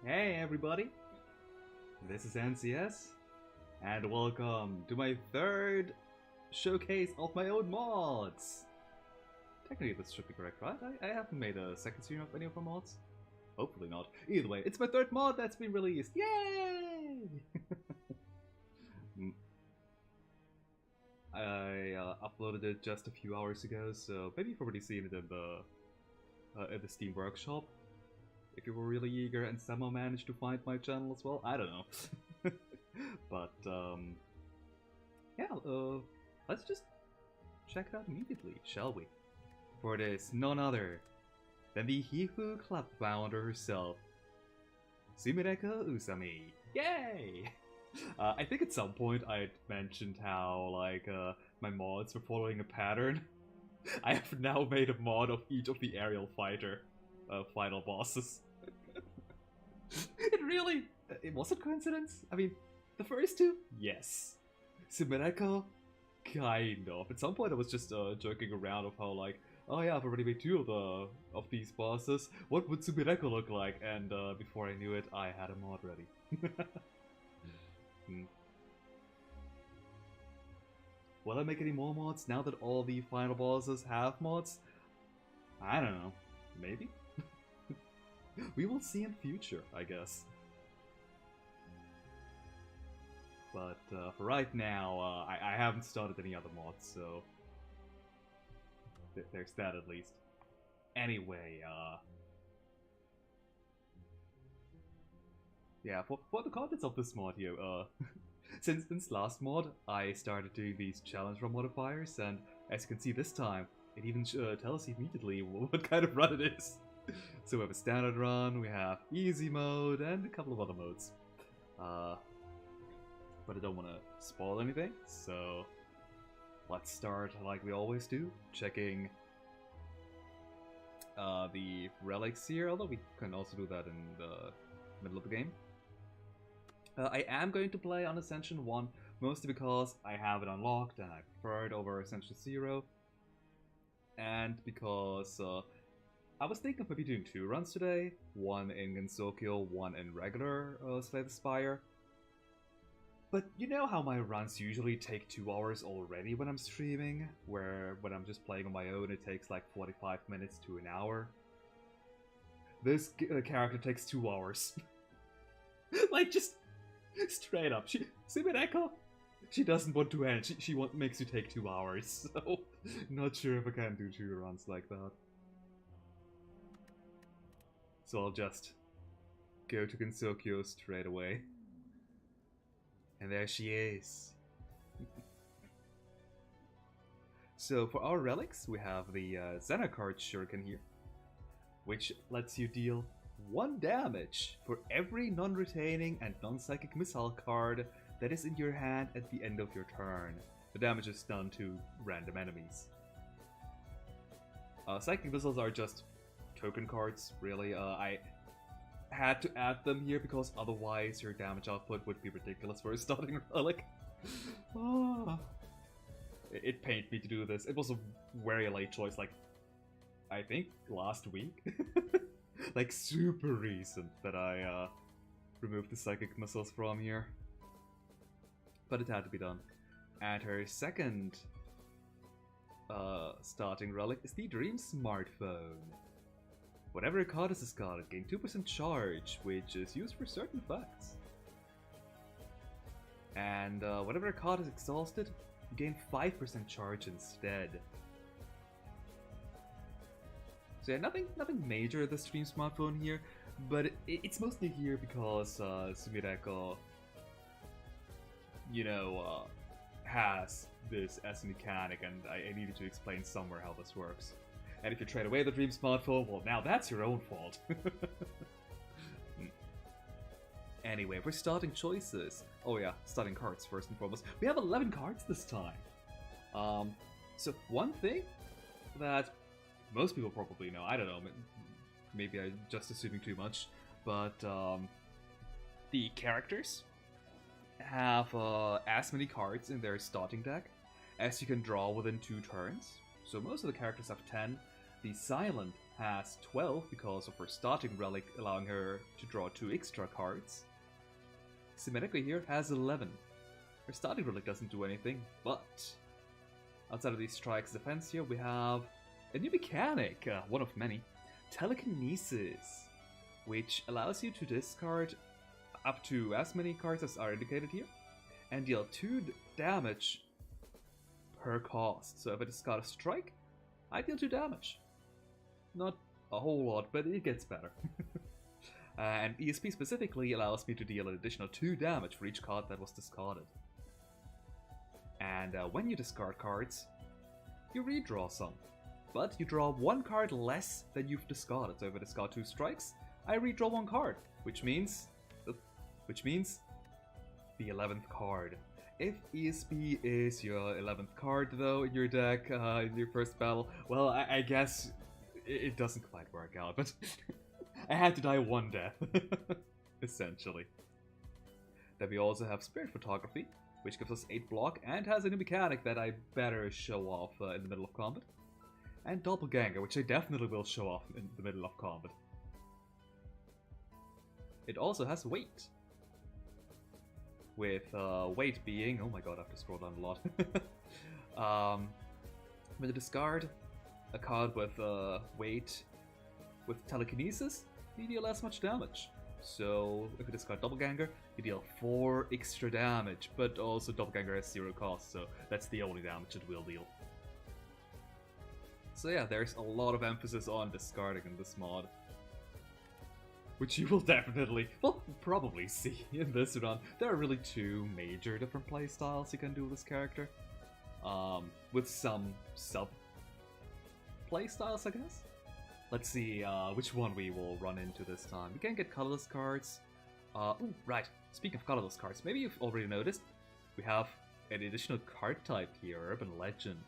Hey everybody, this is NCS, and welcome to my third showcase of my own mods! Technically this should be correct, right? I haven't made a second stream of any of my mods. Hopefully not. Either way, it's my third mod that's been released! Yay! I uploaded it just a few hours ago, so maybe you've already seen it in the Steam Workshop. If you were really eager and somehow managed to find my channel as well, I don't know. But, yeah, let's just check it out immediately, shall we? For it is none other than the Hifu Club founder herself, Sumireko Usami. Yay! I think at some point I mentioned how, like, my mods were following a pattern. I have now made a mod of each of the aerial fighter final bosses. Was it coincidence? I mean, the first two? Yes. Sumireko? Kind of. At some point I was just joking around of how, like, oh yeah, I've already made two of these bosses. What would Sumireko look like? And before I knew it, I had a mod ready. Will I make any more mods now that all the final bosses have mods? I don't know. Maybe? We will see in future, I guess. But for right now, I haven't started any other mods, so there's that at least. Anyway, yeah, for the contents of this mod here, since last mod, I started doing these challenge run modifiers, and as you can see this time, it even tells you immediately what kind of run it is. So we have a standard run, we have easy mode, and a couple of other modes. But I don't want to spoil anything, so let's start like we always do, checking the relics here, although we can also do that in the middle of the game. I am going to play on Ascension 1, mostly because I have it unlocked and I prefer it over Ascension 0. And because I was thinking of maybe doing 2 runs today, one in Gensokyo, one in regular Slay the Spire. But you know how my runs usually take 2 hours already when I'm streaming, where when I'm just playing on my own it takes like 45 minutes to an hour. This character takes 2 hours. Like, just straight up. Sumireko, she doesn't want to end, she makes you take 2 hours, so not sure if I can do 2 runs like that. So I'll just go to Gensokyo straight away. And there she is. So for our relics, we have the Zenakard Shuriken here, which lets you deal 1 damage for every non-retaining and non-psychic missile card that is in your hand at the end of your turn. The damage is done to random enemies. Psychic missiles are just token cards, really. I had to add them here because otherwise your damage output would be ridiculous for a starting relic. It pained me to do this. It was a very late choice, like, I think last week? Like, super recent that I removed the psychic missiles from here. But it had to be done. And her second starting relic is the Dream Smartphone. Whenever a card is discarded, gain 2% charge, which is used for certain effects. And whenever a card is exhausted, you gain 5% charge instead. So yeah, nothing major at the Dream Smartphone here, but it's mostly here because Sumireko, you know, has this as a mechanic, and I needed to explain somewhere how this works. And if you trade away the Dream Smartphone, well, now that's your own fault. Anyway, for starting choices. Oh yeah, starting cards first and foremost. We have 11 cards this time. So one thing that most people probably know, I don't know, maybe I'm just assuming too much, but the characters have as many cards in their starting deck as you can draw within 2 turns. So most of the characters have 10. The Silent has 12 because of her starting relic, allowing her to draw 2 extra cards. Sumereko here has 11. Her starting relic doesn't do anything, but outside of these strikes defense here, we have a new mechanic, one of many, Telekinesis, which allows you to discard up to as many cards as are indicated here, and deal 2 damage per cost. So if I discard a strike, I deal 2 damage. Not a whole lot, but it gets better. And ESP specifically allows me to deal an additional 2 damage for each card that was discarded. And when you discard cards, you redraw some. But you draw 1 card less than you've discarded. So if I discard 2 strikes, I redraw 1 card, which means the 11th card. If ESP is your 11th card though in your deck, in your first battle, well, I guess it doesn't quite work out, but I had to die 1 death, essentially. Then we also have Spirit Photography, which gives us 8 block and has a new mechanic that I better show off in the middle of combat. And Doppelganger, which I definitely will show off in the middle of combat. It also has weight. With weight being, oh my god, I have to scroll down a lot. When you discard a card with weight with Telekinesis, you deal as much damage. So if you discard Doppelganger, you deal 4 extra damage, but also Doppelganger has 0 cost, so that's the only damage it will deal. So yeah, there's a lot of emphasis on discarding in this mod, which you will definitely, well, probably see in this run. There are really 2 major different playstyles you can do with this character, with some sub-playstyles, I guess. Let's see which one we will run into this time. We can get colorless cards. Ooh, right, speaking of colorless cards, maybe you've already noticed, we have an additional card type here, Urban Legend.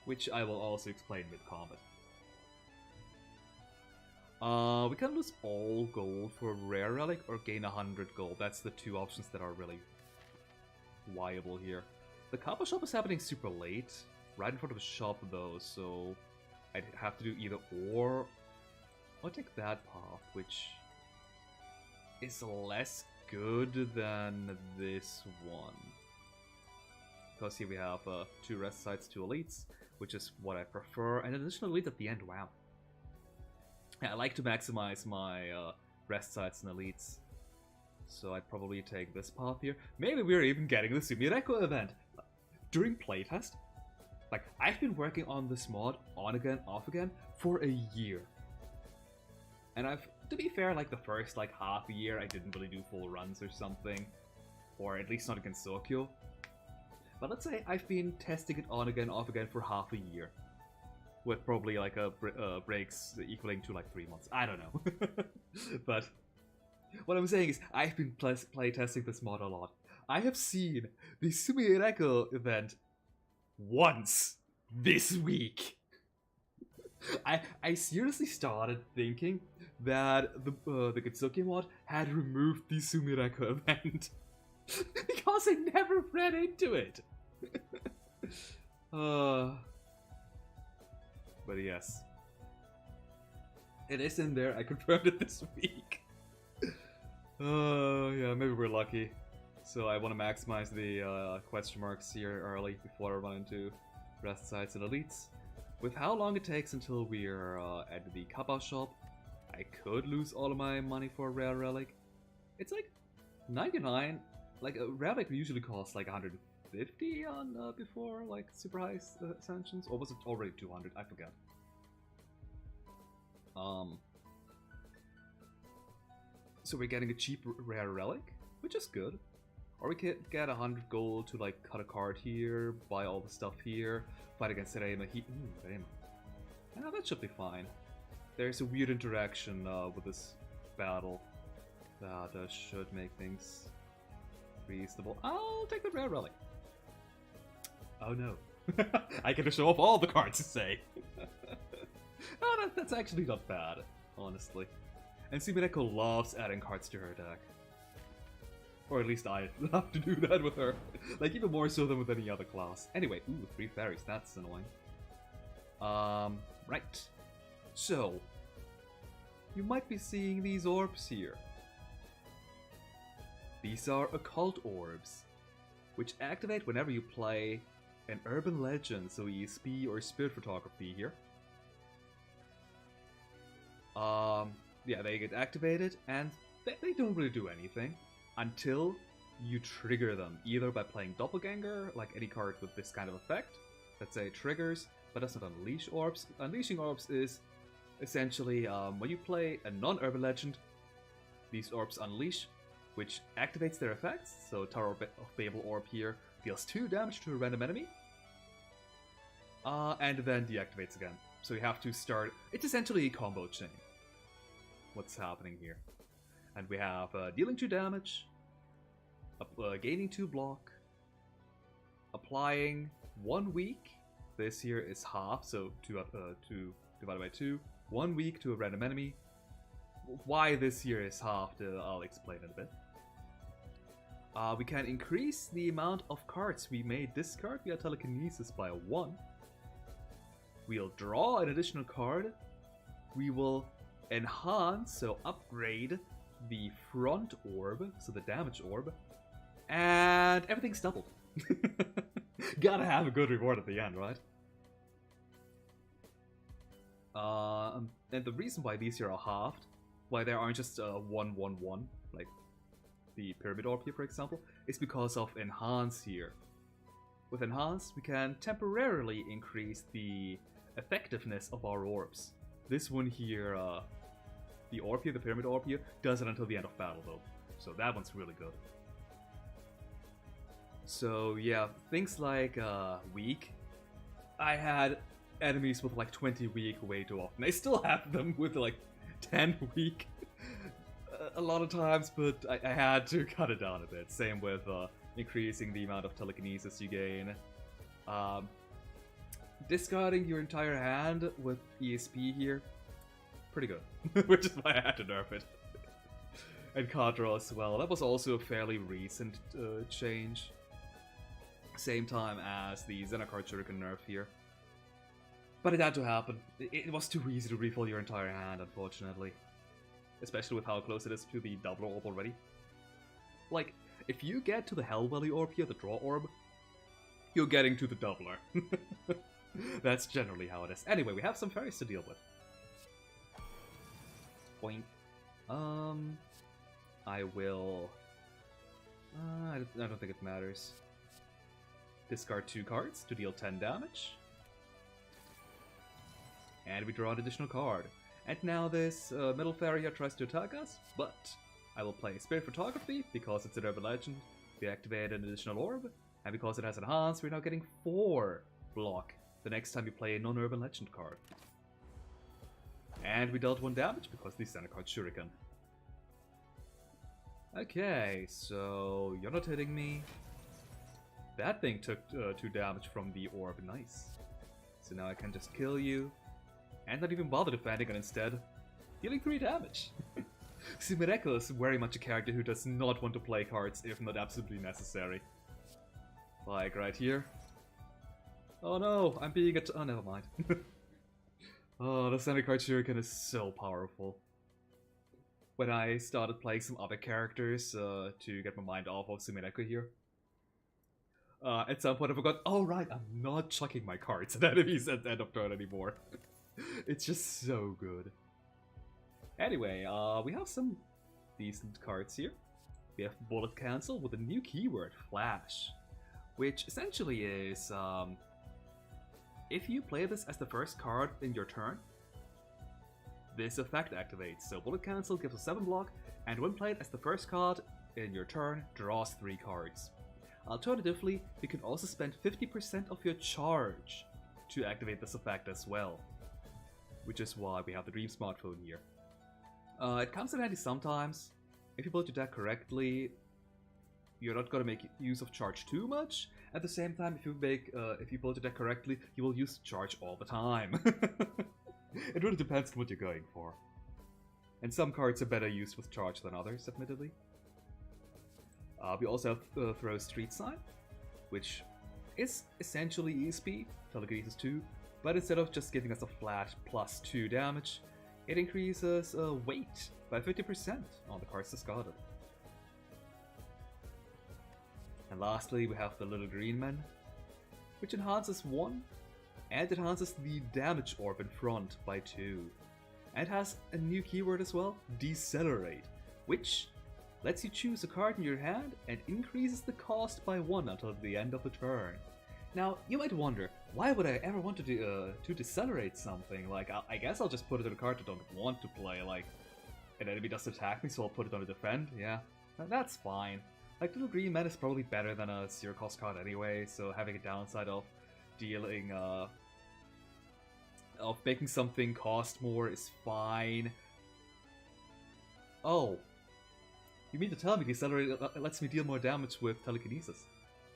Which I will also explain with combat. We can lose all gold for a rare relic or gain 100 gold. That's the 2 options that are really viable here. The Kappa shop is happening super late, right in front of the shop though, so I'd have to do either or. I'll take that path, which is less good than this one. Because here we have 2 rest sites, 2 elites, which is what I prefer, and an additional elite at the end, wow. Yeah, I like to maximize my rest sites and elites, so I'd probably take this path here. Maybe we're even getting the Sumereko event. During playtest, like, I've been working on this mod on again, off again, for a year. And I've, to be fair, like the first like half a year I didn't really do full runs or something, or at least not against Sokyo. But let's say I've been testing it on again, off again for half a year. With probably like breaks equaling to like 3 months. I don't know. But what I'm saying is I've been playtesting this mod a lot. I have seen the Sumereko event once this week. I seriously started thinking that the Gitsuki mod had removed the Sumereko event. Because I never ran into it. But yes. It is in there, I confirmed it this week. Yeah, maybe we're lucky. So I want to maximize the question marks here early before I run into rest sites and elites. With how long it takes until we're at the Kappa shop, I could lose all of my money for a rare relic. It's like 99. Like a relic usually costs like 150 on before like super high ascensions, or was it already 200? I forget. So we're getting a cheap rare relic, which is good. Or we could get 100 gold to like cut a card here, buy all the stuff here, fight against Reima. Reima. Yeah, that should be fine. There's a weird interaction with this battle that should make things reasonable. I'll take the rare relic. Oh no. I get to show off all the cards to say. Oh, that's actually not bad, honestly. And Sumereko loves adding cards to her deck. Or at least I love to do that with her. Like, even more so than with any other class. Anyway, ooh, 3 fairies, that's annoying. Right. So, you might be seeing these orbs here. These are occult orbs, which activate whenever you play an urban legend, so ESP or spirit photography here. Yeah, they get activated, and they don't really do anything until you trigger them, either by playing Doppelganger, like any card with this kind of effect, let's say it triggers, but does not unleash orbs. Unleashing orbs is essentially when you play a non-urban legend, these orbs unleash, which activates their effects. So Tower of Babel orb here deals 2 damage to a random enemy, and then deactivates again. So you have to start. It's essentially a combo chain. What's happening here? And we have dealing 2 damage, gaining 2 block, applying 1 weak. This here is half, so 2 divided by 2. 1 weak to a random enemy. Why this here is halved, I'll explain in a bit. We can increase the amount of cards we may discard via telekinesis by 1. We'll draw an additional card. We will enhance, so upgrade the front orb, so the damage orb, and everything's doubled. Gotta have a good reward at the end, right? And the reason why these here are halved, why there aren't just 1-1-1, like the Pyramid Orb here, for example, is because of Enhance here. With Enhance, we can temporarily increase the effectiveness of our orbs. This one here, the orb here, the Pyramid Orb here, does it until the end of battle though. So that one's really good. So yeah, things like weak. I had enemies with like 20 weak way too often. I still have them with like 10 weak a lot of times, but I had to cut it down a bit. Same with increasing the amount of telekinesis you gain. Discarding your entire hand with ESP here, pretty good. Which is why I had to nerf it. And card draw as well. That was also a fairly recent change. Same time as the Xenocard Shuriken nerf here. But it had to happen. It was too easy to refill your entire hand, unfortunately. Especially with how close it is to the double orb already. Like, if you get to the Hell Valley orb here, the draw orb, you're getting to the doubler. That's generally how it is. Anyway, we have some fairies to deal with. Boink. I will... I don't think it matters. Discard 2 cards to deal 10 damage. And we draw an additional card. And now this middle fairy here tries to attack us, but I will play Spirit Photography because it's an urban legend. We activate an additional orb, and because it has enhanced, we're now getting 4 block the next time you play a non-urban legend card. And we dealt 1 damage because the Xenocard Shuriken. Okay, so you're not hitting me. That thing took 2 damage from the orb, nice. So now I can just kill you. And not even bother defending, and instead dealing 3 damage. Sumereko is very much a character who does not want to play cards if not absolutely necessary. Like right here. Oh no, I'm being oh, never mind. Oh, the Xenocard Shuriken is so powerful. When I started playing some other characters to get my mind off of Sumereko here, at some point I forgot, oh right, I'm not chucking my cards at enemies at the end of turn anymore. It's just so good. Anyway, we have some decent cards here. We have Bullet Cancel with a new keyword, Flash, which essentially is, if you play this as the first card in your turn, this effect activates. So Bullet Cancel gives a 7 block, and when played as the first card in your turn, draws 3 cards. Alternatively, you can also spend 50% of your charge to activate this effect as well. Which is why we have the Dream Smartphone here. It comes in handy sometimes. If you build your deck correctly, you're not going to make use of charge too much. At the same time, if you build your deck correctly, you will use charge all the time. It really depends on what you're going for. And some cards are better used with charge than others, admittedly. We also have Throw Street Sign, which is essentially ESP, Telekinesis 2, but instead of just giving us a flat +2 damage, it increases weight by 50% on the cards discarded. And lastly, we have the little green man, which enhances 1, and it enhances the damage orb in front by 2. And it has a new keyword as well, Decelerate, which lets you choose a card in your hand and increases the cost by 1 until the end of the turn. Now, you might wonder, why would I ever want to decelerate something? Like, I guess I'll just put it in a card I don't want to play, like, an enemy doesn't attack me, so I'll put it on a defend, yeah, that's fine. Like, Little Green Man is probably better than a 0-cost card anyway, so having a downside of dealing, of making something cost more is fine. Oh. You mean to tell me Decelerate lets me deal more damage with telekinesis?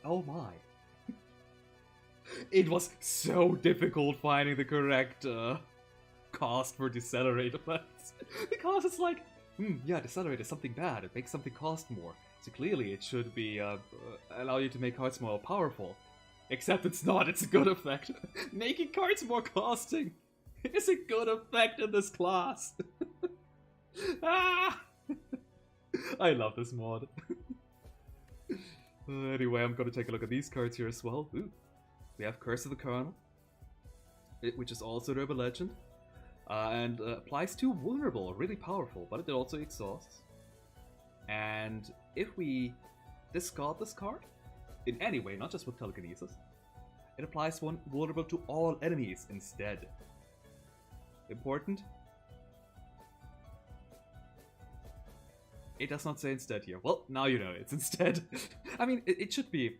Oh my. It was so difficult finding the correct cost for Decelerate effects. Because it's like, yeah, Decelerate is something bad, it makes something cost more. So clearly it should be allow you to make cards more powerful. Except it's not, it's a good effect. Making cards more costing is a good effect in this class. Ah! I love this mod. Anyway, I'm gonna take a look at these cards here as well. Ooh. We have Curse of the Colonel, which is also Urban Legend, and applies to Vulnerable, really powerful, but it also exhausts. And if we discard this card, in any way, not just with telekinesis, it applies 1 vulnerable to all enemies instead. Important? It does not say instead here. Well, now you know it's instead. I mean, it should be.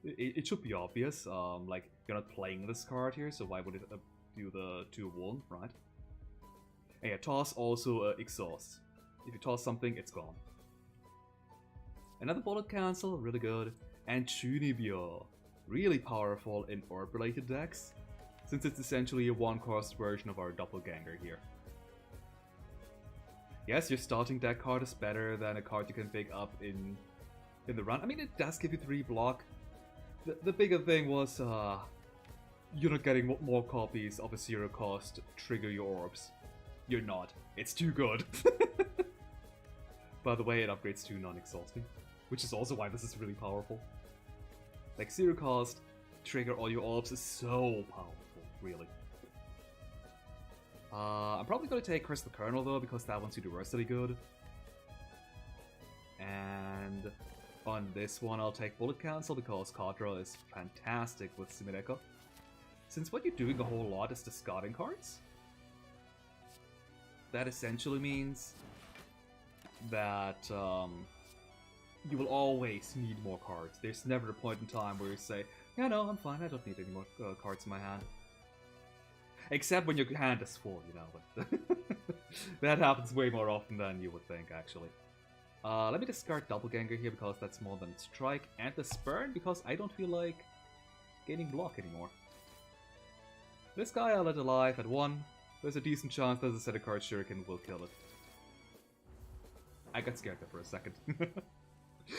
It should be obvious. Like, you're not playing this card here, so why would it do the 2-1, right? And yeah, toss also exhausts. If you toss something, it's gone. Another bullet cancel, really good. And Chunibyo, really powerful in orb-related decks, since it's essentially a 1-cost version of our doppelganger here. Yes, your starting deck card is better than a card you can pick up in the run. I mean, it does give you 3 block. The bigger thing was, you're not getting more copies of a 0-cost trigger your orbs. You're not. It's too good. By the way, it upgrades to non-exhausting, which is also why this is really powerful. Like, 0-cost, trigger all your orbs is so powerful, really. I'm probably going to take Curse the Colonel though, because that one's universally good. And on this one I'll take Bullet Cancel, because card draw is fantastic with Simideka. Since what you're doing a whole lot is discarding cards, that essentially means that you will always need more cards. There's never a point in time where you say, yeah, no, I'm fine, I don't need any more cards in my hand. Except when your hand is full, you know, but that happens way more often than you would think, actually. Let me discard Doppelganger here, because that's more than Strike, and the Spurn, because I don't feel like gaining block anymore. This guy I'll let alive at 1. There's a decent chance that the set of card Shuriken will kill it. I got scared there for a second.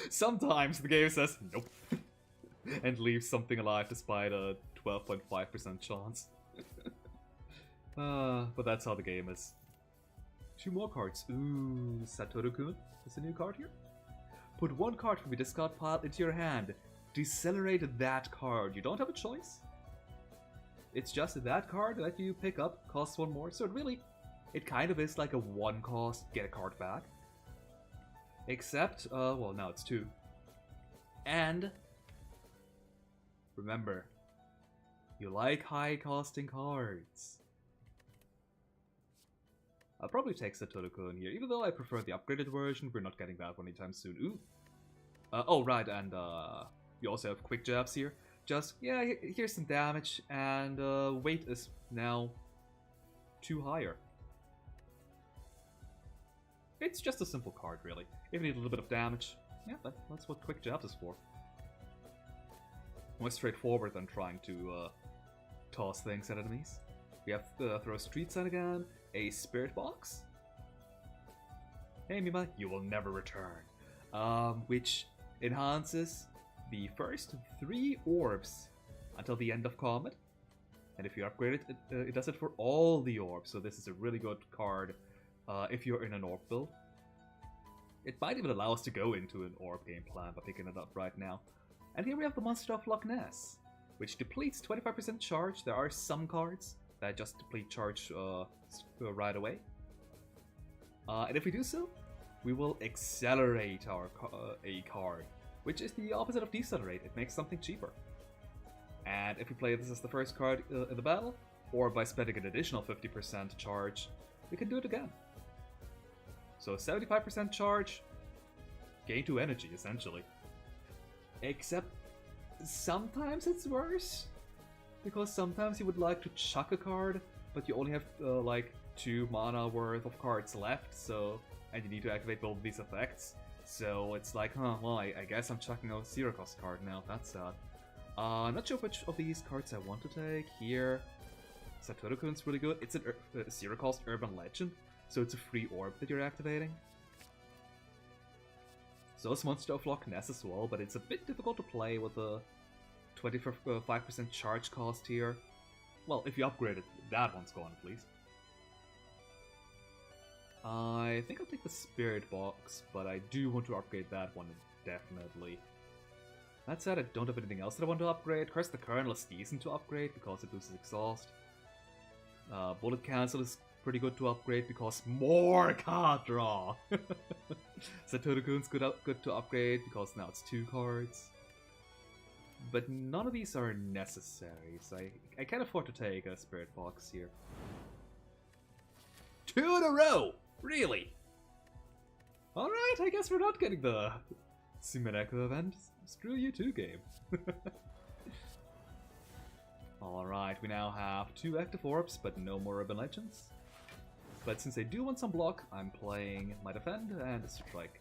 Sometimes the game says nope, and leaves something alive despite a 12.5% chance. But that's how the game is. 2 more cards. Ooh, Satoru-kun is a new card here. Put 1 card from your discard pile into your hand. Decelerate that card. You don't have a choice. It's just that card that you pick up costs 1 more. So it kind of is like a 1-cost get a card back. Except, well, now it's 2. And remember, you like high-costing cards. I'll probably take Satoru-kun here, even though I prefer the upgraded version. We're not getting that one anytime soon. Ooh. Oh, right, and we also have quick jabs here. Just, yeah, here's some damage, and weight is now 2 higher. It's just a simple card, really. If you need a little bit of damage, yeah, that's what quick jabs is for. More straightforward than trying to toss things at enemies. We have Throw Street Sign again, a Spirit Box. Hey Mima, you will never return. Which enhances the first 3 orbs until the end of combat. And if you upgrade it, it does it for all the orbs. So this is a really good card if you're in an orb build. It might even allow us to go into an orb game plan by picking it up right now. And here we have the Monster of Loch Ness, which depletes 25% charge. There are some cards that just deplete charge right away. And if we do so, we will accelerate our a card, which is the opposite of decelerate. It makes something cheaper. And if we play this as the first card in the battle, or by spending an additional 50% charge, we can do it again. So 75% charge, gain 2 energy, essentially. Except sometimes it's worse, because sometimes you would like to chuck a card, but you only have like 2 mana worth of cards left, so and you need to activate both of these effects. So it's like, well, I guess I'm chucking a 0-cost card now. That's sad. Not sure which of these cards I want to take. Here, Satoru-kun's really good. It's a 0-cost Urban Legend, so it's a free orb that you're activating. So it's Monster of Loch Ness as well, but it's a bit difficult to play with a 25% charge cost here. Well, if you upgrade it, that one's gone at least. I think I'll take the Spirit Box, but I do want to upgrade that one definitely. That said, I don't have anything else that I want to upgrade. Curse the Colonel is decent to upgrade because it loses exhaust. Bullet Cancel is pretty good to upgrade because more card draw. Satoru-kun's good to upgrade because now it's 2 cards. But none of these are necessary, so I can't afford to take a Spirit Box here. 2 in a row! Really? Alright, I guess we're not getting the Sumereko event. Screw you too, game. Alright, we now have 2 active orbs, but no more Urban Legends. But since I do want some block, I'm playing my Defend and a Strike.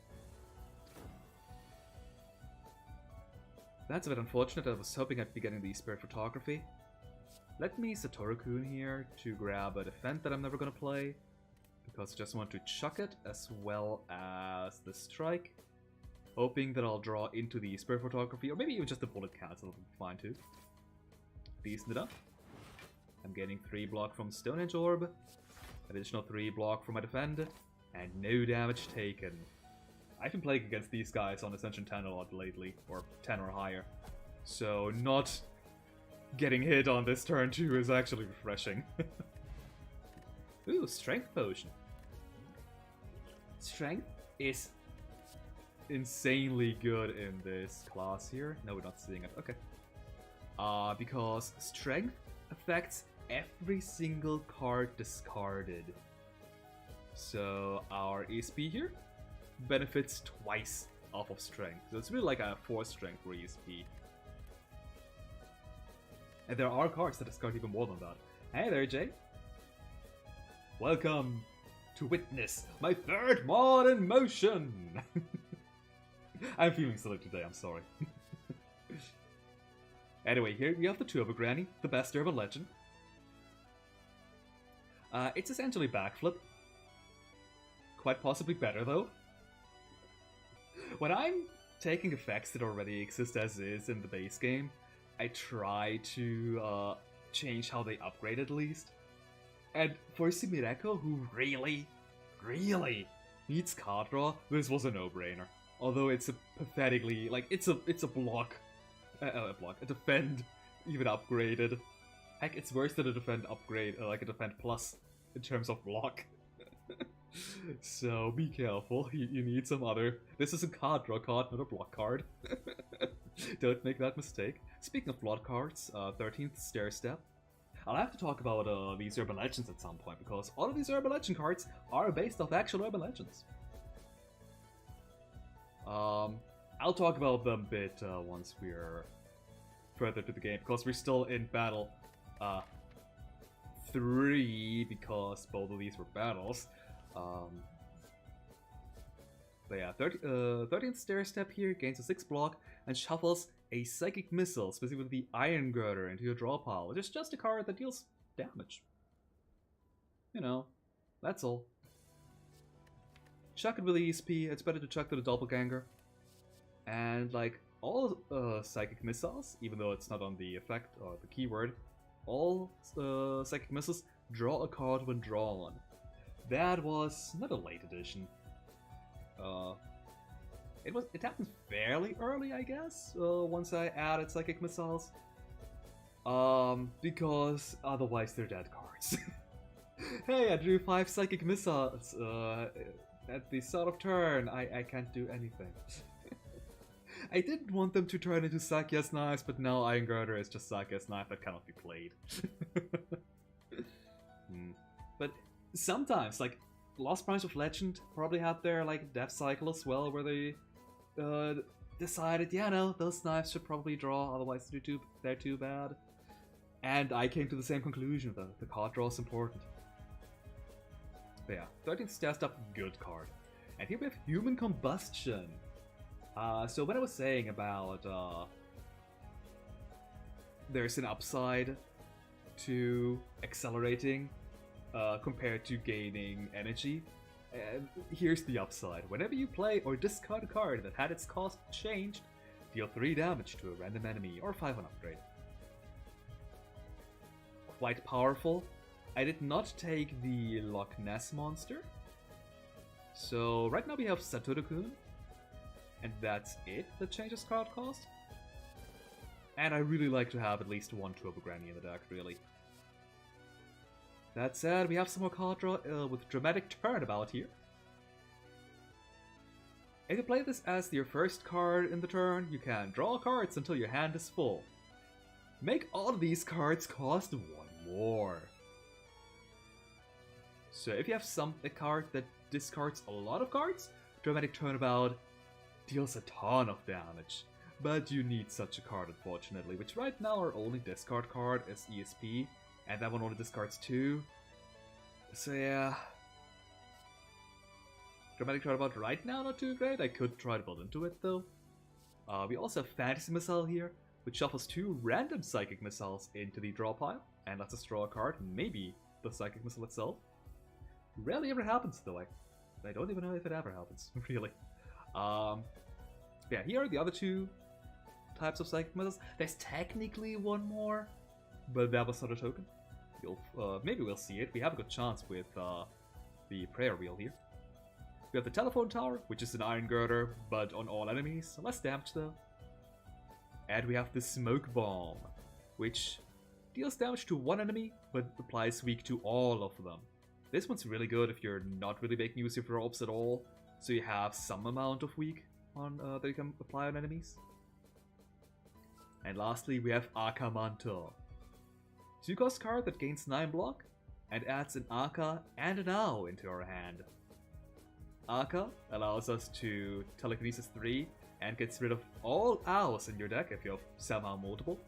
That's a bit unfortunate. I was hoping I'd be getting the Spirit Photography. Let me Satoru-kun here to grab a Defend that I'm never gonna play, because I just want to chuck it as well as the Strike, hoping that I'll draw into the Spirit Photography, or maybe even just the Bullet Cancel would be fine too. Decent enough. I'm getting 3 block from Stonehenge Orb, additional 3 block from my Defend, and no damage taken. I've been playing against these guys on Ascension 10 a lot lately, or 10 or higher, so not getting hit on this turn 2 is actually refreshing. Ooh, Strength Potion. Strength is insanely good in this class here. No, we're not seeing it. Okay. Because Strength affects every single card discarded. So our ESP here benefits twice off of Strength. So it's really like a 4 Strength for ESP. And there are cards that discard even more than that. Hey there, Jay. Welcome to witness my 3rd mod in motion! I'm feeling silly today, I'm sorry. Anyway, here we have the Turbo Granny, the best Urban Legend. It's essentially Backflip. Quite possibly better, though. When I'm taking effects that already exist as is in the base game, I try to change how they upgrade at least. And for Sumereko, who really needs card draw, this was a no-brainer. Although it's a pathetically, like, it's a block, a defend even upgraded. Heck, it's worse than a defend upgrade, like a defend plus in terms of block. So be careful, you need some other. This is a card draw card, not a block card. Don't make that mistake. Speaking of block cards, 13th Stair Step. I'll have to talk about these Urban Legends at some point, because all of these Urban Legend cards are based off actual Urban Legends. I'll talk about them a bit once we're further to the game, because we're still in battle 3, because both of these were battles. But yeah, 13th Stair Step here gains a 6 block and shuffles a Psychic Missile, specifically the Iron Girder, into your draw pile, which is just a card that deals damage. You know, that's all. Chuck it with ESP, it's better to chuck to the Doppelganger. And like all Psychic Missiles, even though it's not on the effect or the keyword, all Psychic Missiles draw a card when drawn. That was not a late edition. It happened fairly early, I guess, once I added Psychic Missiles. Because otherwise they're dead cards. Hey, I drew 5 Psychic Missiles at the start of turn. I can't do anything. I didn't want them to turn into Sakia's Knives, but now Iron Girder is just Sakia's Knife that cannot be played. But sometimes, like, Lost Primes of Legend probably had their, like, death cycle as well, where they decided, yeah, no, those knives should probably draw, otherwise they're too bad. And I came to the same conclusion, though. The card draw is important. But yeah, 13th Stair Step, good card. And here we have Human Combustion. So what I was saying about there's an upside to accelerating compared to gaining energy. And here's the upside. Whenever you play or discard a card that had its cost changed, deal 3 damage to a random enemy or 5 on upgrade. Quite powerful. I did not take the Loch Ness monster. So right now we have Satoru-kun. And that's it that changes card cost. And I really like to have at least one Turbo Granny in the deck, really. That said, we have some more card draw with Dramatic Turnabout here. If you play this as your first card in the turn, you can draw cards until your hand is full. Make all of these cards cost 1 more. So if you have a card that discards a lot of cards, Dramatic Turnabout deals a ton of damage. But you need such a card, unfortunately, which right now our only discard card is ESP, and that one only discards 2. So yeah. Dramatic Turnabout right now not too great. I could try to build into it though. We also have Fantasy Missile here, which shuffles 2 random Psychic Missiles into the draw pile, and lets us draw a card, maybe the Psychic Missile itself. Rarely ever happens though. I don't even know if it ever happens, really. Yeah, here are the other 2 types of Psychic Missiles. There's technically 1 more, but that was not a token. Maybe we'll see it. We have a good chance with the Prayer Wheel here. We have the Telephone Tower, which is an Iron Girder, but on all enemies. Less damage though. And we have the Smoke Bomb, which deals damage to 1 enemy, but applies weak to all of them. This one's really good if you're not really making use of your ropes at all, so you have some amount of weak on that you can apply on enemies. And lastly, we have Akamanto. 2-cost card that gains 9 block and adds an Aka and an Ao into our hand. Aka allows us to Telekinesis 3 and gets rid of all Aos in your deck if you have somehow multiple.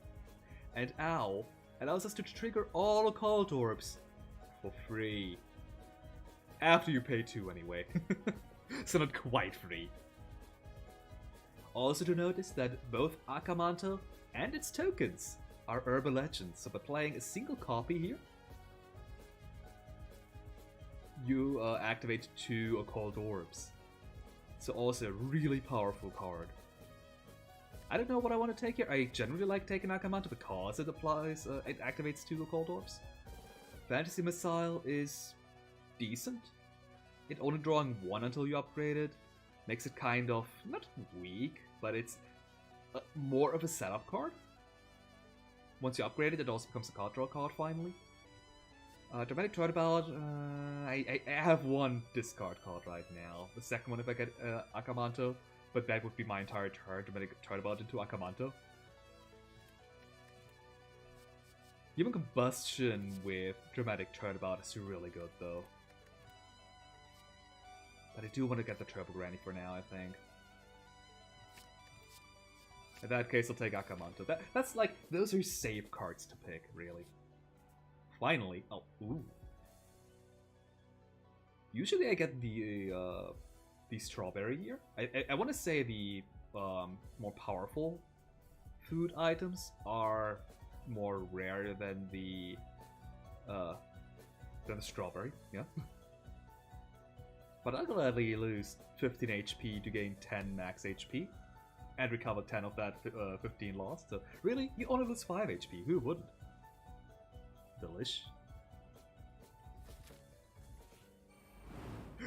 And Ao allows us to trigger all Occult Orbs for free. After you pay 2 anyway. So not quite free. Also to notice that both Akamanto and its tokens are Urban Legends, so by playing a single copy here, you activate 2 Occult Orbs. So also a really powerful card. I don't know what I want to take here. I generally like taking Akamanto because it activates 2 Occult Orbs. Fantasy Missile is decent. It only drawing 1 until you upgrade it. Makes it kind of, not weak, but it's more of a setup card. Once you upgrade it, it also becomes a card draw card finally. Dramatic Turnabout, I have 1 discard card right now. The second one if I get Akamanto, but that would be my entire turn, Dramatic Turnabout into Akamanto. Human Combustion with Dramatic Turnabout is really good though. But I do want to get the Turbo Granny for now, I think. In that case, I'll take Akamanto. That's like, those are safe cards to pick, really. Finally, oh, ooh. Usually I get the strawberry here. I want to say the more powerful food items are more rare than the strawberry, yeah. But I'll gladly lose 15 HP to gain 10 max HP. And recover 10 of that 15 lost. So really, you only lose 5 HP. Who wouldn't? Delish.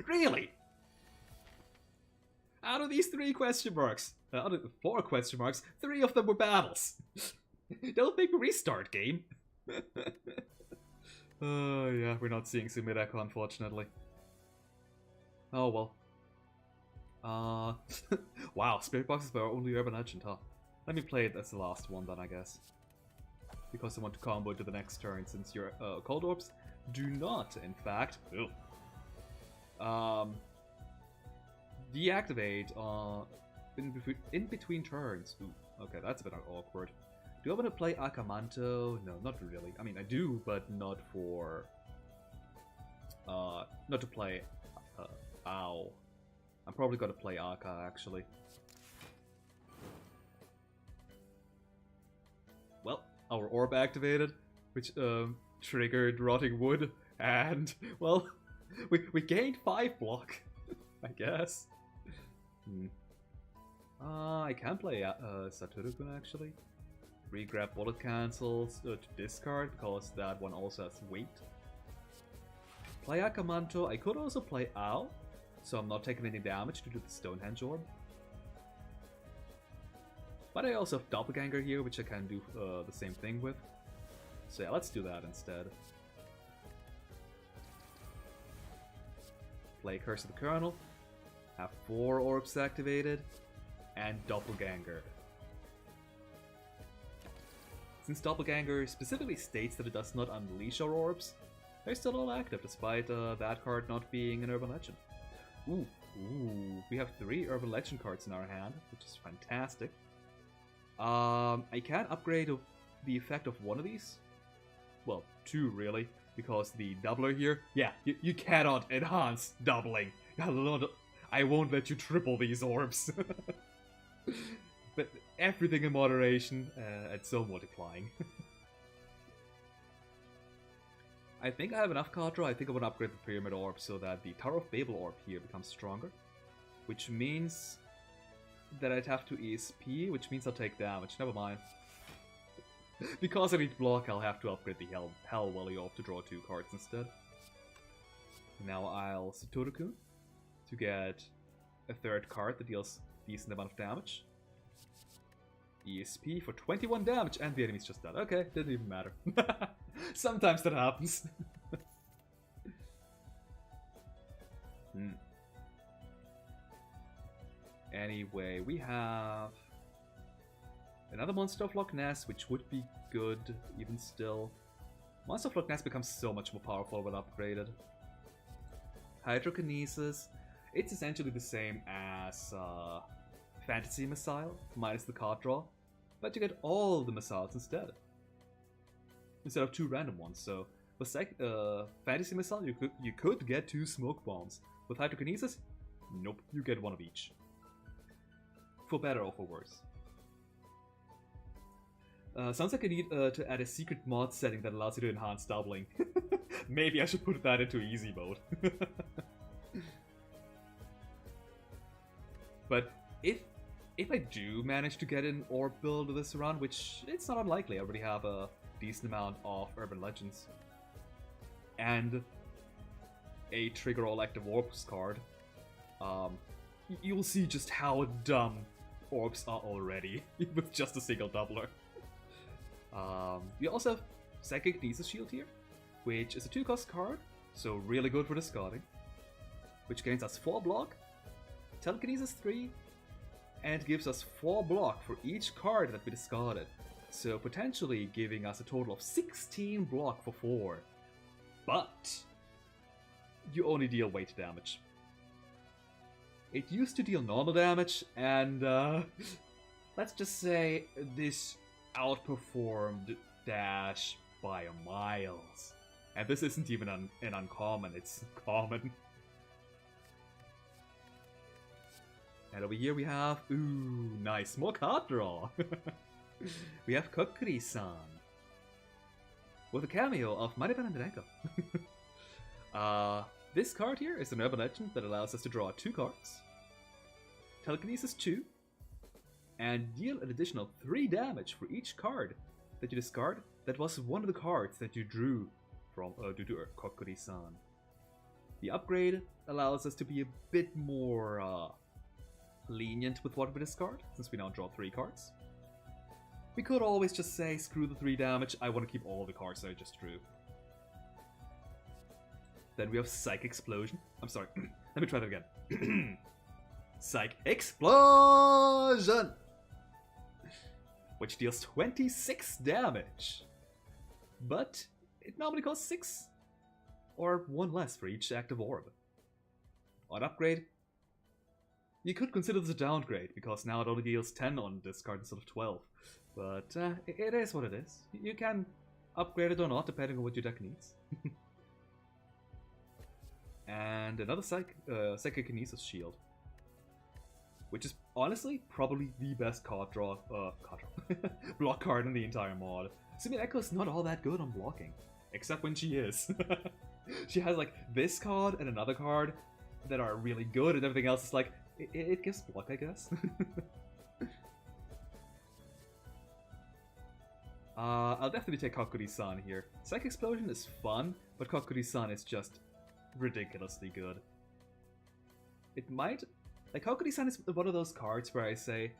Really? Out of these 3 question marks, out of the 4 question marks, 3 of them were battles. Don't make me restart, game. Oh yeah, we're not seeing Sumideko, unfortunately. Oh well. Wow, Spirit Boxes were only Urban Legend, huh? Let me play it as the last one then, I guess. Because I want to combo to the next turn, since your Cold Orbs do not, in fact, deactivate in between turns. Ooh, okay, that's a bit awkward. Do I want to play Akamanto? No, not really. I mean, I do, but not for... not to play... Ow. I'm probably gonna play Aka, actually. Well, our orb activated, which triggered Rotting Wood, and, well, we gained 5 block, I guess. I can play Saturukun, actually. Regrab bullet cancels to discard, because that one also has weight. Play Akamanto. I could also play Owl, so I'm not taking any damage due to the Stonehenge Orb. But I also have Doppelganger here, which I can do the same thing with. So yeah, let's do that instead. Play Curse of the Colonel. Have 4 orbs activated. And Doppelganger. Since Doppelganger specifically states that it does not unleash our orbs, they're still all active, despite that card not being an Urban Legend. Ooh, we have 3 Urban Legend cards in our hand, which is fantastic. I can upgrade the effect of one of these. Well, 2 really, because the doubler here, yeah, you cannot enhance doubling. I won't let you triple these orbs. But everything in moderation, and so multiplying. I think I have enough card draw. I think I want to upgrade the Pyramid Orb so that the Tower of Babel Orb here becomes stronger. Which means that I'd have to ESP, which means I'll take damage. Never mind. Because I need block, I'll have to upgrade the Hell Valley Orb to draw 2 cards instead. Now I'll Saturukun to get a 3rd card that deals decent amount of damage. ESP for 21 damage, and the enemy's just dead. Okay, didn't even matter. Sometimes that happens. Anyway, we have another Monster of Loch Ness, which would be good, even still. Monster of Loch Ness becomes so much more powerful when upgraded. Hydrokinesis. It's essentially the same as Fantasy Missile, minus the card draw, but you get all the missiles instead of 2 random ones. So with Fantasy Missile, you could get 2 Smoke Bombs. With Hydrokinesis, nope, you get 1 of each. For better or for worse. Sounds like I need to add a secret mod setting that allows you to enhance doubling. Maybe I should put that into easy mode. But if I do manage to get an orb build this round, which it's not unlikely, I already have a decent amount of Urban Legends, and a Trigger All Active Orbs card, you'll see just how dumb orbs are already, with just a single doubler. We also have Psychic Nieces Shield here, which is a 2-cost card, so really good for discarding, which gains us 4 block, Telekinesis 3, and gives us 4 block for each card that we discarded, so potentially giving us a total of 16 block for 4. But you only deal weight damage. It used to deal normal damage, and let's just say this outperformed Dash by miles. And this isn't even an uncommon, it's common. And over here we have, ooh, nice, more card draw. We have Kokiri-san, with a cameo of Mariban and Renko. This card here is an Urban Legend that allows us to draw 2 cards, Telekinesis 2, and deal an additional 3 damage for each card that you discard that was one of the cards that you drew from due to Kokuri-san. The upgrade allows us to be a bit more lenient with what we discard, since we now draw 3 cards. We could always just say, screw the 3 damage, I want to keep all the cards that I just drew. Then we have Psych Explosion. I'm sorry, let me try that again. Psych Explosion! Which deals 26 damage. But it normally costs 6 or 1 less for each active orb. On upgrade, you could consider this a downgrade, because now it only deals 10 on this card instead of 12. But it is what it is. You can upgrade it or not, depending on what your deck needs. And another Psychokinesis Shield. Which is honestly probably the best block card in the entire mod. Sumi Echo's not all that good on blocking, except when she is. She has like this card and another card that are really good, and everything else is like, it gives block, I guess. I'll definitely take Kokuri-san here. Psych Explosion is fun, but Kokuri-san is just ridiculously good. It might... Like, Kokuri-san is one of those cards where I say,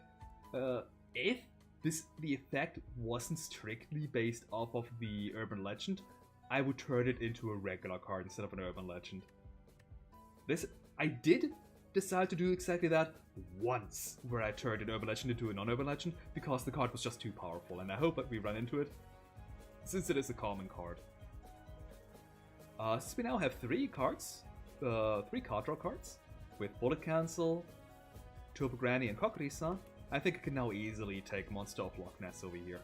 if the effect wasn't strictly based off of the Urban Legend, I would turn it into a regular card instead of an Urban Legend. I did decide to do exactly that once, where I turned an Urban Legend into a non-Urban Legend, because the card was just too powerful, and I hope that we run into it, since it is a common card. Since we now have 3 cards, 3 card draw cards, with Bullet Cancel, Turbo Granny, and Kokuri-san, I think I can now easily take Monster of Loch Ness over here.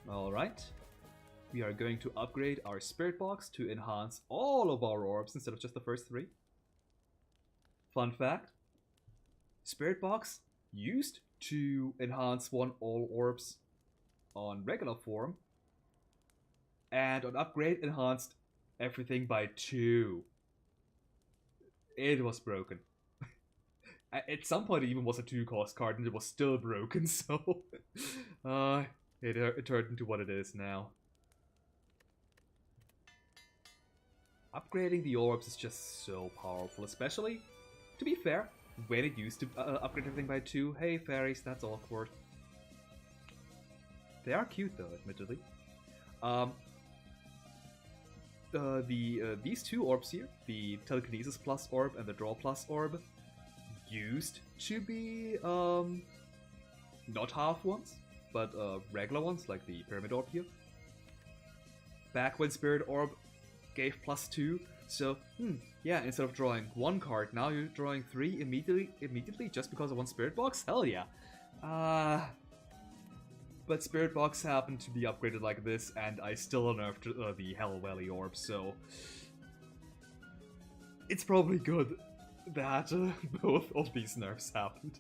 Alright. We are going to upgrade our Spirit Box to enhance all of our orbs instead of just the first 3. Fun fact, Spirit Box used to enhance all orbs on regular form, and on upgrade enhanced everything by 2. It was broken. At some point it even was a 2-cost card and it was still broken, so it turned into what it is now. Upgrading the orbs is just so powerful, especially, to be fair, when it used to upgrade everything by 2. Hey fairies, that's awkward. They are cute though, admittedly. These 2 orbs here, the Telekinesis Plus orb and the Draw Plus orb, used to be not half ones, but regular ones, like the Pyramid Orb here. Back when Spirit Orb gave +2, so yeah, instead of drawing 1 card, now you're drawing 3 immediately just because of 1 Spirit Box? Hell yeah! But Spirit Box happened to be upgraded like this, and I still nerfed the Hell Valley Orb, so it's probably good that both of these nerfs happened.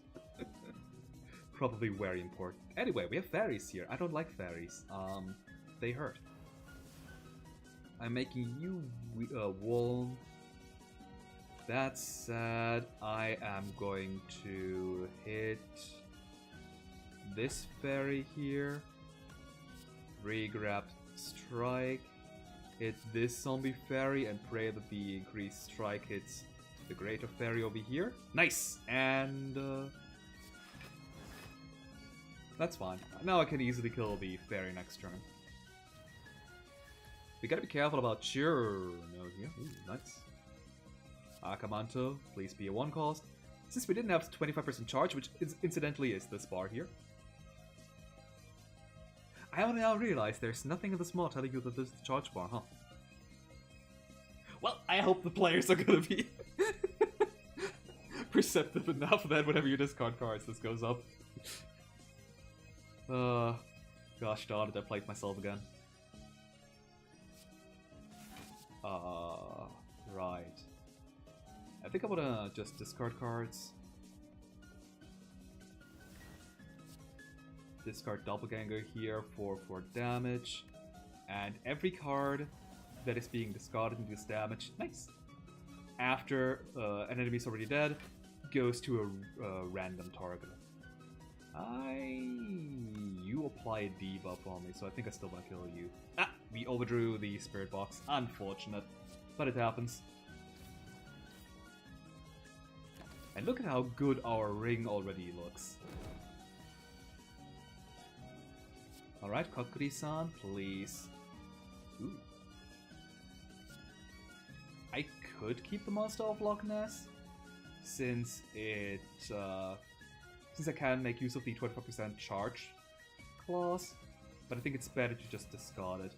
Probably very important. Anyway, we have fairies here. I don't like fairies. They hurt. I'm making you wool. That's sad. I am going to hit this fairy here. Regrab strike. Hit this zombie fairy and pray that the increased strike hits the greater fairy over here. Nice! And that's fine. Now I can easily kill the fairy next turn. We gotta be careful about no here. Ooh, nice. Akamanto, please be a 1-cost. Since we didn't have 25% charge, which incidentally is this bar here. I only now realize there's nothing in this mod telling you that this is the charge bar, huh? Well, I hope the players are gonna be perceptive enough that whenever you discard cards, this goes up. Gosh darn it, I played myself again. Right. I think I'm gonna just discard cards. Discard Doppelganger here for damage. And every card that is being discarded and deals damage, nice, after an enemy is already dead, goes to a random target. I you apply a debuff on me, so I think I still want to kill you. Ah! We overdrew the spirit box. Unfortunate. But it happens. And look at how good our ring already looks. Alright, Kokuri-san, please. Ooh. I could keep the Monster of Loch Ness, since it, since I can make use of the 25% charge clause, but I think it's better to just discard it.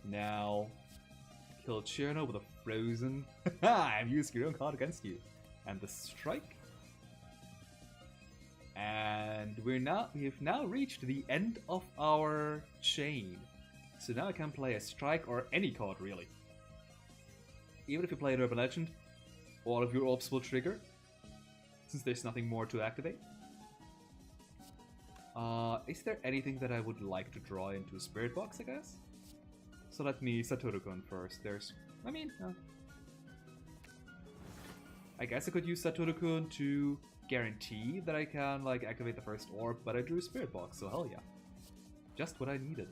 Now, kill Cherno with a frozen. I'm using your own card against you. And the strike. And we've now reached the end of our chain. So now I can play a strike or any card really. Even if you play an Urban Legend, all of your orbs will trigger, since there's nothing more to activate. Is there anything that I would like to draw into a Spirit Box, I guess? So let me Satoru-kun first. I guess I could use Satoru-kun to guarantee that I can, like, activate the first orb, but I drew a Spirit Box, so hell yeah. Just what I needed.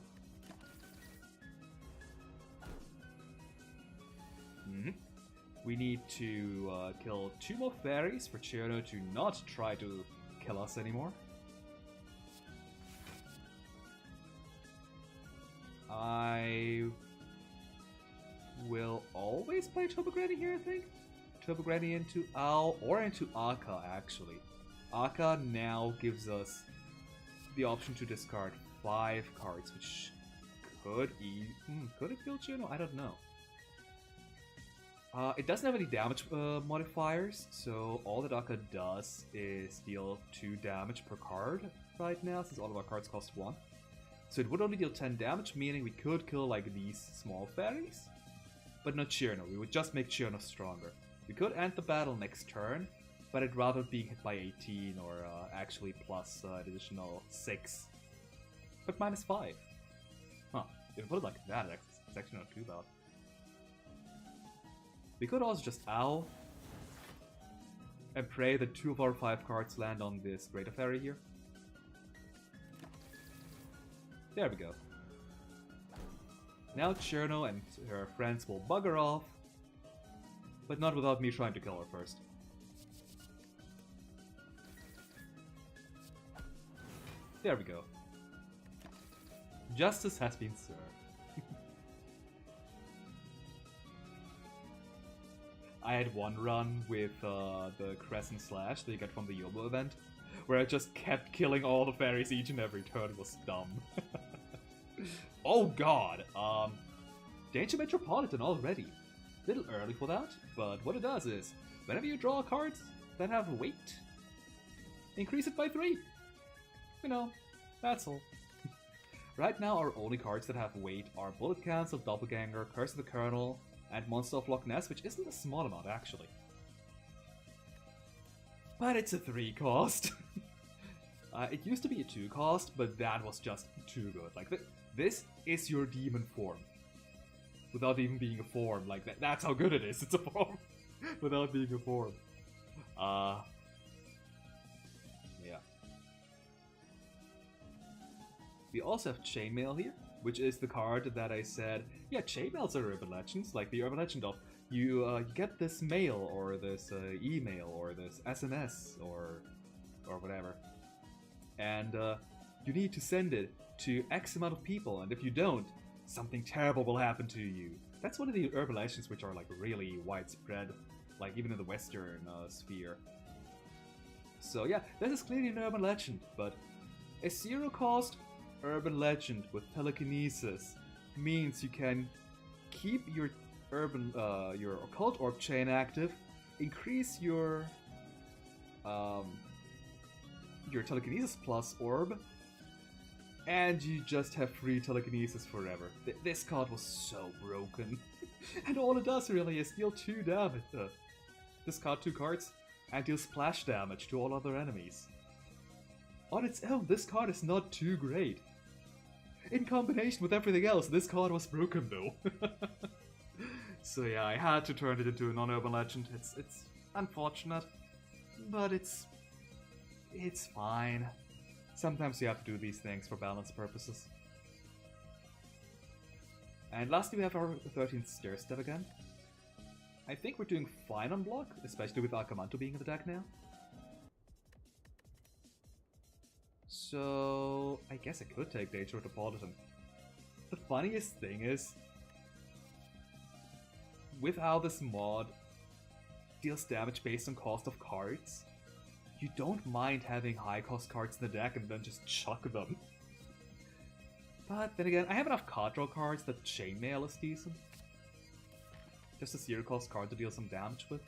We need to kill 2 more fairies for Cherno to not try to kill us anymore. I will always play Tobogranny here, I think. Tobogranny into Owl or into Aka, actually. Aka now gives us the option to discard 5 cards, which could it kill Cherno? I don't know. It doesn't have any damage modifiers, so all that Aka does is deal 2 damage per card right now, since all of our cards cost 1. So it would only deal 10 damage, meaning we could kill like these small fairies, but not Cherno. We would just make Cherno stronger. We could end the battle next turn, but I'd rather being hit by 18 or actually plus an additional 6. But minus 5. Huh, if you put it like that, it's actually not too bad. We could also just Owl and pray that 2 of our 5 cards land on this Greater Fairy here. There we go. Now Cherno and her friends will bugger off, but not without me trying to kill her first. There we go. Justice has been served. I had one run with the Crescent Slash that you get from the Yobo event, where I just kept killing all the fairies each and every turn. It was dumb. Oh god! Danger Metropolitan already. Little early for that, but what it does is, whenever you draw cards that have weight, increase it by 3. You know, that's all. Right now our only cards that have weight are Bullet Cancel, Doppelganger, Curse of the Colonel, and Monster of Loch Ness, which isn't a small amount actually. But it's a 3 cost. It used to be a 2 cost, but that was just too good. Like, this is your demon form. Without even being a form. Like, that's how good it is. It's a form. Without being a form. Yeah. We also have Chainmail here, which is the card that I said, yeah, chainmails are urban legends, like the urban legend of you get this mail or this email or this SMS or whatever, and you need to send it to X amount of people, and if you don't, something terrible will happen to you. That's one of the urban legends which are like really widespread, like even in the Western sphere. So yeah, this is clearly an urban legend, but a 0 cost urban legend with telekinesis means you can keep your your occult orb chain active, increase your telekinesis plus orb, and you just have free telekinesis forever. This card was so broken. And all it does really is deal 2 damage. Discard 2 cards and deal splash damage to all other enemies. On its own, this card is not too great. In combination with everything else, this card was broken though. So yeah, I had to turn it into a non-urban legend. It's unfortunate, but it's fine. Sometimes you have to do these things for balance purposes. And lastly, we have our 13th Stair Step again. I think we're doing fine on block, especially with Akamanto being in the deck now. So I guess I could take Danger with Hippolytan. The funniest thing is, with how this mod deals damage based on cost of cards, you don't mind having high cost cards in the deck and then just chuck them. But then again, I have enough card draw cards that Chainmail is decent. Just a 0 cost card to deal some damage with.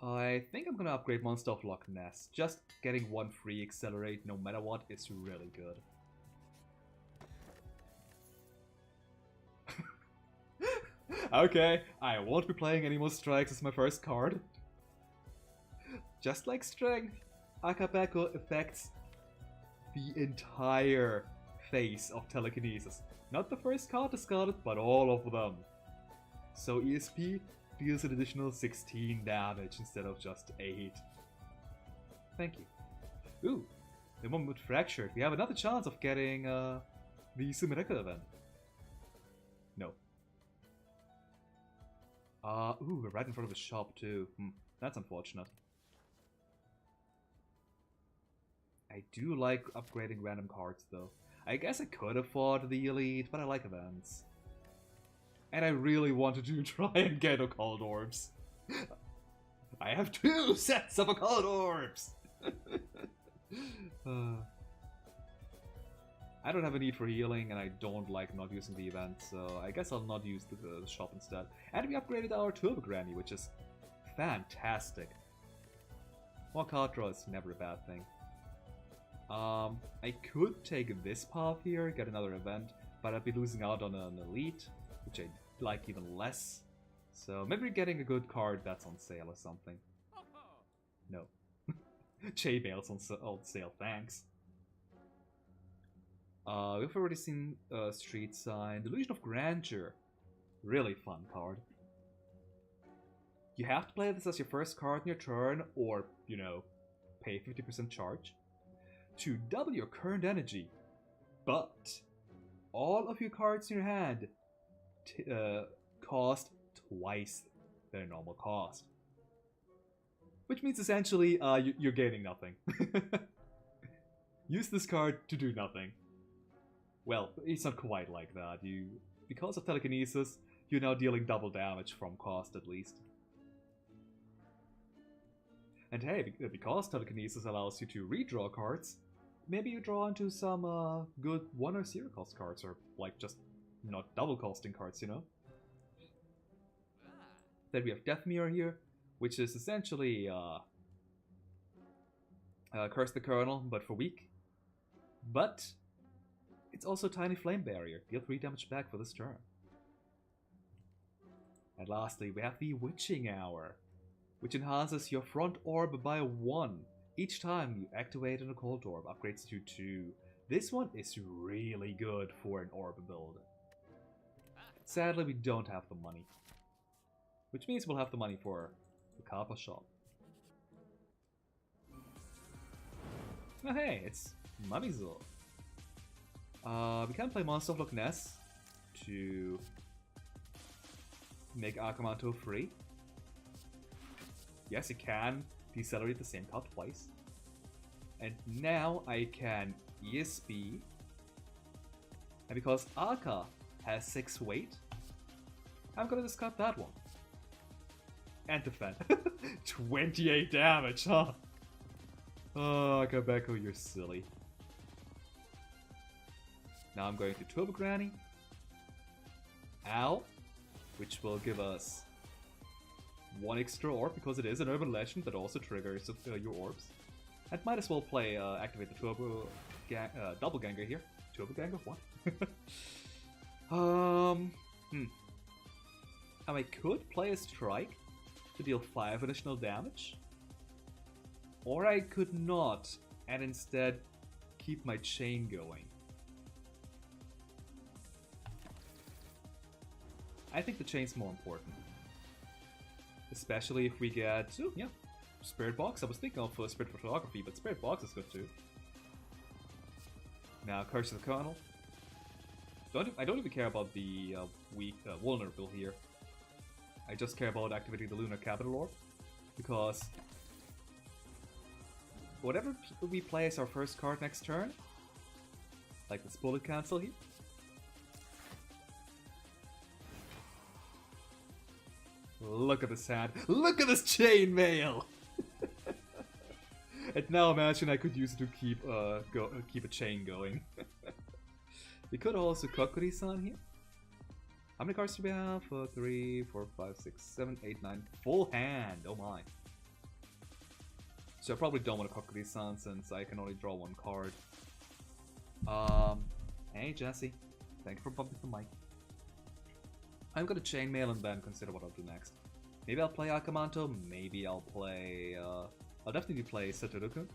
I think I'm gonna upgrade Monster of Loch Ness. Just getting one free Accelerate no matter what is really good. Okay, I won't be playing any more Strikes as my first card. Just like Strength, Akabeko affects the entire phase of Telekinesis. Not the first card discarded, but all of them. So ESP deals an additional 16 damage instead of just 8. Thank you. Ooh, the moment Fractured. We have another chance of getting the Sumereka event. No. Ooh, we're right in front of the shop too. That's unfortunate. I do like upgrading random cards though. I guess I could afford the Elite, but I like events. And I really wanted to try and get Occult Orbs. I have 2 sets of Occult Orbs! I don't have a need for healing, and I don't like not using the event, so I guess I'll not use the shop instead. And we upgraded our Turbo Granny, which is fantastic. More card draw is never a bad thing. I could take this path here, get another event, but I'd be losing out on an Elite, which I like even less. So maybe getting a good card that's on sale or something. No. Chainmail's on sale, thanks. We've already seen Street Sign. Delusion of Grandeur. Really fun card. You have to play this as your first card in your turn, or, you know, pay 50% charge to double your current energy. But all of your cards in your hand cost twice their normal cost. Which means essentially you're gaining nothing. Use this card to do nothing. Well, it's not quite like that. Because of Telekinesis, you're now dealing double damage from cost at least. And hey, because Telekinesis allows you to redraw cards, maybe you draw into some good 1 or 0 cost cards, or like just not double costing cards, you know? Then we have Death Mirror here, which is essentially Curse the Colonel, but for weak. But it's also Tiny Flame Barrier. Deal 3 damage back for this turn. And lastly, we have the Witching Hour, which enhances your front orb by 1. Each time you activate an Occult Orb, upgrades to 2. This one is really good for an orb build. Sadly, we don't have the money. Which means we'll have the money for the Kappa shop. Oh hey, it's Mamizo. We can play Monster of Loch Ness to make Akamanto free. Yes, you can decelerate the same card twice. And now I can ESP. And because Aka has 6 weight, I'm gonna discard that one. And defend. 28 damage, huh? Oh, Akabeko, you're silly. Now I'm going to Turbo Granny. Ow. Which will give us 1 extra orb, because it is an urban legend that also triggers your orbs. And might as well play activate the Turbo Double Ganger here. Turbo Ganger? What? I could play a Strike to deal 5 additional damage. Or I could not, and instead keep my chain going. I think the chain's more important. Especially if we get, Spirit Box. I was thinking of Spirit Photography, but Spirit Box is good too. Now, Curse of the Colonel. I don't even care about the weak vulnerable here. I just care about activating the Lunar Capital Orb, because whatever we play as our first card next turn, like this bullet cancel here. Look at this hand. Look at this chainmail! And now imagine I could use it to keep a chain going. We could also Kokuri-san here. How many cards do we have? 3, 4, 5, 6, 7, 8, 9. Full hand! Oh my. So I probably don't want to Kokuri-san since I can only draw one card. Hey Jesse. Thank you for bumping the mic. I'm gonna chainmail and then consider what I'll do next. Maybe I'll play Akamanto, maybe I'll play... I'll definitely play Satoru-kun.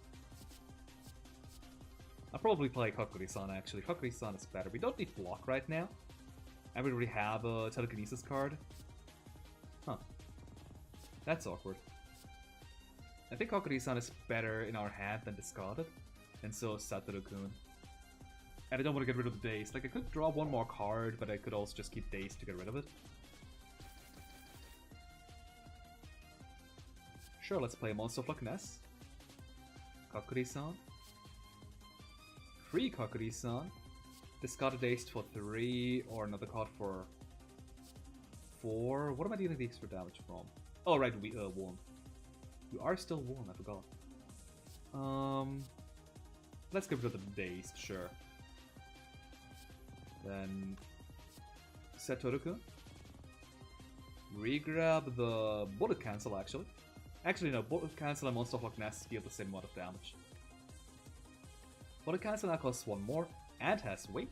I'll probably play Kokuri-san actually. Kokuri-san is better. We don't need block right now. And we already have a telekinesis card. Huh. That's awkward. I think Kokuri-san is better in our hand than discarded. And so is Satoru-kun. And I don't want to get rid of the Daze. Like, I could draw one more card, but I could also just keep Daze to get rid of it. Sure, let's play Monster of Loch Ness. Kokuri-san. Free Kokuri-san. Discard a Daze for 3, or another card for 4. What am I dealing the extra damage from? Oh, right, we won. You are still warm, I forgot. Let's get rid of the Daze, sure. Then Satoru-kun. Regrab the Bullet Cancel, actually. Actually, no, Bullet Cancel and Monster of Loch Ness deal the same amount of damage. Bullet Cancel now costs 1 more and has weight.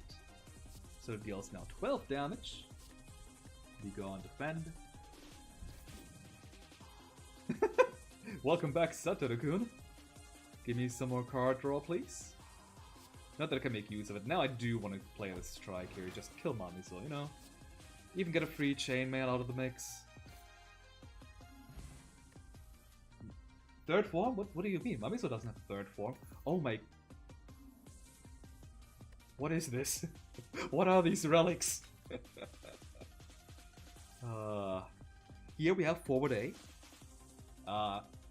So it deals now 12 damage. We go on defend. Welcome back, Satoru-kun. Give me some more card draw, please. Not that I can make use of it. Now I do want to play this strike here. Just kill Mamizo, you know? Even get a free chainmail out of the mix. Third form? What do you mean? Mamizo doesn't have third form. Oh my... What is this? What are these relics? Here we have forward A.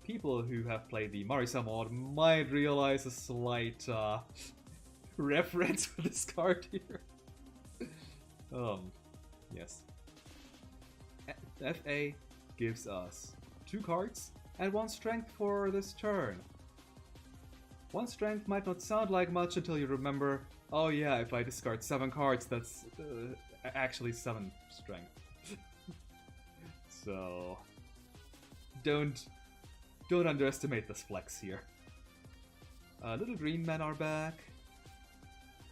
People who have played the Marisa mod might realize a slight reference for this card here. Yes. FA gives us 2 cards and 1 strength for this turn. 1 strength might not sound like much until you remember, oh yeah, if I discard 7 cards, that's actually 7 strength. So, don't underestimate this flex here. Little green men are back.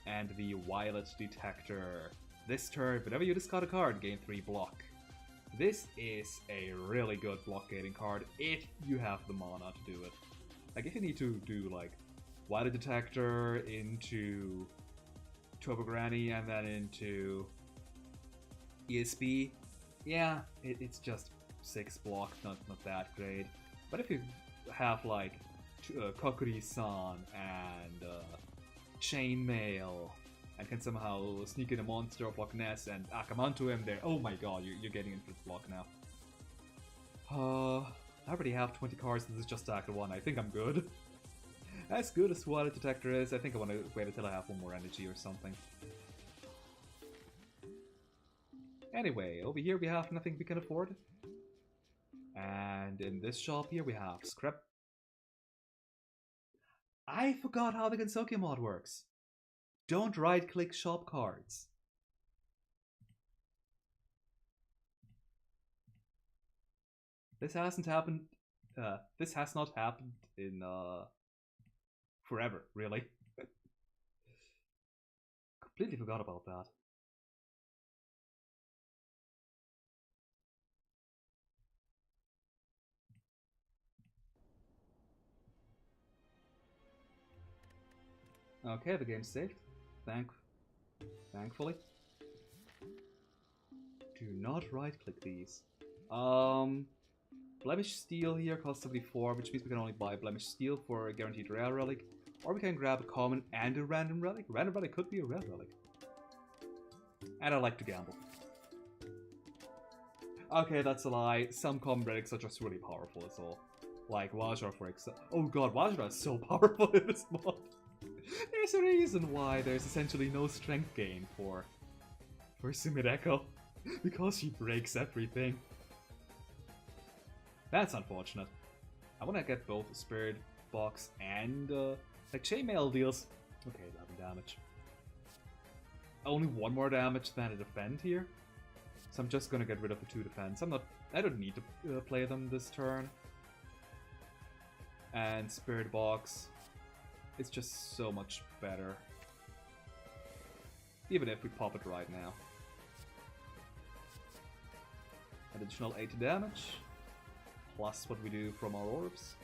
And the Violet Detector. This turn, whenever you discard a card, gain 3 block. This is a really good blockading card if you have the mana to do it. Like, if you need to do, like, Violet Detector into Turbo Granny and then into ESP, yeah, it's just 6 block, not that great. But if you have, like, Kokuri-san and Chainmail, and can somehow sneak in a Monster of Loch Ness and Akamanto him there, oh my god, you're getting into the block now. I already have 20 cards, this is just Act 1, I think I'm good. As good as Violet Detector is, I think I want to wait until I have 1 more energy or something. Anyway, over here we have nothing we can afford. And in this shop here we have Scrap. I forgot how the Gensoki mod works. Don't right-click shop cards. This hasn't happened. This has not happened in forever, really. Completely forgot about that. Okay, the game's saved. Thankfully. Do not right-click these. Blemish Steel here costs 74, which means we can only buy Blemish Steel for a guaranteed rare relic. Or we can grab a common and a random relic. Random relic could be a rare relic. And I like to gamble. Okay, that's a lie. Some common relics are just really powerful as well. Like Vajra, for example. Oh god, Vajra is so powerful in this mod. There's a reason why there's essentially no strength gain for Sumideko. Because she breaks everything. That's unfortunate. I want to get both a Spirit Box and like Chainmail deals. Okay, 11 damage. Only one more damage than a defend here. So I'm just gonna get rid of the 2 defense. I don't need to play them this turn. And Spirit Box is just so much better. Even if we pop it right now. Additional 80 damage. Plus what we do from our orbs.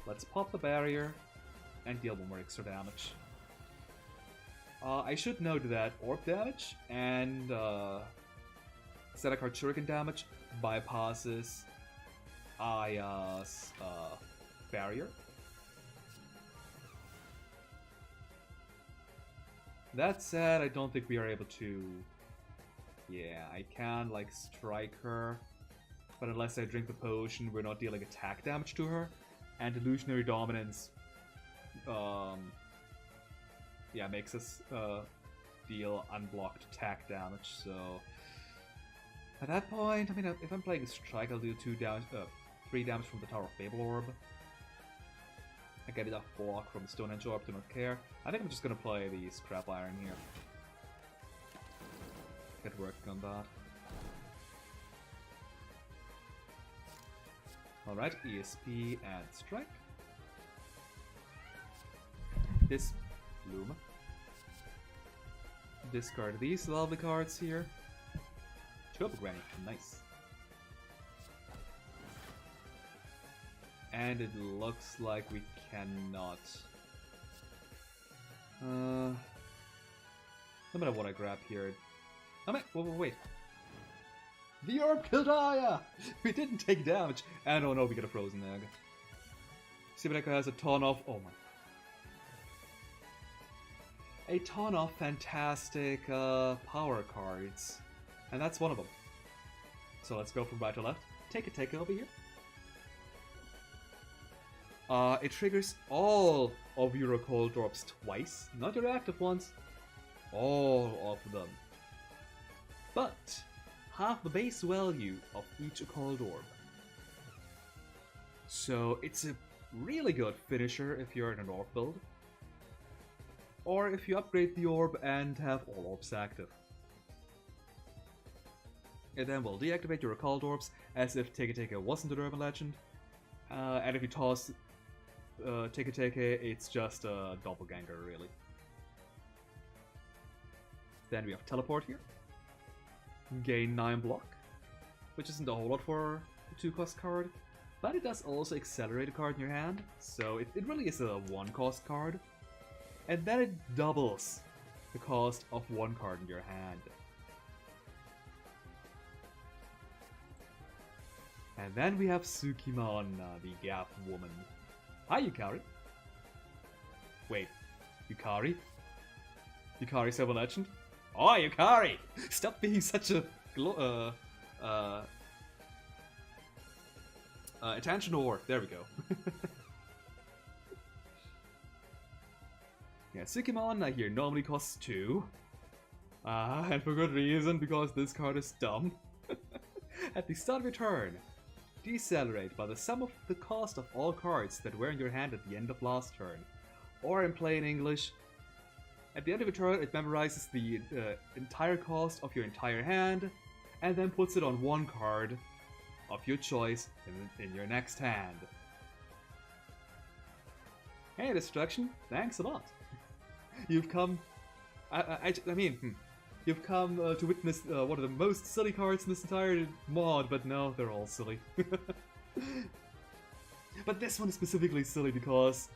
Let's pop the barrier and deal 1 more extra damage. I should note that orb damage and Zedekar Shuriken damage bypasses Aya's barrier. That said, I don't think we are able to... Yeah, I can like strike her, but unless I drink the potion, we're not dealing attack damage to her. And Illusionary Dominance, yeah, makes us deal unblocked attack damage. So at that point, I mean, if I'm playing a strike, I'll do 3 damage from the Tower of Babel Orb. I get enough block from the Stonehenge Orb to not care. I think I'm just gonna play the Scrap Iron here. Get working on that. Alright, ESP and Strike. This Bloom. Discard these lovely cards here. Turbo Granny, nice. And it looks like we cannot. No matter what I grab here. I mean, wait. The orb killed Aya! We didn't take damage. And oh no, we get a frozen egg. Sumideko has a ton of. Oh my. A ton of fantastic power cards. And that's one of them. So let's go from right to left. Take it over here. It triggers all of your cold orbs twice, not your active ones. All of them. But half the base value of each cold orb. So it's a really good finisher if you're in an orb build. Or if you upgrade the orb and have all orbs active. It then will deactivate your cold orbs as if Teke wasn't an urban legend. And if you toss Teke, it's just a doppelganger, really. Then we have Teleport here. Gain 9 block, which isn't a whole lot for a 2-cost card, but it does also accelerate a card in your hand, so it really is a 1-cost card. And then it doubles the cost of 1 card in your hand. And then we have Tsukimon, the Gap Woman. Hi, Yukari. Wait, Yukari? Yukari Silver Legend? Oh, Yukari! Stop being such a attention whore. There we go. Yeah, Tsukimon here normally costs 2. And for good reason, because this card is dumb. At the start of your turn, decelerate by the sum of the cost of all cards that were in your hand at the end of last turn. Or in plain English, at the end of your turn, it memorizes the entire cost of your entire hand, and then puts it on 1 card of your choice in your next hand. Hey, Destruction, thanks a lot. You've come... You've come to witness one of the most silly cards in this entire mod, but no, they're all silly. But this one is specifically silly because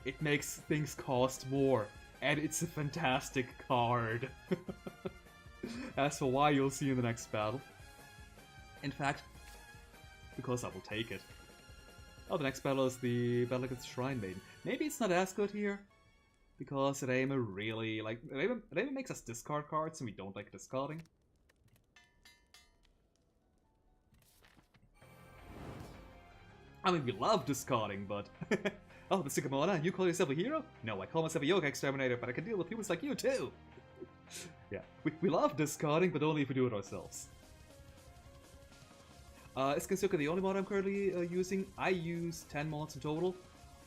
it makes things cost more, and it's a fantastic card. As for why, you'll see in the next battle. In fact, because I will take it. Oh, the next battle is the battle against Shrine Maiden. Maybe it's not as good here, because Reima really, like, Reima makes us discard cards and we don't like discarding. I mean, we love discarding, but... Oh, the Sycamore, you call yourself a hero? No, I call myself a Yoga Exterminator, but I can deal with humans like you too! Yeah, we love discarding, but only if we do it ourselves. Is Gensoka the only mod I'm currently using? I use 10 mods in total,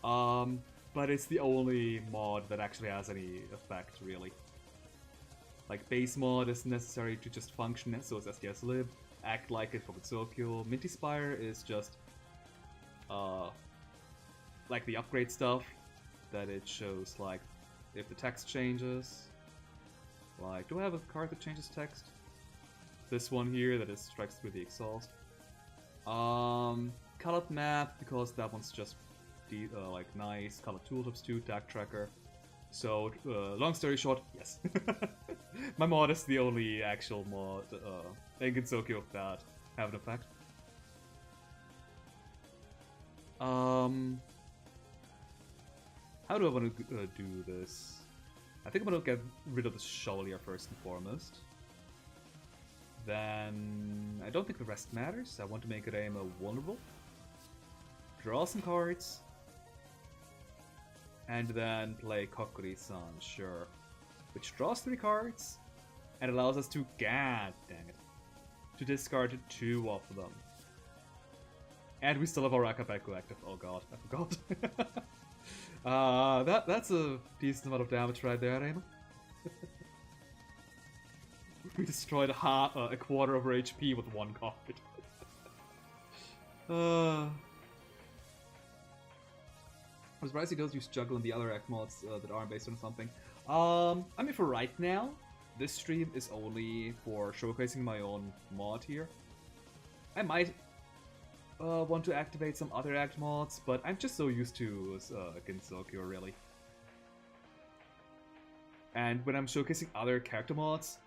but it's the only mod that actually has any effect, really. Like, base mod is necessary to just function, so is SDS Lib, act like it for Gensokyo. Minty Spire is just, like the upgrade stuff, that it shows, like, if the text changes. Like, do I have a card that changes text? This one here that is strikes through the exhaust. Colored map, because that one's just like nice. Colored tooltips too, tag tracker. So, long story short, yes. My mod is the only actual mod in Gensokyo that have an effect. How do I want to do this? I think I'm gonna get rid of the Chevalier first and foremost. Then I don't think the rest matters. I want to make Reima vulnerable. Draw some cards. And then play Kokuri-san, sure. Which draws 3 cards and allows us to, god dang it, to discard 2 of them. And we still have our Akabeku active. Oh god, I forgot. That's a decent amount of damage right there, Reima. We destroyed a quarter of our HP with 1 card. I'm surprised he does use Juggle and the other act mods that aren't based on something. I mean, for right now, this stream is only for showcasing my own mod here. I might want to activate some other act mods, but I'm just so used to Gensokyo, really. And when I'm showcasing other character mods,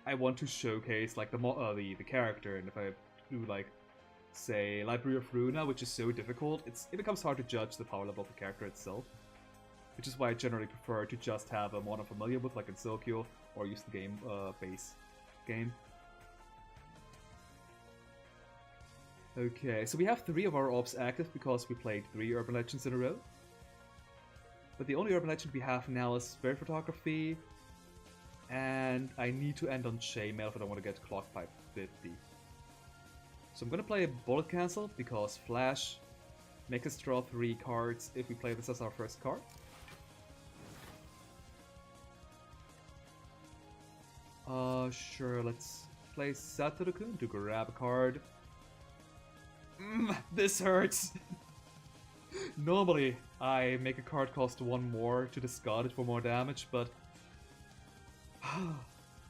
I want to showcase like the character, and if I do like, say, Library of Runa, which is so difficult, it becomes hard to judge the power level of the character itself. Which is why I generally prefer to just have a mod I'm familiar with, like in Gensokyo, or use the game base game. Okay, so we have 3 of our orbs active because we played 3 Urban Legends in a row. But the only Urban Legend we have now is Spirit Photography, and I need to end on Chainmail if I don't want to get clocked by 50. So I'm gonna play a Bullet Cancel because Flash makes us draw 3 cards if we play this as our first card. Sure, let's play Satoru-kun to grab a card. This hurts! Normally, I make a card cost 1 more to discard it for more damage, but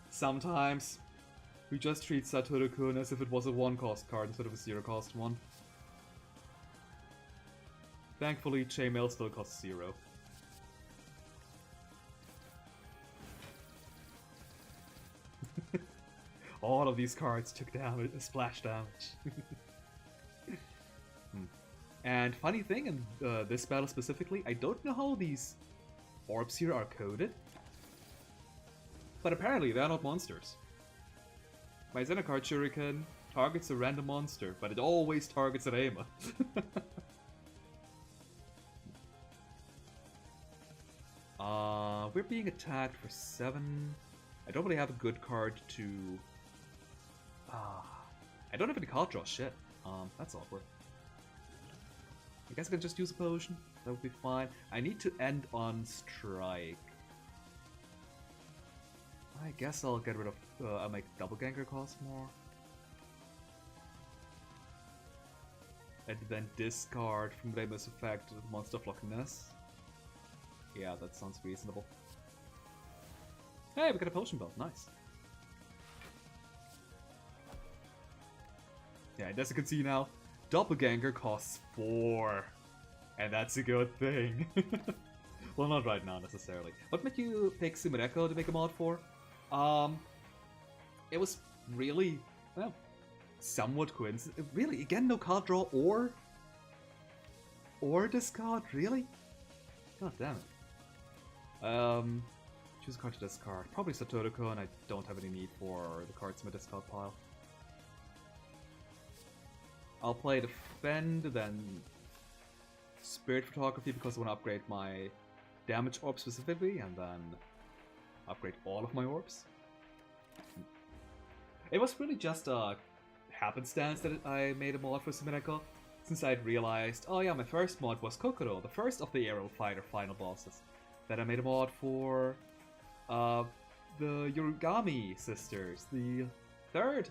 sometimes we just treat Satoru-kun as if it was a 1-cost card instead of a 0-cost one. Thankfully, Chainmail still costs 0. All of these cards took damage, splash damage. And funny thing, in this battle specifically, I don't know how these orbs here are coded, but apparently they're not monsters. My Xenocard Shuriken targets a random monster, but it always targets an Reima. We're being attacked for 7. I don't really have a good card to... I don't have any card draw, shit. That's awkward. I guess I can just use a potion. That would be fine. I need to end on Strike. I guess I'll get rid of... I'll make Doppelganger cost more. And then discard from Reima's effect Monster of Loch Ness. Yeah, that sounds reasonable. Hey, we got a potion belt. Nice. Yeah, and as you can see now, Doppelganger costs 4. And that's a good thing. Well, not right now, necessarily. What made you pick Sumereko to make a mod for? It was really... well, somewhat coincident. Really, again, no card draw or discard. Really? God damn it. Choose a card to discard. Probably Satodoko, and I don't have any need for the cards in my discard pile. I'll play Defend, then Spirit Photography because I want to upgrade my damage orb specifically, and then upgrade all of my orbs. It was really just a happenstance that I made a mod for Sumereko, since I'd realized, oh yeah, my first mod was Kokoro, the first of the Aerial Fighter final bosses. Then I made a mod for the Yorugami sisters, the third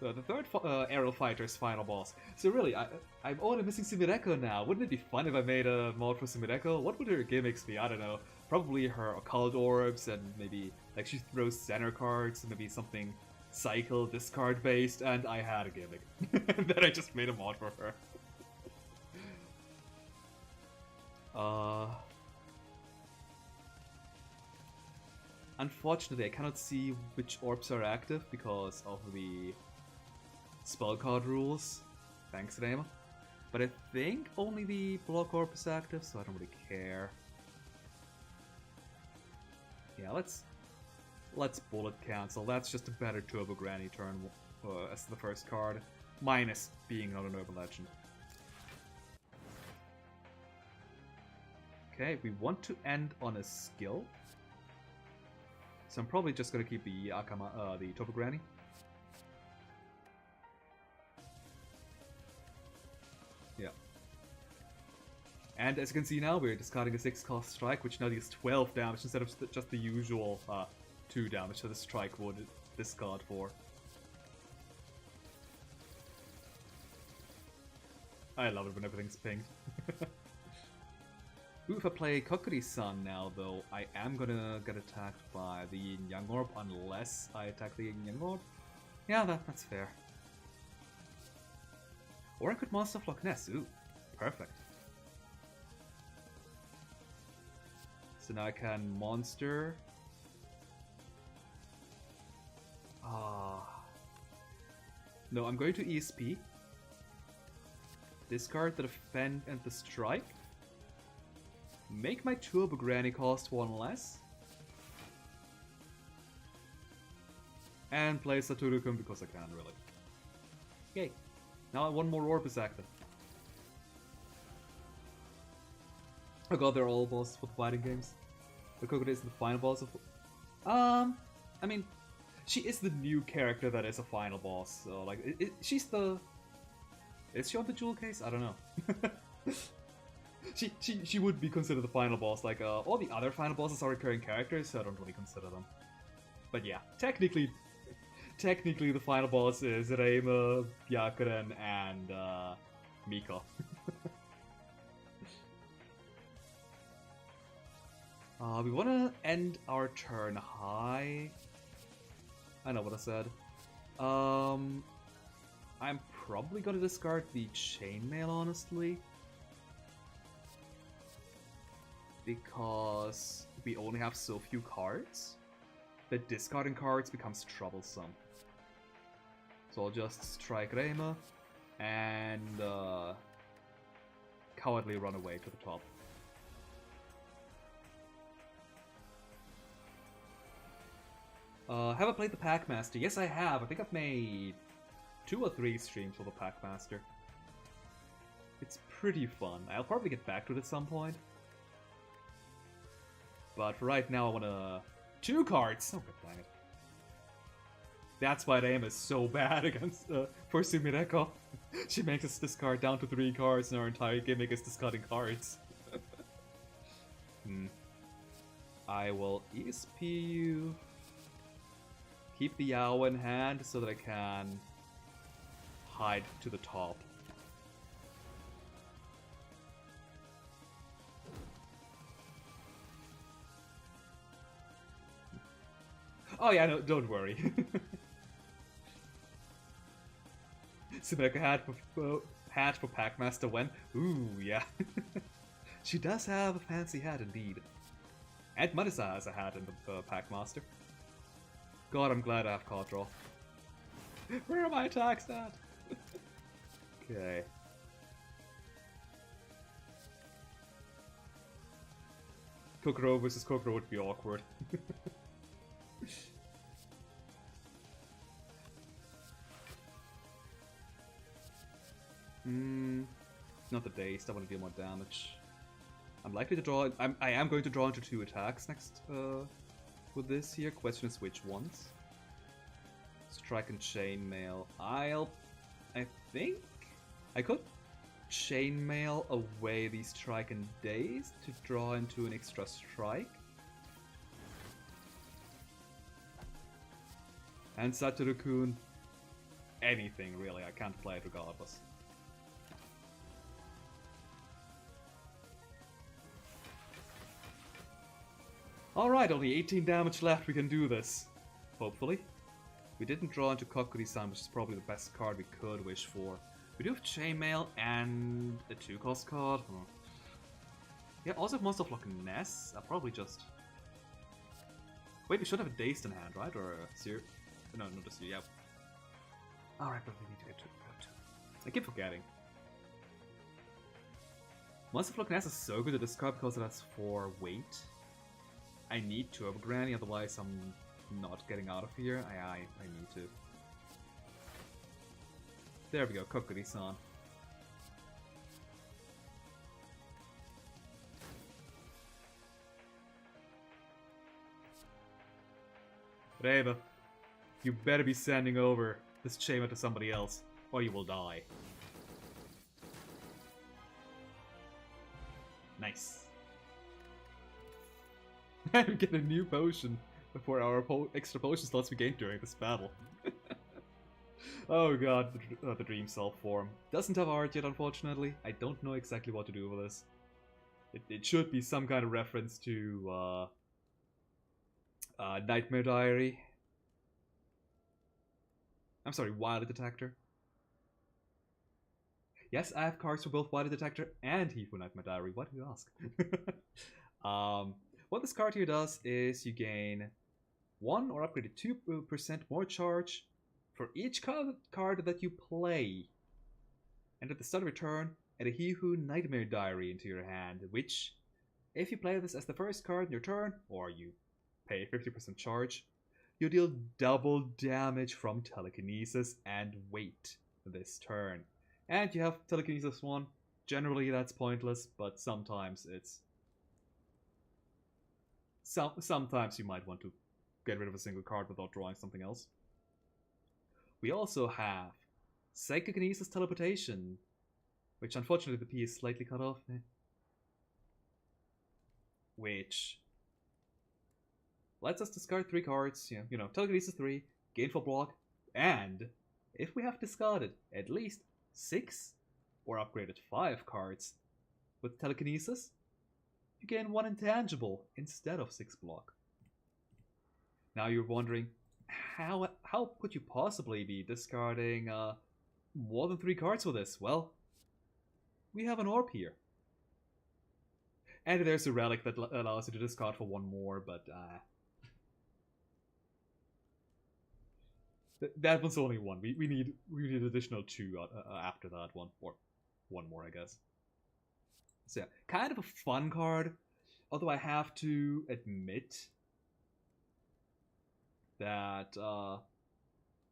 Aerial Fighter's final boss. So really, I'm only missing Sumereko now. Wouldn't it be fun if I made a mod for Sumereko? What would her gimmicks be? I don't know. Probably her occult orbs, and maybe like she throws center cards, and maybe something cycle discard based, and I had a gimmick. Then I just made a mod for her. Unfortunately, I cannot see which orbs are active because of the spell card rules. Thanks, Rema. But I think only the block orb is active, so I don't really care. Yeah, let's bullet cancel. That's just a better Turbo Granny turn as the first card, minus being not an urban legend. Okay, we want to end on a skill, so I'm probably just gonna keep the the Turbo Granny. Yeah. And as you can see now, we're discarding a 6-cost strike, which now deals 12 damage instead of just the usual 2 damage that the strike would discard for. I love it when everything's pinged. Ooh, if I play Kokiri-san now, though, I am gonna get attacked by the Yin Yang Orb unless I attack the Yin Yang Orb. Yeah, that's fair. Or I could Monster of Loch Ness. Ooh, perfect. So now I can monster. No, I'm going to ESP. Discard the Defend and the Strike. Make my Turbo Granny cost 1 less. And play Saturukum because I can, really. Yay. Now one more orb is active. Oh god, they're all bosses for the fighting games. The Kokoro is the final boss of... I mean, she is the new character that is a final boss, so like, she's the... Is she on the jewel case? I don't know. she would be considered the final boss, like, all the other final bosses are recurring characters, so I don't really consider them. But yeah, technically the final boss is Reima, Byakuren, and, Miko. We want to end our turn high. I know what I said. I'm probably going to discard the Chainmail, honestly. Because we only have so few cards that discarding cards becomes troublesome. So I'll just strike Reima and cowardly run away to the top. Have I played the Packmaster? Yes, I have. I think I've made 2 or 3 streams for the Packmaster. It's pretty fun. I'll probably get back to it at some point. But for right now, I want to... 2 cards! Oh, god dang it. That's why Reima is so bad against for Sumereko. She makes us discard down to 3 cards, and our entire gimmick is discarding cards. I will ESP you. Keep the Yao in hand so that I can hide to the top. Oh yeah, no, don't worry. Sumereko hat for Packmaster when? Ooh, yeah. She does have a fancy hat indeed. And Marisa has a hat in the Packmaster. God, I'm glad I have card draw. Where are my attacks at? Okay. Kokoro versus Kokoro would be awkward. Not the Dazed, I want to deal more damage. I'm likely to draw... I am going to draw into 2 attacks next with this here. Question is which ones. Strike and Chainmail. I think I could Chainmail away the Strike and Daze to draw into an extra strike. And Satoru-kun, anything really, I can't play it regardless. Alright, only 18 damage left, we can do this. Hopefully. We didn't draw into Kokuri-san, which is probably the best card we could wish for. We do have Chainmail and a 2-cost card. Yeah, also have Monster of Loch Ness. I'll probably just... Wait, we should have a Dazed in hand, right? Or a Seer? No, not a Seer, yeah. Alright, but we need to get to it. I keep forgetting. Monster of Loch Ness is so good at this card because it has 4 weight. I need Turbo Granny, otherwise I'm not getting out of here. I need to. There we go, Kokuri-san. Reva, you better be sending over this chamber to somebody else, or you will die. Nice. And we get a new potion for our extra potion slots we gained during this battle. Oh god, the Dream Self form. Doesn't have art yet, unfortunately. I don't know exactly what to do with this. It should be some kind of reference to Nightmare Diary. I'm sorry, Wild Detector. Yes, I have cards for both Wild Detector and He for Nightmare Diary. What do you ask? What this card here does is you gain 1 or upgraded 2% more charge for each card that you play. And at the start of your turn, add a He Who Nightmare Diary into your hand, which, if you play this as the first card in your turn, or you pay 50% charge, you deal double damage from Telekinesis and weight this turn. And you have Telekinesis 1. Generally that's pointless, but sometimes it's... Sometimes you might want to get rid of a single card without drawing something else. We also have Psychokinesis Teleportation, which unfortunately the P is slightly cut off. Which lets us discard 3 cards, you know, Telekinesis 3, gain full block, and if we have discarded at least 6 or upgraded 5 cards with Telekinesis, you gain 1 intangible instead of 6 block. Now you're wondering, how could you possibly be discarding more than 3 cards for this? Well, we have an orb here. And there's a relic that allows you to discard for 1 more, but that one's only 1. We need additional 2 after that one, or 1 more, I guess. So yeah, kind of a fun card, although I have to admit that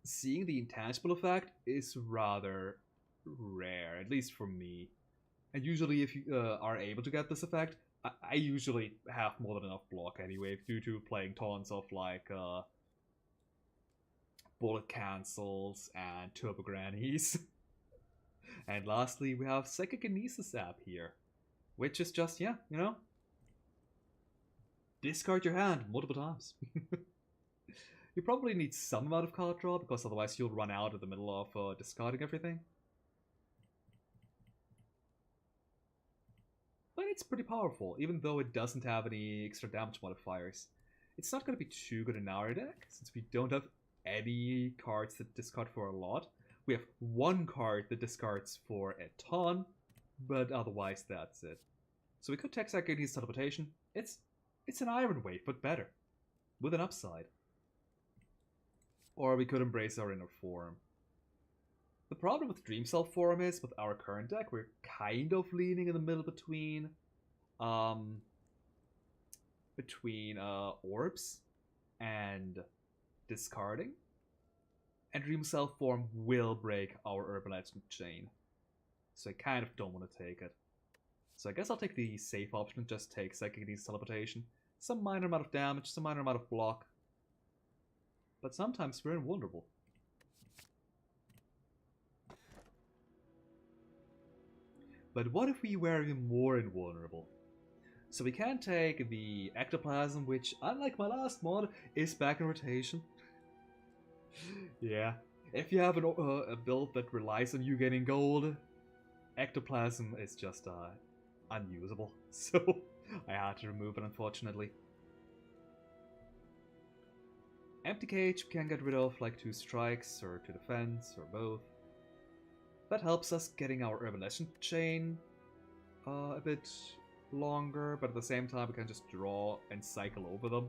seeing the intangible effect is rather rare, at least for me. And usually if you are able to get this effect, I usually have more than enough block anyway, due to playing tons of like bullet cancels and turbo grannies. And lastly, we have Psychokinesis app here, which is just, yeah, you know, discard your hand multiple times. You probably need some amount of card draw, because otherwise you'll run out in the middle of discarding everything. But it's pretty powerful, even though it doesn't have any extra damage modifiers. It's not going to be too good in our deck, since we don't have any cards that discard for a lot. We have 1 card that discards for a ton, but otherwise that's it. So we could take Psychokinesis Teleportation. It's an Iron Wave, but better, with an upside. Or we could embrace our inner form. The problem with Dream Cell form is, with our current deck, we're kind of leaning in the middle um, between orbs and discarding. And Dream Cell form will break our Urban Legend chain. So I kind of don't want to take it. So I guess I'll take the safe option and just take Psychic Teleportation. Some minor amount of damage, some minor amount of block. But sometimes we're invulnerable. But what if we were even more invulnerable? So we can take the Ectoplasm, which, unlike my last mod, is back in rotation. Yeah. If you have a build that relies on you getting gold, Ectoplasm is just unusable. So I had to remove it, unfortunately. Empty Cage we can get rid of like 2 strikes or 2 defense or both. That helps us getting our Urban Legend chain a bit longer, but at the same time we can just draw and cycle over them.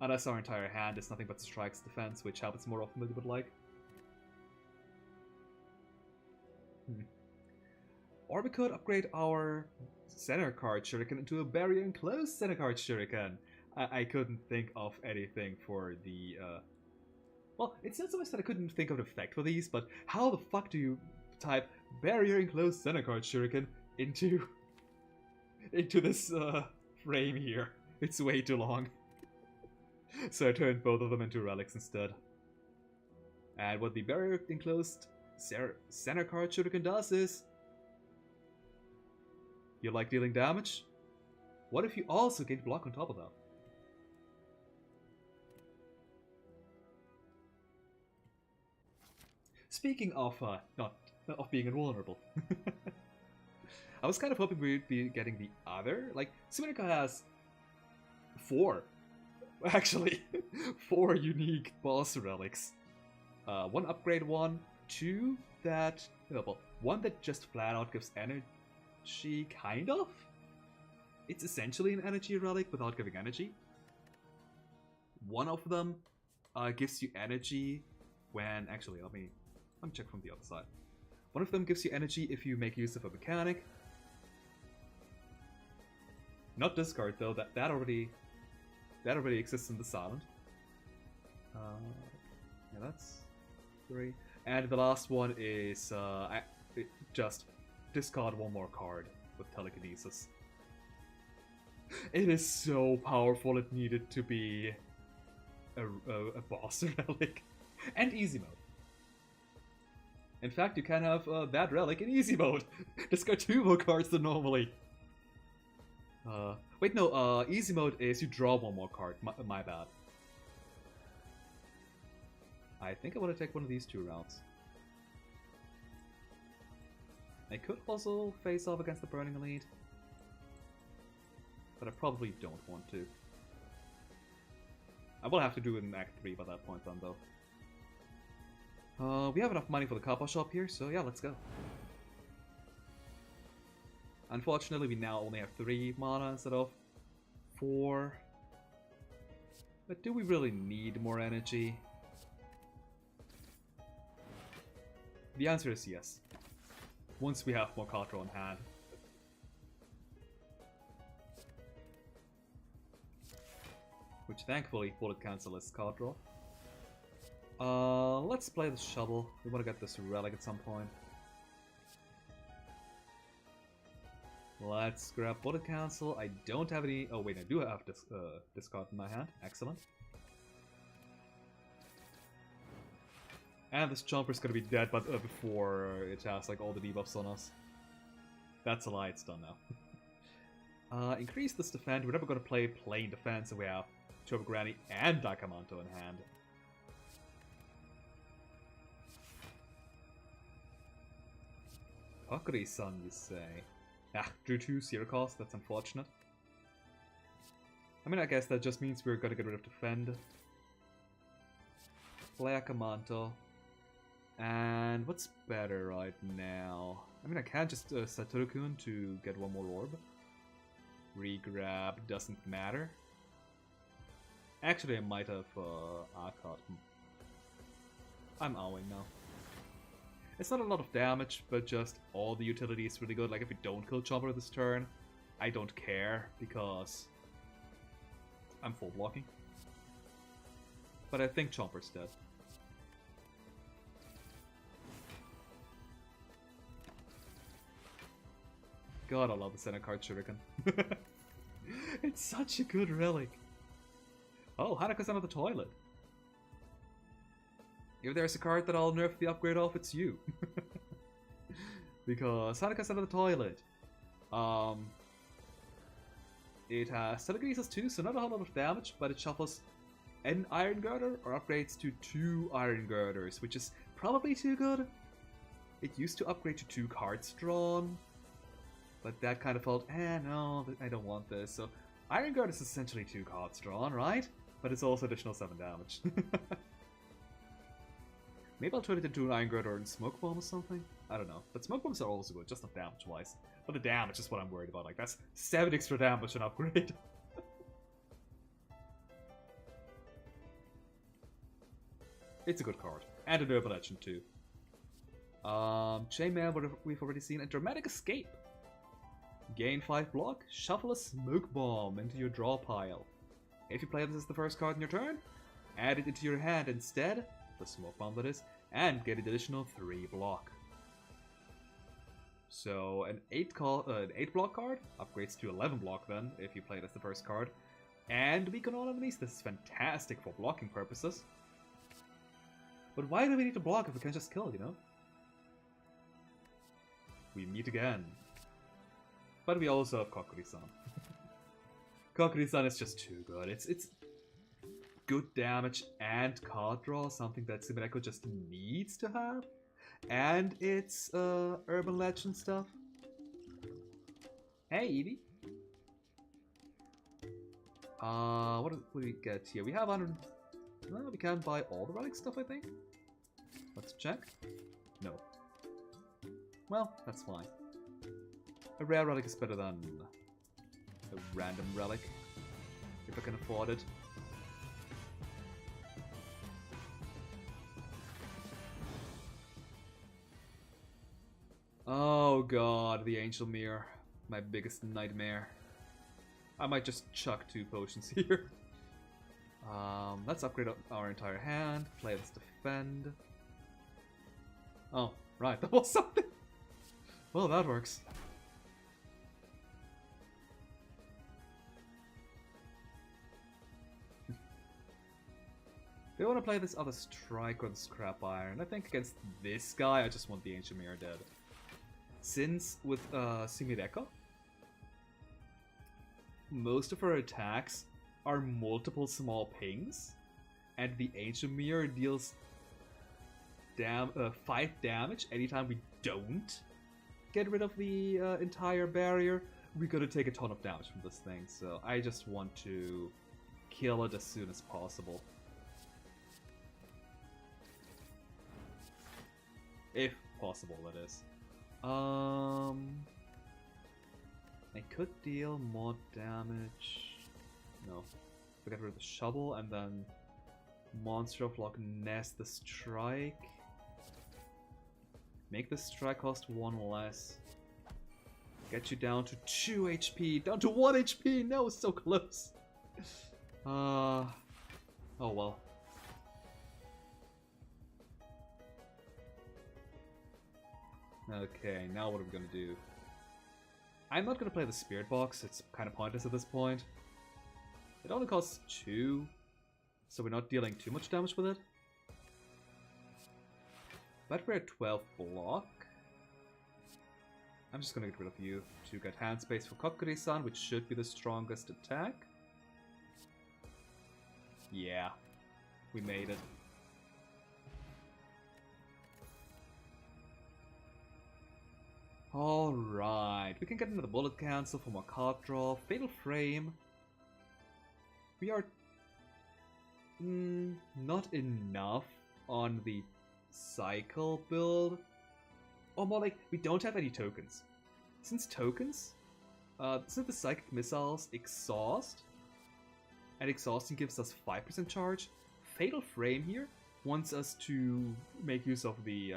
Unless our entire hand is nothing but strikes defense, which happens more often than you would like. Or we could upgrade our center card shuriken into a barrier enclosed center card shuriken. I couldn't think of anything for the well, it's not so much that I couldn't think of an effect for these, but how the fuck do you type barrier enclosed center card shuriken into this frame here? It's way too long. So I turned both of them into relics instead. And what the barrier enclosed center card shuriken does is, you like dealing damage? What if you also gain block on top of that? Speaking of not of being invulnerable, I was kind of hoping we'd be getting the other. Like, Suminika has 4, actually, 4 unique boss relics. 1 upgrade one, 2 that, well, 1 that just flat out gives energy, kind of. It's essentially an energy relic without giving energy. 1 of them gives you energy when, actually, let me check from the other side. 1 of them gives you energy if you make use of a mechanic. Not discard though, that already exists in the Silent. Yeah, that's 3. And the last one is just discard 1 more card with telekinesis. It is so powerful, it needed to be a boss relic. And easy mode. In fact, you can have that relic in easy mode. Discard 2 more cards than normally. Wait, no, easy mode is you draw 1 more card. My bad. I think I want to take one of these 2 rounds. I could also face off against the Burning Elite, but I probably don't want to. I will have to do it in Act 3 by that point then, though. We have enough money for the Kappa shop here, so yeah, let's go. Unfortunately, we now only have 3 mana instead of 4. But do we really need more energy? The answer is yes. Once we have more card draw in hand. Which thankfully, bullet cancel is card draw. Let's play the shovel. We want to get this relic at some point. Let's grab bullet cancel. I don't have any. Oh wait, I do have this discard in my hand. Excellent. And this Chomper's gonna be dead, but before it has like all the debuffs on us. That's a lie. It's done now. Increase this defend. We're never gonna play plain defense, and we have Turbo Granny and Dakamanto in hand. Akari-san, you say? Ah, drew 2 zero cost, that's unfortunate. I mean, I guess that just means we're gonna get rid of defend. Play Akamanto. And what's better right now? I mean, I can just Satoru-kun to get 1 more orb. Regrab doesn't matter. Actually, I might have Akkad. I'm owing now. It's not a lot of damage, but just all the utility is really good. Like if we don't kill Chomper this turn, I don't care because I'm full blocking. But I think Chomper's dead. God, I love the center card Shuriken. It's such a good relic. Oh, Hanaka's under the toilet. If there's a card that I'll nerf the upgrade off, it's you. Because Hanaka's under the toilet. It has telekinesis too, so not a whole lot of damage, but it shuffles an Iron Girder or upgrades to 2 Iron Girders, which is probably too good. It used to upgrade to 2 cards drawn, but that kind of felt, no, I don't want this. So Iron Guard is essentially 2 cards drawn, right? But it's also additional 7 damage. Maybe I'll turn it into an Iron Guard or a Smoke Bomb or something. I don't know. But Smoke Bombs are also good, just not damage-wise. But the damage is what I'm worried about. Like, that's 7 extra damage an upgrade. It's a good card. And an Urban Legend, too. Chainmail, what we've already seen. And Dramatic Escape. Gain 5 block, shuffle a Smoke Bomb into your draw pile. If you play this as the first card in your turn, add it into your hand instead, the Smoke Bomb that is, and get an additional 3 block. So an 8 block card upgrades to 11 block then, if you play it as the first card. And we can all enemies. This is fantastic for blocking purposes. But why do we need to block if we can just kill, you know? We meet again. But we also have Kokiri-san. Kokiri-san is just too good. It's good damage and card draw, something that Sumineko just needs to have. And it's Urban Legend stuff. Hey, Evie. What do we get here? We have 100... No, we can't buy all the relic stuff, I think. Let's check. No. Well, that's fine. A rare relic is better than a random relic, if I can afford it. Oh god, the Angel Mirror. My biggest nightmare. I might just chuck 2 potions here. Let's upgrade our entire hand. Play this defend. Oh, right, that was something. Well, that works. If I want to play this other strike or the scrap iron, I think against this guy I just want the Ancient Mirror dead. Since with Sumireko, most of her attacks are multiple small pings, and the Ancient Mirror deals 5 damage anytime we don't get rid of the entire barrier. We're gonna take a ton of damage from this thing, so I just want to kill it as soon as possible. If possible, that is. I could deal more damage. No. Get rid of the shovel and then Monster of Loch Ness the strike. Make the strike cost 1 less. Get you down to 2 HP. Down to 1 HP! No, it's so close. Oh well. Okay, now what are we gonna do? I'm not gonna play the Spirit Box, it's kind of pointless at this point. It only costs 2, so we're not dealing too much damage with it. But we're at 12 block. I'm just gonna get rid of you to get hand space for Kokiri-san, which should be the strongest attack. Yeah, we made it. Alright, we can get another bullet cancel for more card draw. Fatal Frame. We are not enough on the cycle build. Or more like, we don't have any tokens. Since tokens, since the psychic missiles exhaust, and exhausting gives us 5% charge, Fatal Frame here wants us to make use of the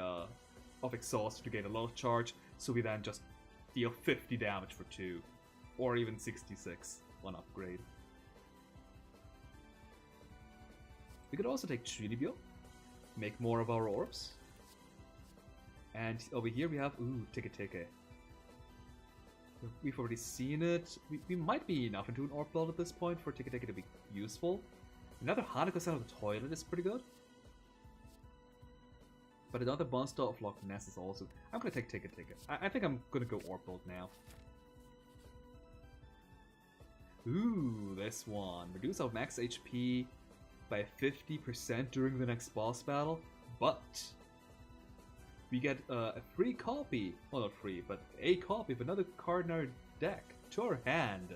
of exhaust to gain a lot of charge, so we then just deal 50 damage for 2. Or even 66 on upgrade. We could also take Trinibio, make more of our orbs. And over here we have, ooh, Teke. We've already seen it. We might be enough into an orb build at this point for Teke to be useful. Another Hanako out of the toilet is pretty good. But another monster of Loch Ness is also... I'm gonna take Teke. I think I'm gonna go orb build now. Ooh, this one. Reduce our max HP by 50% during the next boss battle, but we get a free copy, well not free, but a copy of another card in our deck to our hand.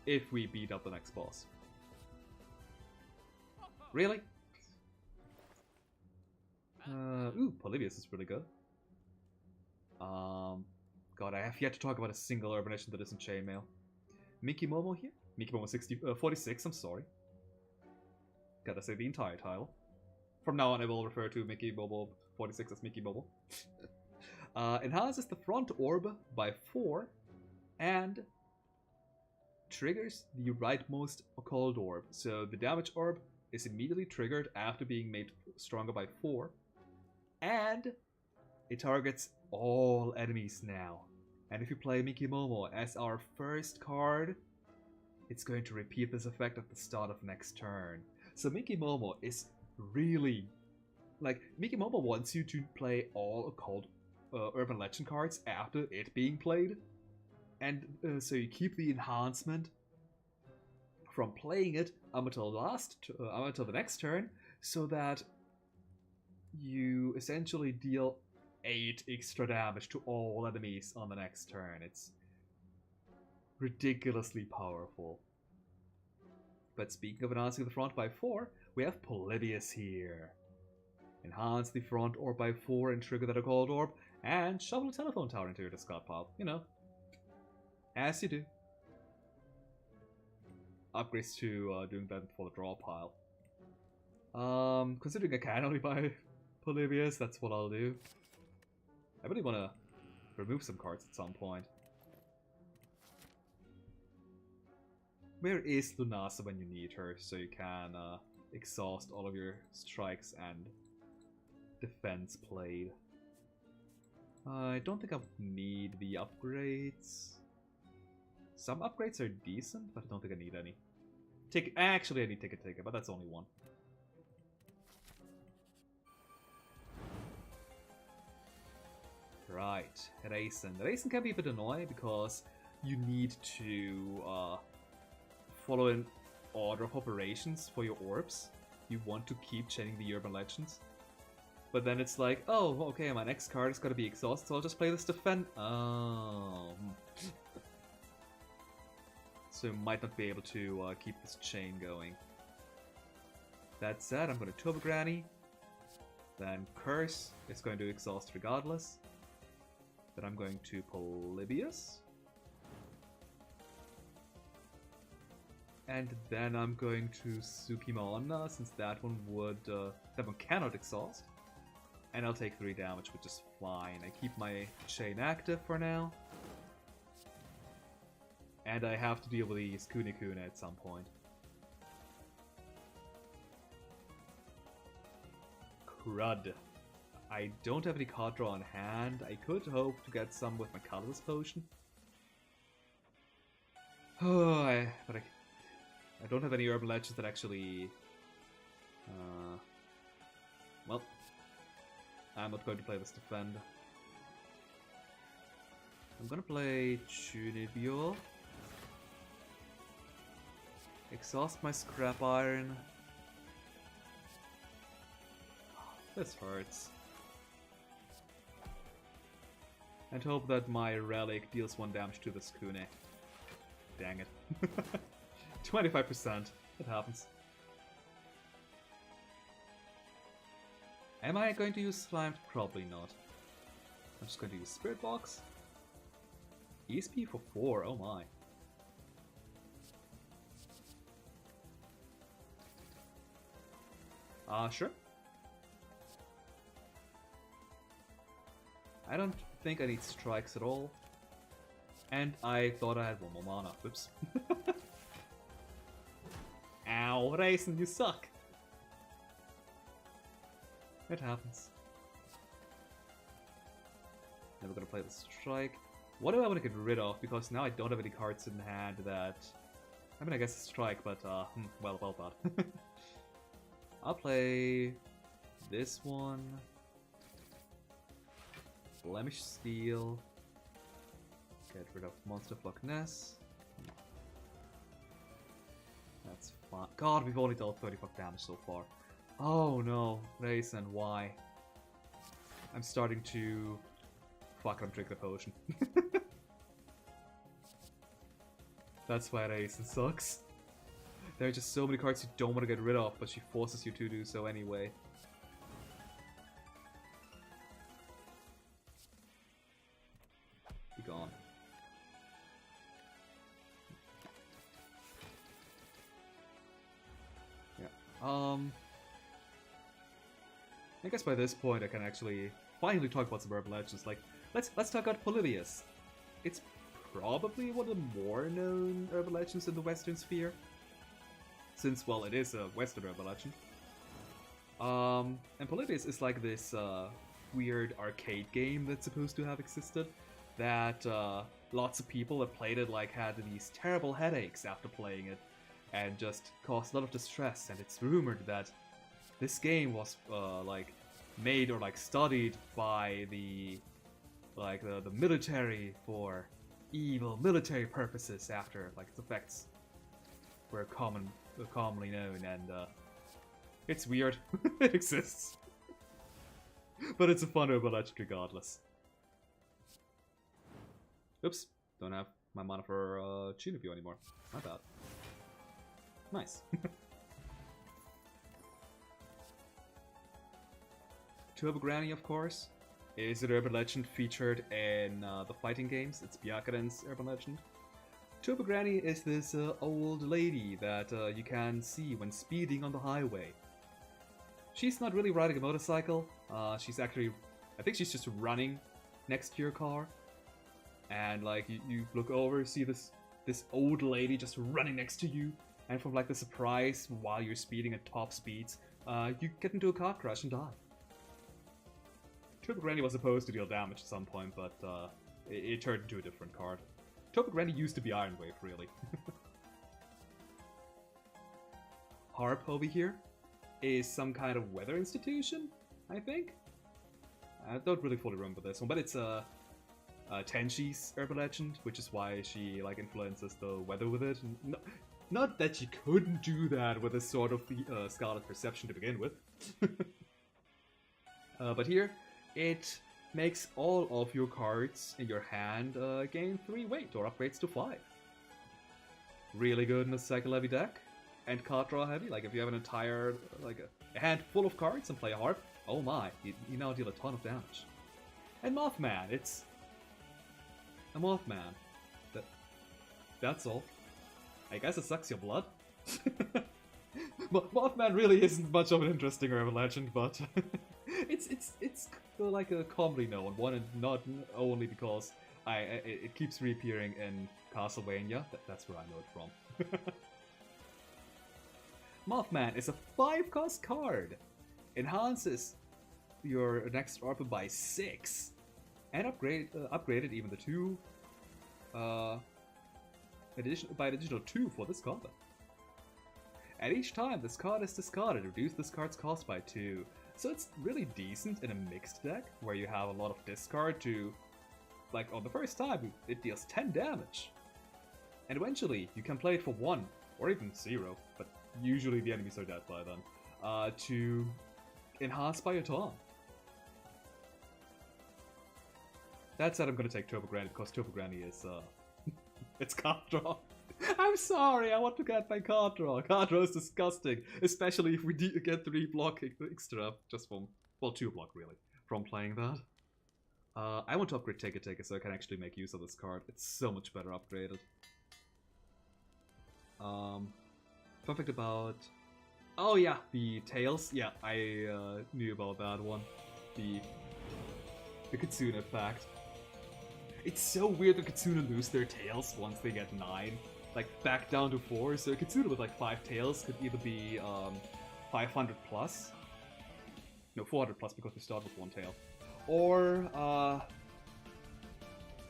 If we beat up the next boss. Really? Ooh, Polybius is really good. God, I have yet to talk about a single urban legend that isn't chainmail. Miki Momo here? Miki Momo 46, I'm sorry. Gotta say the entire title. From now on I will refer to Miki Momo 46 as Miki Momo. Enhances the front orb by 4 and triggers the rightmost occult orb. So the damage orb is immediately triggered after being made stronger by 4. And it targets all enemies now. And if you play Miki Momo as our first card, it's going to repeat this effect at the start of next turn. So Miki Momo is really... Like, Miki Momo wants you to play all occult urban legend cards after it being played. And so you keep the enhancement from playing it until the next turn, so that you essentially deal 8 extra damage to all enemies on the next turn. It's ridiculously powerful. But speaking of enhancing the front by 4, we have Polybius here. Enhance the front orb by 4 and trigger that occult orb, and shovel a telephone tower into your discard pile. You know, as you do. Upgrades to doing that for the draw pile. Considering I can only buy Polybius, that's what I'll do. I really want to remove some cards at some point. Where is Lunasa when you need her, so you can exhaust all of your strikes and defense played? I don't think I need the upgrades. Some upgrades are decent, but I don't think I need any. Actually, I need Teke, but that's only one. Right, Raisin. Raisin can be a bit annoying because you need to follow an order of operations for your orbs. You want to keep chaining the urban legends. But then it's like, oh, okay, my next card is gonna be exhausted, so I'll just play this defend. Oh. So you might not be able to keep this chain going. That said, I'm gonna Turbo Granny. Then Curse is going to exhaust regardless. Then I'm going to Polybius. And then I'm going to Tsukima, since that one cannot exhaust. And I'll take 3 damage, which is fine. I keep my chain active for now. And I have to deal with these Kunikuna at some point. Crud. I don't have any card draw on hand. I could hope to get some with my colorless potion. Oh, but I don't have any urban legends that actually... well, I'm not going to play this defend. I'm gonna play Chunibyo. Exhaust my scrap iron. This hurts. And hope that my relic deals 1 damage to this Kune. Dang it. 25%. It happens. Am I going to use Slime? Probably not. I'm just going to use Spirit Box. ESP for 4, oh my. Sure. I don't think I need strikes at all. And I thought I had one more mana. Whoops. Ow, Raisin, you suck! It happens. Now we're gonna play the strike. What do I want to get rid of? Because now I don't have any cards in hand that... I mean, I guess a strike, but, well that. I'll play this one. Blemish Steel. Get rid of Monster Flock Ness. That's fine. God, we've only dealt 35 damage so far. Oh no, Raisin, why? I'm starting to... Fuck, I'm drinking the potion. That's why Raisin sucks. There are just so many cards you don't want to get rid of, but she forces you to do so anyway. Be gone. Yeah. I guess by this point I can actually finally talk about some urban legends. Like, let's talk about Polybius. It's probably one of the more known urban legends in the Western Sphere, since, well, it is a Western urban legend. And Polybius is like this weird arcade game that's supposed to have existed, that lots of people that played it like had these terrible headaches after playing it, and just caused a lot of distress. And it's rumored that this game was like made or like studied by the military for evil military purposes after like its effects were commonly known, and it's weird. It exists. But it's a fun urban legend regardless. Oops, don't have my mana for Tune of You anymore. My bad. Nice. Turbo Granny, of course, is an urban legend featured in the fighting games. It's Byakuren's urban legend. Turbo Granny is this old lady that you can see when speeding on the highway. She's not really riding a motorcycle. She's actually, I think she's just running next to your car. And like you look over, see this old lady just running next to you. And from like the surprise while you're speeding at top speeds, you get into a car crash and die. Turbo Granny was supposed to deal damage at some point, but it turned into a different card. Turbo Granny used to be Iron Wave, really. Harp over here is some kind of weather institution, I think? I don't really fully remember this one, but it's Tenshi's urban legend, which is why she like influences the weather with it. Not that she couldn't do that with a sort of Scarlet Perception to begin with. But here, it makes all of your cards in your hand gain 3 weight or upgrades to 5. Really good in a cycle heavy deck. And card draw heavy, like if you have an entire, like a hand full of cards and play a harp, oh my, you now deal a ton of damage. And Mothman, it's a Mothman. That's all. I guess it sucks your blood. Mothman really isn't much of an interesting urban legend, but it's like a commonly known one, and not only because it keeps reappearing in Castlevania. That's where I know it from. Mothman is a 5-cost card. Enhances your next ARPA by 6, and upgraded even the 2. By an additional 2 for this combat. And each time this card is discarded, reduce this card's cost by 2. So it's really decent in a mixed deck, where you have a lot of discard to, like on the first time, it deals 10 damage. And eventually, you can play it for 1, or even 0, but usually the enemies are dead by then, to enhance by a ton. That said, I'm gonna take Turbo Granny, because Turbo Granny is, it's card draw. I'm sorry, I want to get my card draw. Card draw is disgusting, especially if we get 3 block extra, just from, well, 2 block really, from playing that. I want to upgrade Take It Take It so I can actually make use of this card. It's so much better upgraded. Fun fact about... Oh yeah, the Tails. Yeah, I knew about that one. the Kitsune effect. It's so weird that Kitsune lose their tails once they get 9. Like, back down to 4, so a Kitsune with like 5 tails could either be 500 plus. No, 400 plus because we start with 1 tail. Or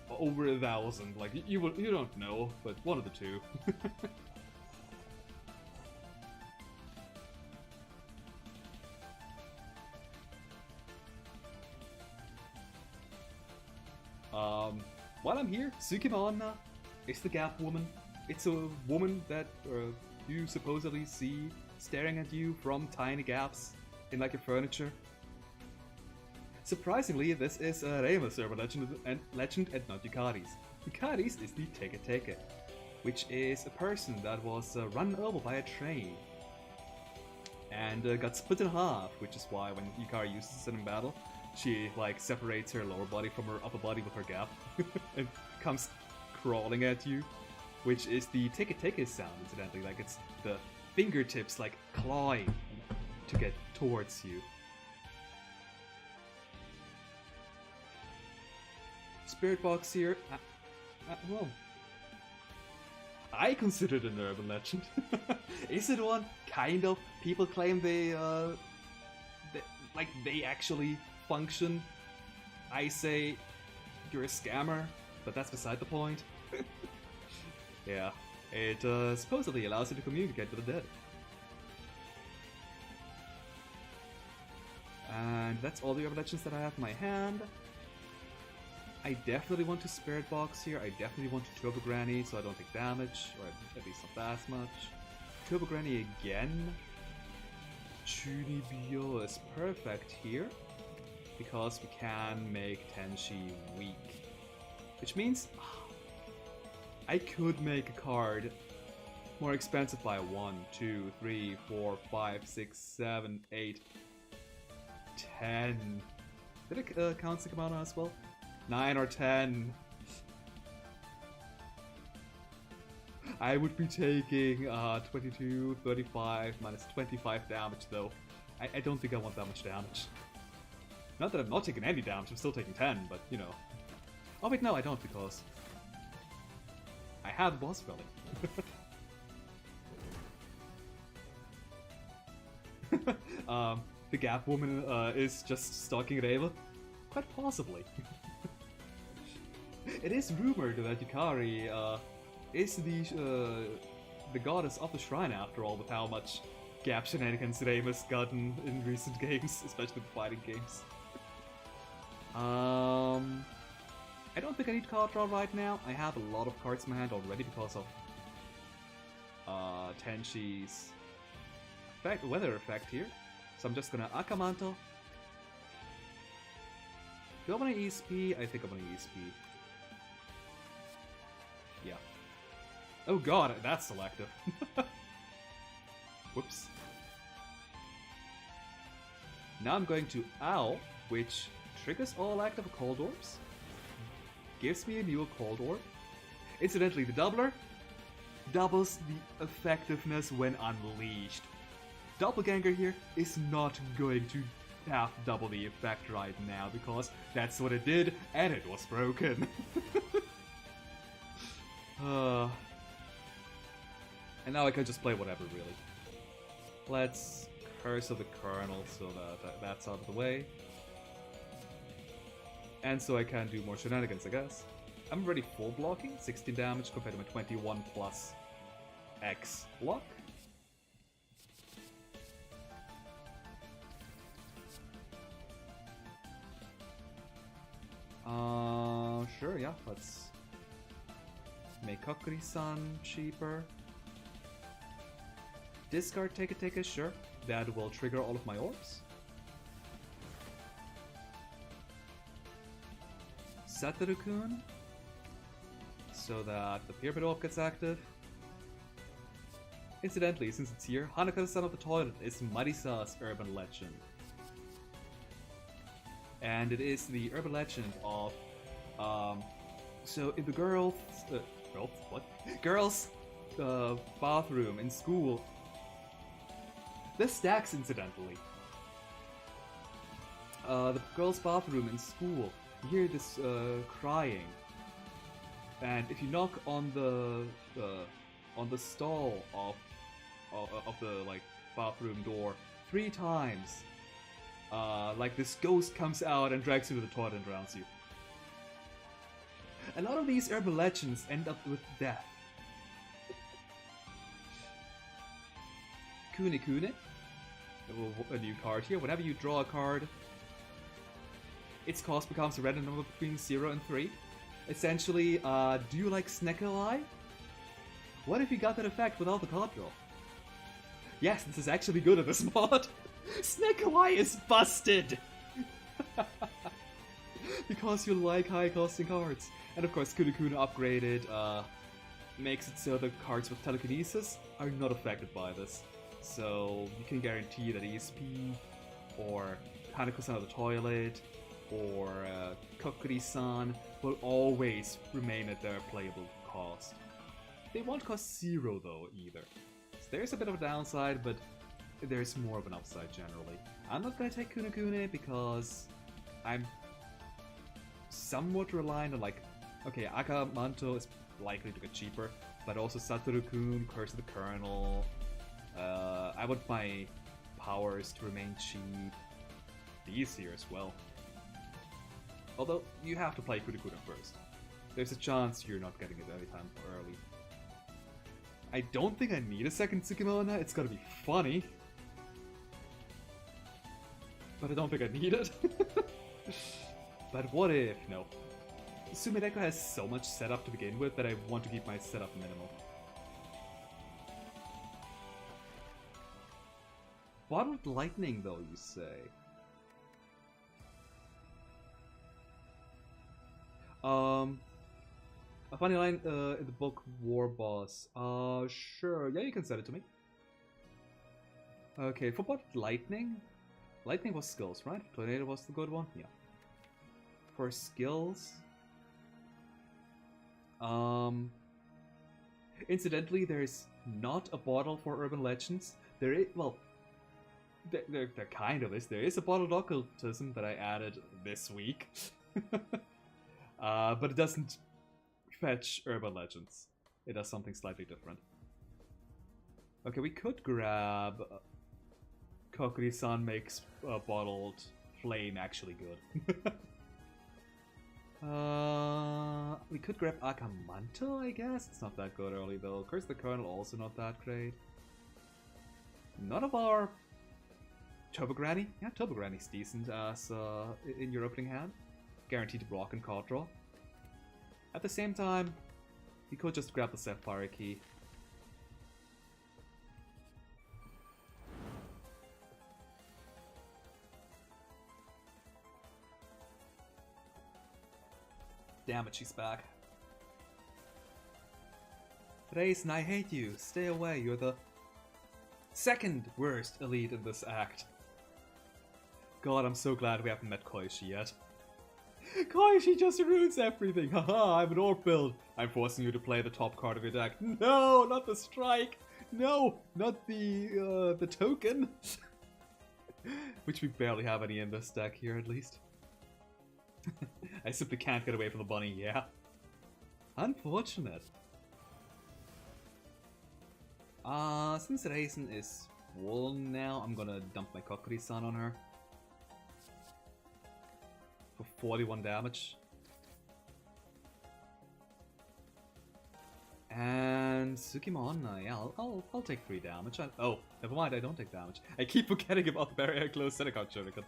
over 1,000. Like, you don't know, but one of the two. While I'm here, Tsukimana is the gap woman. It's a woman that you supposedly see staring at you from tiny gaps in like your furniture. Surprisingly, this is Reima's urban legend and not Yukari's. Yukari's is the Teke Teke, which is a person that was run over by a train and got split in half, which is why when Yukari uses it in battle, she like separates her lower body from her upper body with her gap and comes crawling at you, which is the Teke Teke sound, incidentally. Like, it's the fingertips like clawing to get towards you. Spirit box here. Well, I consider it an urban legend. Is it one? Kind of. People claim they actually function. I say you're a scammer, but that's beside the point. Yeah, it supposedly allows you to communicate with the dead. And that's all the urban legends that I have in my hand. I definitely want to Spirit Box here. I definitely want to Turbo Granny so I don't take damage, or at least not that much. Turbo Granny again. Chunibyo is perfect here, because we can make Tenshi weak. Which means I could make a card more expensive by 1, 2, 3, 4, 5, 6, 7, 8, 10. Did it count Sukamana as well? 9 or 10. I would be taking 22, 35, minus 25 damage though. I don't think I want that much damage. Not that I'm not taking any damage, I'm still taking 10, but you know. Oh wait, no, I don't, because I have boss spelling. The Gap Woman is just stalking Reva? Quite possibly. It is rumored that Yukari is the goddess of the shrine after all, with how much Gap shenanigans Reima's gotten in recent games, especially the fighting games. I don't think I need card draw right now. I have a lot of cards in my hand already because of Tenshi's weather effect here. So I'm just gonna Akamanto. Do I want to ESP? I think I want to ESP. Yeah. Oh god, that's selective. Whoops. Now I'm going to Owl, which triggers all active Cold Orbs. Gives me a new Cold Orb. Incidentally, the Doubler doubles the effectiveness when unleashed. Doppelganger here is not going to have double the effect right now, because that's what it did, and it was broken. And now I can just play whatever, really. Let's Curse of the Colonel so that that's out of the way. And so I can do more shenanigans, I guess. I'm already full blocking, 16 damage compared to my 21 plus X block. Sure, yeah, let's make Kokuri-san cheaper. Discard Teke, sure. That will trigger all of my orbs. Satoru-kun, so that the Pyramid Orb gets active. Incidentally, since it's here, Hanaka-san of the Toilet is Marisa's urban legend. And it is the urban legend of, so in the girls' bathroom in school. This stacks, incidentally. The girls' bathroom in school you hear this crying, and if you knock on the stall of the like bathroom door 3 times, like this ghost comes out and drags you to the toilet and drowns you. A lot of these urban legends end up with death. Kune Kune, a new card here. Whenever you draw a card, its cost becomes a random number between 0 and 3. Essentially, do you like Sneckeleye? What if you got that effect without the card draw? Yes, this is actually good at this mod. Sneckeleye is busted! Because you like high-costing cards. And of course, Kune Kune upgraded makes it so the cards with telekinesis are not affected by this. So you can guarantee that ESP, or Hanako-san of the toilet, or Kokuri-san will always remain at their playable cost. They won't cost 0 though, either. So there's a bit of a downside, but there's more of an upside generally. I'm not gonna take Kune Kune because I'm somewhat reliant on, like, okay, Akamanto is likely to get cheaper, but also Satoru-kun, Curse of the Colonel. I want my powers to remain cheap. These here as well. Although, you have to play Kune Kune first. There's a chance you're not getting it anytime early. I don't think I need a second Tsukimona, it's gonna be funny. But I don't think I need it. But what if? No. Sumideko has so much setup to begin with that I want to keep my setup minimal. Bottled lightning though, you say? A funny line in the book War Boss. Sure, yeah, you can send it to me. Okay, for bottled lightning? Lightning was skills, right? Tornado was the good one? Yeah. For skills... Incidentally, there's not a bottle for Urban Legends. There is, well, there kind of is. There is a bottled occultism that I added this week. But it doesn't fetch Urban Legends. It does something slightly different. Okay, we could grab... Kokuri-san makes bottled flame actually good. We could grab Akamanto, I guess? It's not that good early though. Curse the Colonel also not that great. None of our... Tobogranny? Yeah, Tobogranny's decent as in your opening hand. Guaranteed to block and card draw. At the same time, you could just grab the Sapphire Key. Damn it, she's back. Raisin, I hate you. Stay away. You're the second worst elite in this act. God, I'm so glad we haven't met Koishi yet. Koishi just ruins everything. Haha, I'm an orc build. I'm forcing you to play the top card of your deck. No, not the strike. No, not the token. Which we barely have any in this deck here, at least. I simply can't get away from the bunny, yeah. Unfortunate. Since Raisin is full now, I'm gonna dump my Kokuri-san on her. For 41 damage. And Tsukimona, yeah, I'll take 3 damage. Oh, never mind, I don't take damage. I keep forgetting about the barrier close Senecon Shuriken.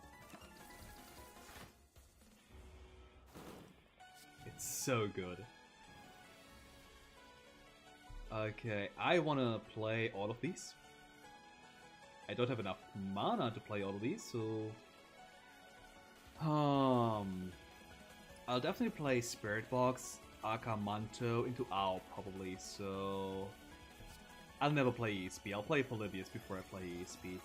It's so good. Okay, I wanna play all of these. I don't have enough mana to play all of these, so... I'll definitely play Spirit Box, Akamanto into Owl probably, so... I'll never play ESP. I'll play Polybius before I play ESP.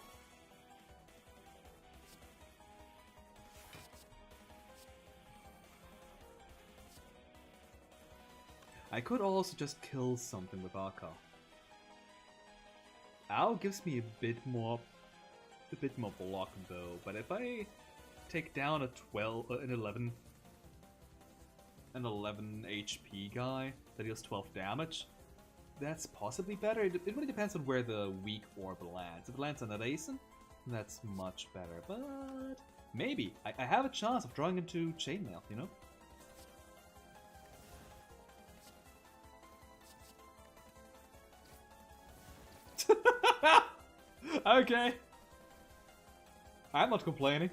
I could also just kill something with Aka. Owl gives me a bit more block though, but if I take down a 12, an 11 an 11 HP guy that deals 12 damage, that's possibly better. It really depends on where the weak orb lands. If it lands on a Raisin, that's much better. But maybe. I have a chance of drawing into Chainmail, you know? Okay. I'm not complaining.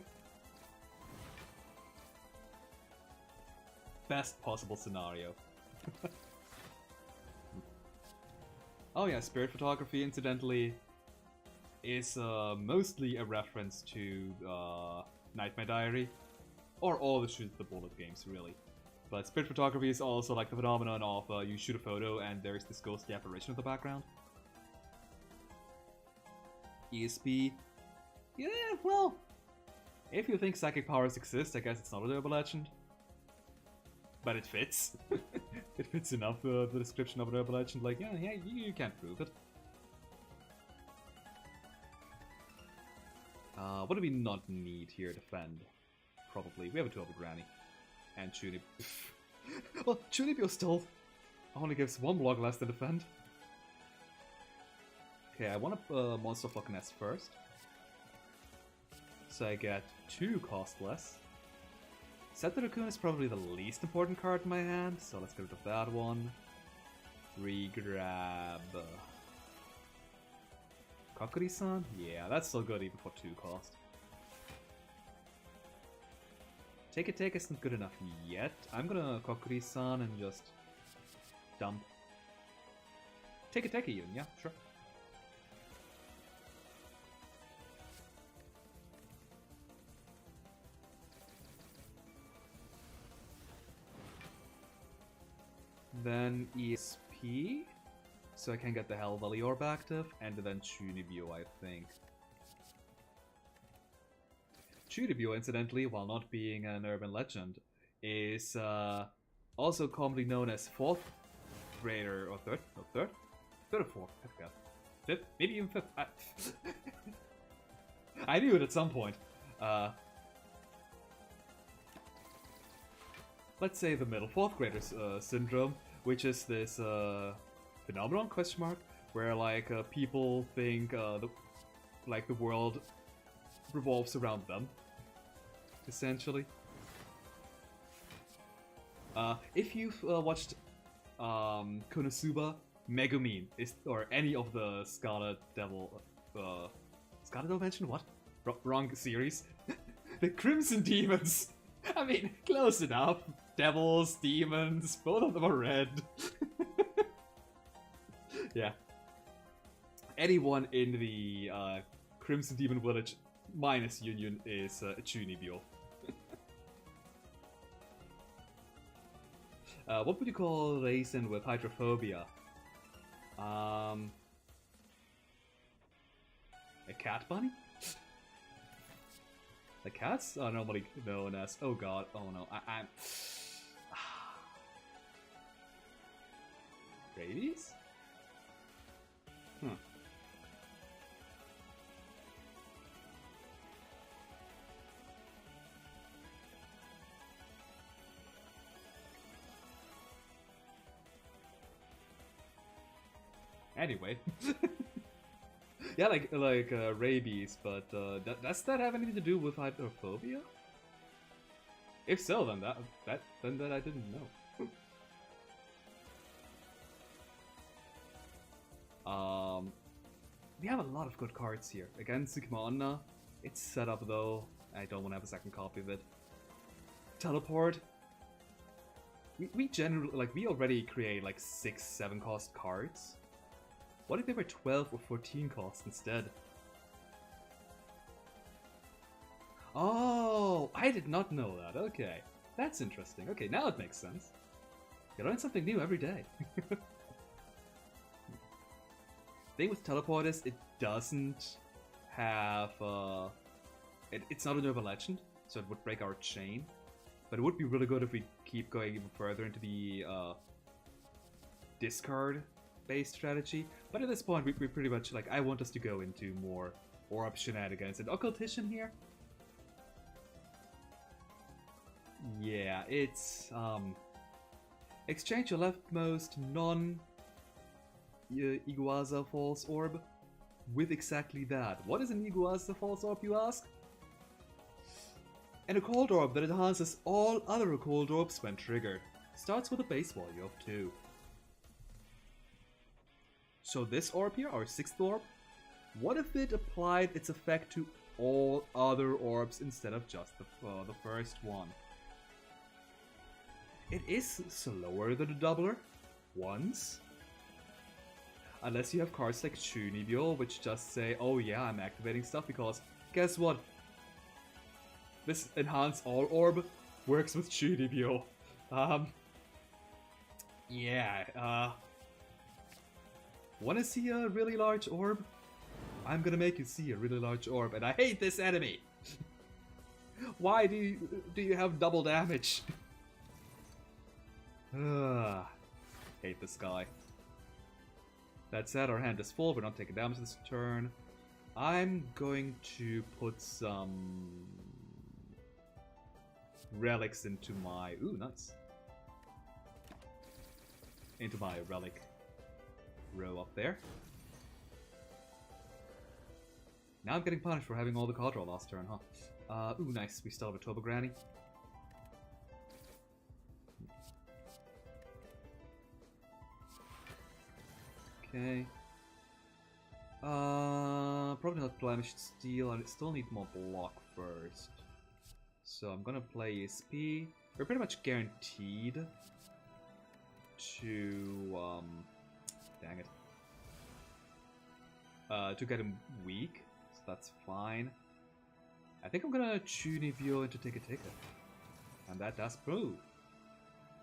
Best possible scenario. Oh yeah, spirit photography, incidentally, is mostly a reference to Nightmare Diary, or all the Shoot the Bullet games, really. But spirit photography is also like the phenomenon of you shoot a photo and there's this ghostly apparition in the background. ESP, yeah, well, if you think psychic powers exist, I guess it's not a urban legend. But it fits. It fits enough the description of an urban legend. Like, yeah, you can't prove it. What do we not need here? Defend. Probably. We have a 12 Granny. And Chunibyo. Well, Chunibyo still only gives 1 block less than defend. Okay, I want a Monster of Loch Ness first. So I get 2 cost less. Set the Raccoon is probably the least important card in my hand, so let's get rid of that one. Regrab. Kokori-san? Yeah, that's still good even for 2 cost. Take It isn't good enough yet. I'm gonna Kokori-san and just dump. Take It even, yeah, sure. Then ESP, so I can get the Hell Valley Orb active, and then Chunibyo, I think. Chunibyo, incidentally, while not being an urban legend, is also commonly known as 4th grader, or 3rd? No, 3rd? 3rd or 4th, I forgot. 5th? Maybe even 5th? I knew it at some point. Let's say the middle 4th graders syndrome, which is this phenomenon, question mark, where like people think the world revolves around them, essentially. If you've watched Konosuba, Megumin or any of the Scarlet Devil mention? What? Wrong series. The Crimson Demons. I mean, close enough. Devils, demons, both of them are red. Yeah. Anyone in the Crimson Demon Village minus Union is Chunibyo. What would you call Raisin with hydrophobia? A cat bunny? The cats are normally known as... Oh god, oh no, I'm... Rabies? Anyway. Yeah, like rabies, but does that have anything to do with hydrophobia? If so, then that I didn't know. We have a lot of good cards here. Again, Tsukima Onna. It's set up though. I don't want to have a second copy of it. Teleport. We generally, like, we already create like 6-7 cost cards. What if they were 12 or 14 cost instead? Oh, I did not know that. Okay, that's interesting. Okay, now it makes sense. You learn something new every day. Thing with teleport is it doesn't have it's not an urban legend, so it would break our chain. But it would be really good if we keep going even further into the discard based strategy. But at this point we pretty much, like, I want us to go into more orb shenanigans and occultation here. Yeah, it's Exchange your leftmost non-Iguaza False Orb with exactly that. What is an Iguaza False Orb, you ask? And a Cold Orb that enhances all other Cold Orbs when triggered. Starts with a base value of 2. So this orb here, our 6th orb, what if it applied its effect to all other orbs instead of just the first one? It is slower than a doubler, once. Unless you have cards like Chunibyo, which just say, oh yeah, I'm activating stuff because, guess what? This enhance all orb works with Chunibyo. Wanna see a really large orb? I'm gonna make you see a really large orb, and I hate this enemy! Why do you have double damage? Hate this guy. That said, our hand is full, we're not taking damage this turn. I'm going to put some relics into my... Ooh, nice. Into my relic row up there. Now I'm getting punished for having all the card draw last turn, huh? Ooh, nice. We still have a Turbo Granny. Okay. Probably not Blemished Steel. I still need more block first. So I'm gonna play ESP. We're pretty much guaranteed to dang it. To get him weak, so that's fine. I think I'm gonna Chunibyo into Take a Ticket. And that does prove.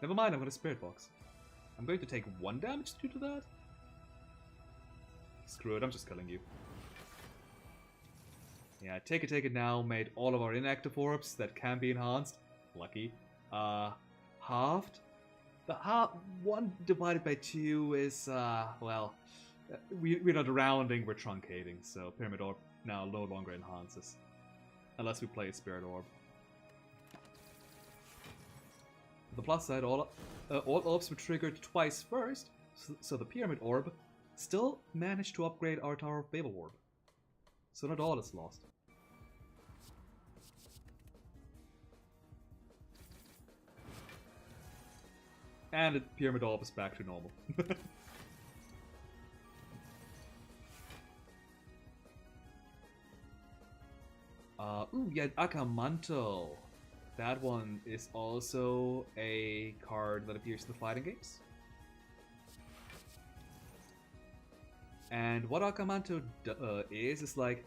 Never mind, I'm gonna Spirit Box. I'm going to take 1 damage due to that? Screw it, I'm just killing you. Yeah, Take a Ticket now made all of our inactive orbs that can be enhanced. Lucky. Halved. The 1 divided by 2 is, well, we're not rounding, we're truncating, so Pyramid Orb now no longer enhances. Unless we play a Spirit Orb. The plus side, all orbs were triggered twice first, so the Pyramid Orb still managed to upgrade our Tower of Babel Orb. So not all is lost. And the Pyramid Orb is back to normal. Ooh, yeah, Akamanto. That one is also a card that appears in the fighting games. And what Akamanto is like,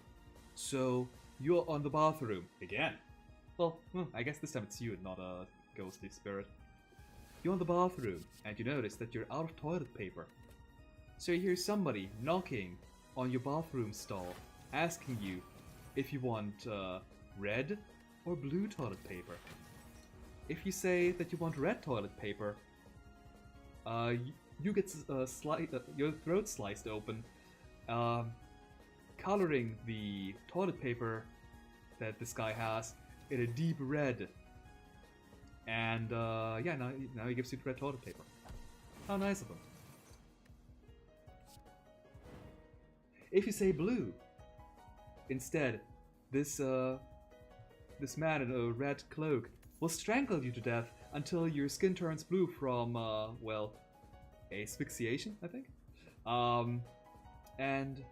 so you're on the bathroom again. Well, I guess this time it's you and not a ghostly spirit. You're in the bathroom and you notice that you're out of toilet paper. So you hear somebody knocking on your bathroom stall, asking you if you want red or blue toilet paper. If you say that you want red toilet paper, you get your throat sliced open, coloring the toilet paper that this guy has in a deep red. And yeah, now he gives you red toilet paper. How nice of him. If you say blue, instead, this man in a red cloak will strangle you to death until your skin turns blue from, well, asphyxiation, I think. And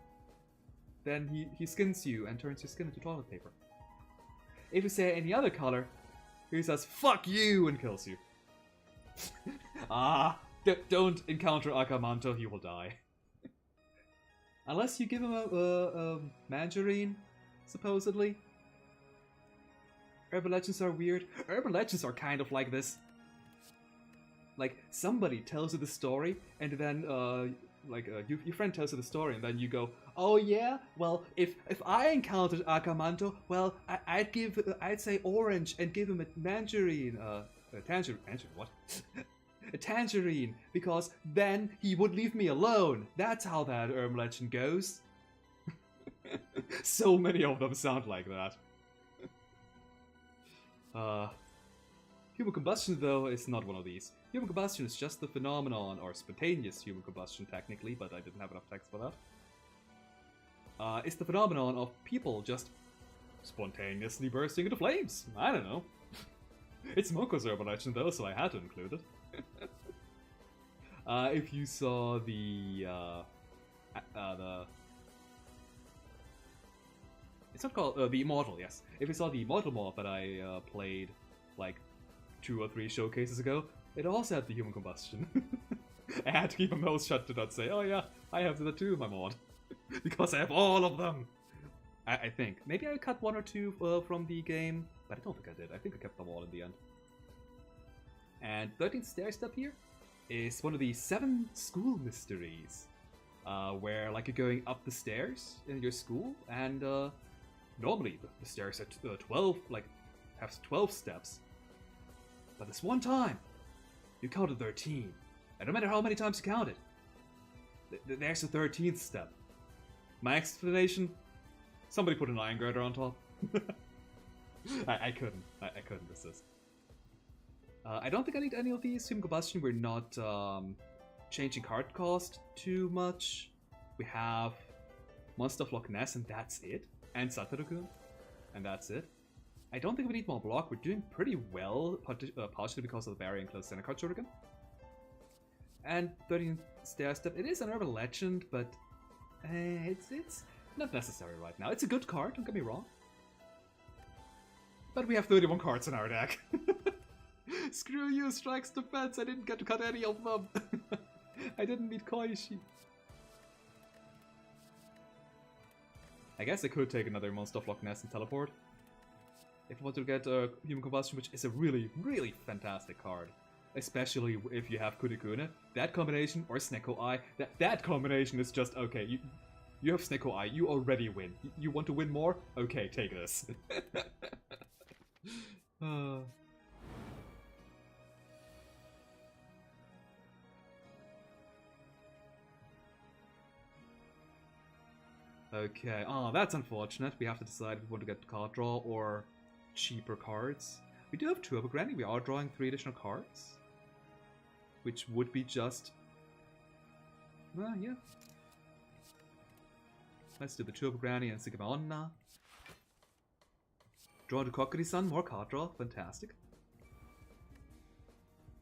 then he skins you and turns your skin into toilet paper. If you say any other color, he says, fuck you, and kills you. Don't encounter Akamanto, he will die. Unless you give him a mandarine, supposedly. Urban legends are weird. Urban legends are kind of like this. Like, somebody tells you the story, and then, your friend tells you the story, and then you go, oh yeah? Well, if I encountered Akamanto, well, I'd say orange and give him a mandarine, tangerine, what? A tangerine, because then he would leave me alone. That's how that urban legend goes. So many of them sound like that. Human combustion, though, is not one of these. Human combustion is just the phenomenon, or spontaneous human combustion technically, but I didn't have enough text for that. It's the phenomenon of people just spontaneously bursting into flames. I don't know. It's Moko's urban legend though, so I had to include it. If you saw the it's not called the Immortal, yes. If you saw the Immortal mod that I played like 2 or 3 showcases ago, it also had the human combustion. I had to keep my mouth shut to not say, oh yeah, I have that too, my mod. Because I have all of them! I think. Maybe I cut 1 or 2 from the game, but I don't think I did. I think I kept them all in the end. And 13th stair step here is one of the 7 school mysteries. Where like you're going up the stairs in your school, and normally the stairs are 12, like have 12 steps. But this one time, you counted 13. And no matter how many times you counted, there's the 13th step. My explanation? Somebody put an iron girder on top. I couldn't resist. I don't think I need any of these. Human combustion, we're not changing card cost too much. We have Monster of Loch Ness, and that's it. And Satoru-kun, and that's it. I don't think we need more block. We're doing pretty well, partially because of the Barrier and Close Center card shuriken. And 13th stair step. It is an urban legend, but it's not necessary right now. It's a good card, don't get me wrong. But we have 31 cards in our deck. Screw you, Strikes Defense. I didn't get to cut any of them. I didn't meet Koishi. I guess I could take another Monster of Loch Ness and teleport. If I want to get Human Combustion, which is a really, really fantastic card. Especially if you have Kurikune. That combination, or Sneko Eye, that combination is just, okay, you have Sneko Eye, you already win. You want to win more? Okay, take this. Okay, oh, that's unfortunate. We have to decide if we want to get card draw or cheaper cards. We do have Turbo Granny. We are drawing 3 additional cards. Which would be just... yeah. Let's do the Turbo Granny and Sigma Onna. Draw to Kokiri-san, more card draw. Fantastic.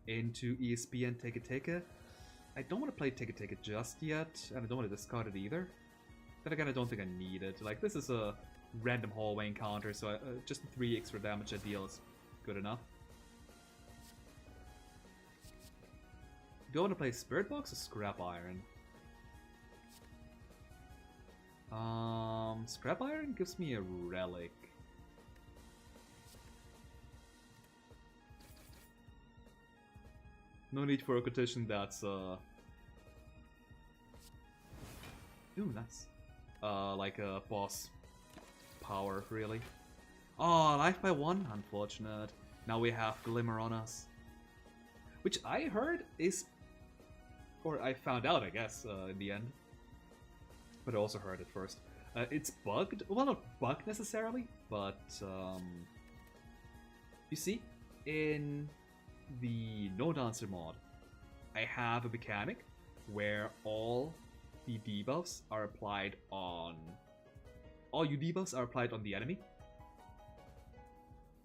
Into ESP and Take It. I don't want to play Take It just yet, and I don't want to discard it either. Then again, I don't think I need it. Like, this is a random hallway encounter, so just 3 extra damage I deal is good enough. Do I want to play Spirit Box or Scrap Iron? Scrap Iron gives me a relic. No need for a competition that's ooh, nice. Like a boss power, really. Oh, life by 1? Unfortunate. Now we have Glimmer on us. Which I heard is... Or I found out, I guess, in the end. But I also heard it first. It's bugged. Well, not bugged necessarily, but... you see, in the No Dancer mod, I have a mechanic where all the debuffs are applied on... All your debuffs are applied on the enemy.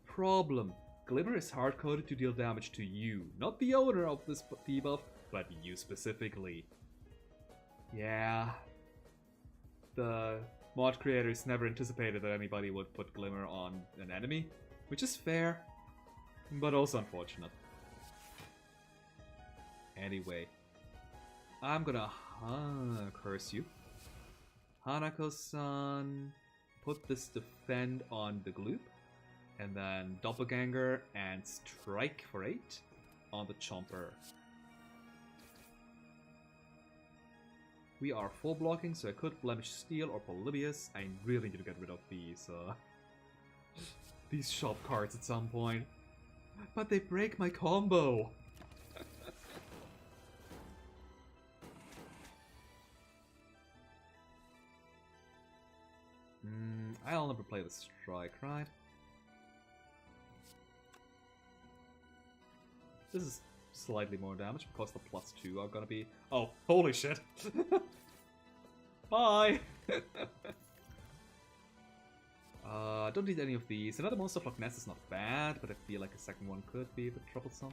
Problem. Glimmer is hard-coded to deal damage to you. Not the owner of this debuff, but you specifically. Yeah. The mod creators never anticipated that anybody would put Glimmer on an enemy, which is fair, but also unfortunate. Anyway. I'm gonna curse you. Hanako-san, put this defend on the Gloop, and then Doppelganger and Strike for 8 on the Chomper. We are full blocking, so I could Blemish Steel or Polybius. I really need to get rid of these shop cards at some point. But they break my combo! I'll never play the Strike, right? This is slightly more damage because the +2 are gonna be... Oh, holy shit! Bye! Don't need any of these. Another Monster of Loch Ness is not bad, but I feel like a second one could be a bit troublesome.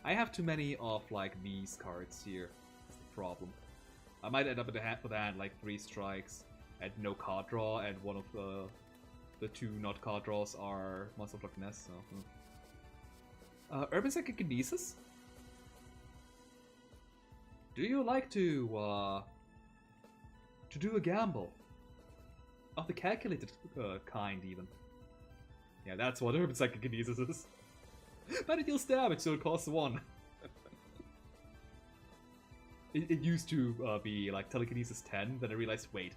I have too many of like these cards here. That's the problem. I might end up with a hand like 3 strikes and no card draw, and one of the 2 not card draws are Monster of Loch Ness. So. Urban Psychokinesis? Do you like to do a gamble? Of the calculated kind, even. Yeah, that's what Urban Psychokinesis is. But it deals damage, so it costs 1. it used to be like Telekinesis 10, then I realized, wait,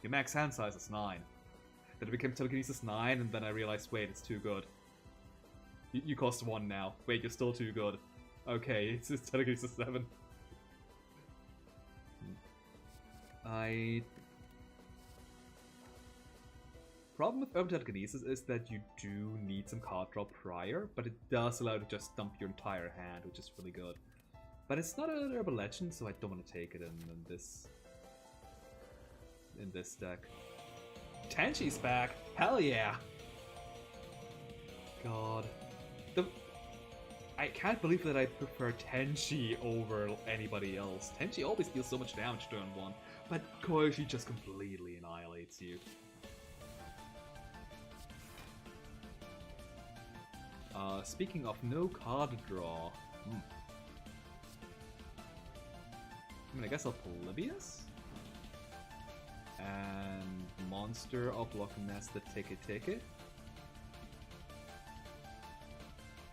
your max hand size is 9. Then it became Telekinesis 9, and then I realized, wait, it's too good. You cost 1 now. Wait, you're still too good. Okay, it's just Telekinesis 7. Problem with Urban Telekinesis is that you do need some card draw prior, but it does allow you to just dump your entire hand, which is really good. But it's not an Urban Legend, so I don't want to take it in this deck. Tenchi's back! Hell yeah! God. I can't believe that I prefer Tenchi over anybody else. Tenchi always deals so much damage turn 1, but Koichi just completely annihilates you. Speaking of no card draw... I mean, I guess I'll Polybius? And Monster of Loch Ness the Ticket.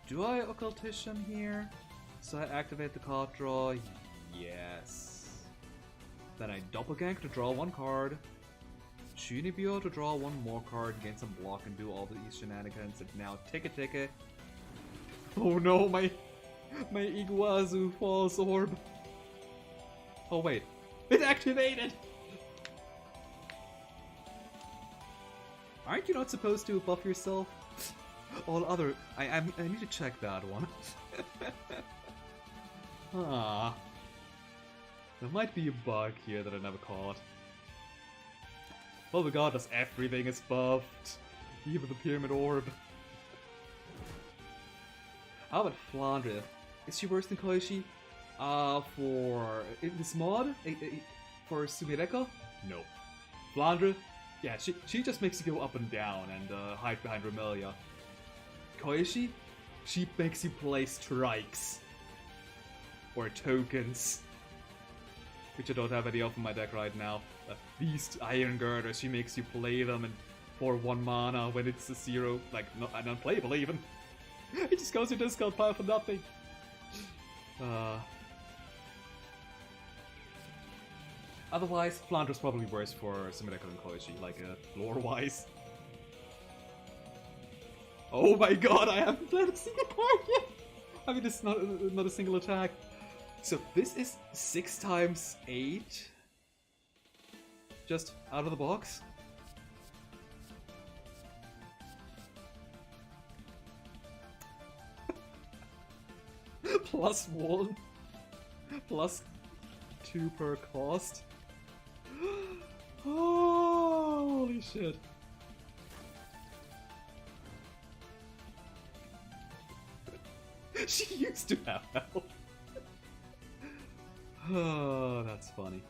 Do I Occultician here? So I activate the card draw? Yes. Then I Doppelgang to draw 1 card. Chunibyo to draw 1 more card, gain some block and do all these shenanigans. And now Ticket. Oh no, my Iguazu False Orb. Oh wait, it activated! Aren't you not supposed to buff yourself? All other... I need to check that one. Ah. There might be a bug here that I never caught. Oh, regardless, everything is buffed. Even the Pyramid Orb. How about Flandre? Is she worse than Koichi? For... in this mod? For Sumireko? No. Flandre? Yeah, she just makes you go up and down and hide behind Remelia. Koichi? She makes you play strikes. Or tokens. Which I don't have any of in my deck right now. These Iron Girders, she makes you play them and for 1 mana when it's a 0, like, not unplayable even. It just goes to discard pile for nothing. Otherwise, Flandre's probably worse for Sumireko and Koichi, like, lore-wise. Oh my god, I haven't played a single card yet! I mean, it's not a single attack. So this is 6 times 8? Just out of the box? +1. +2 per cost. Oh, holy shit. She used to have health. Oh, that's funny.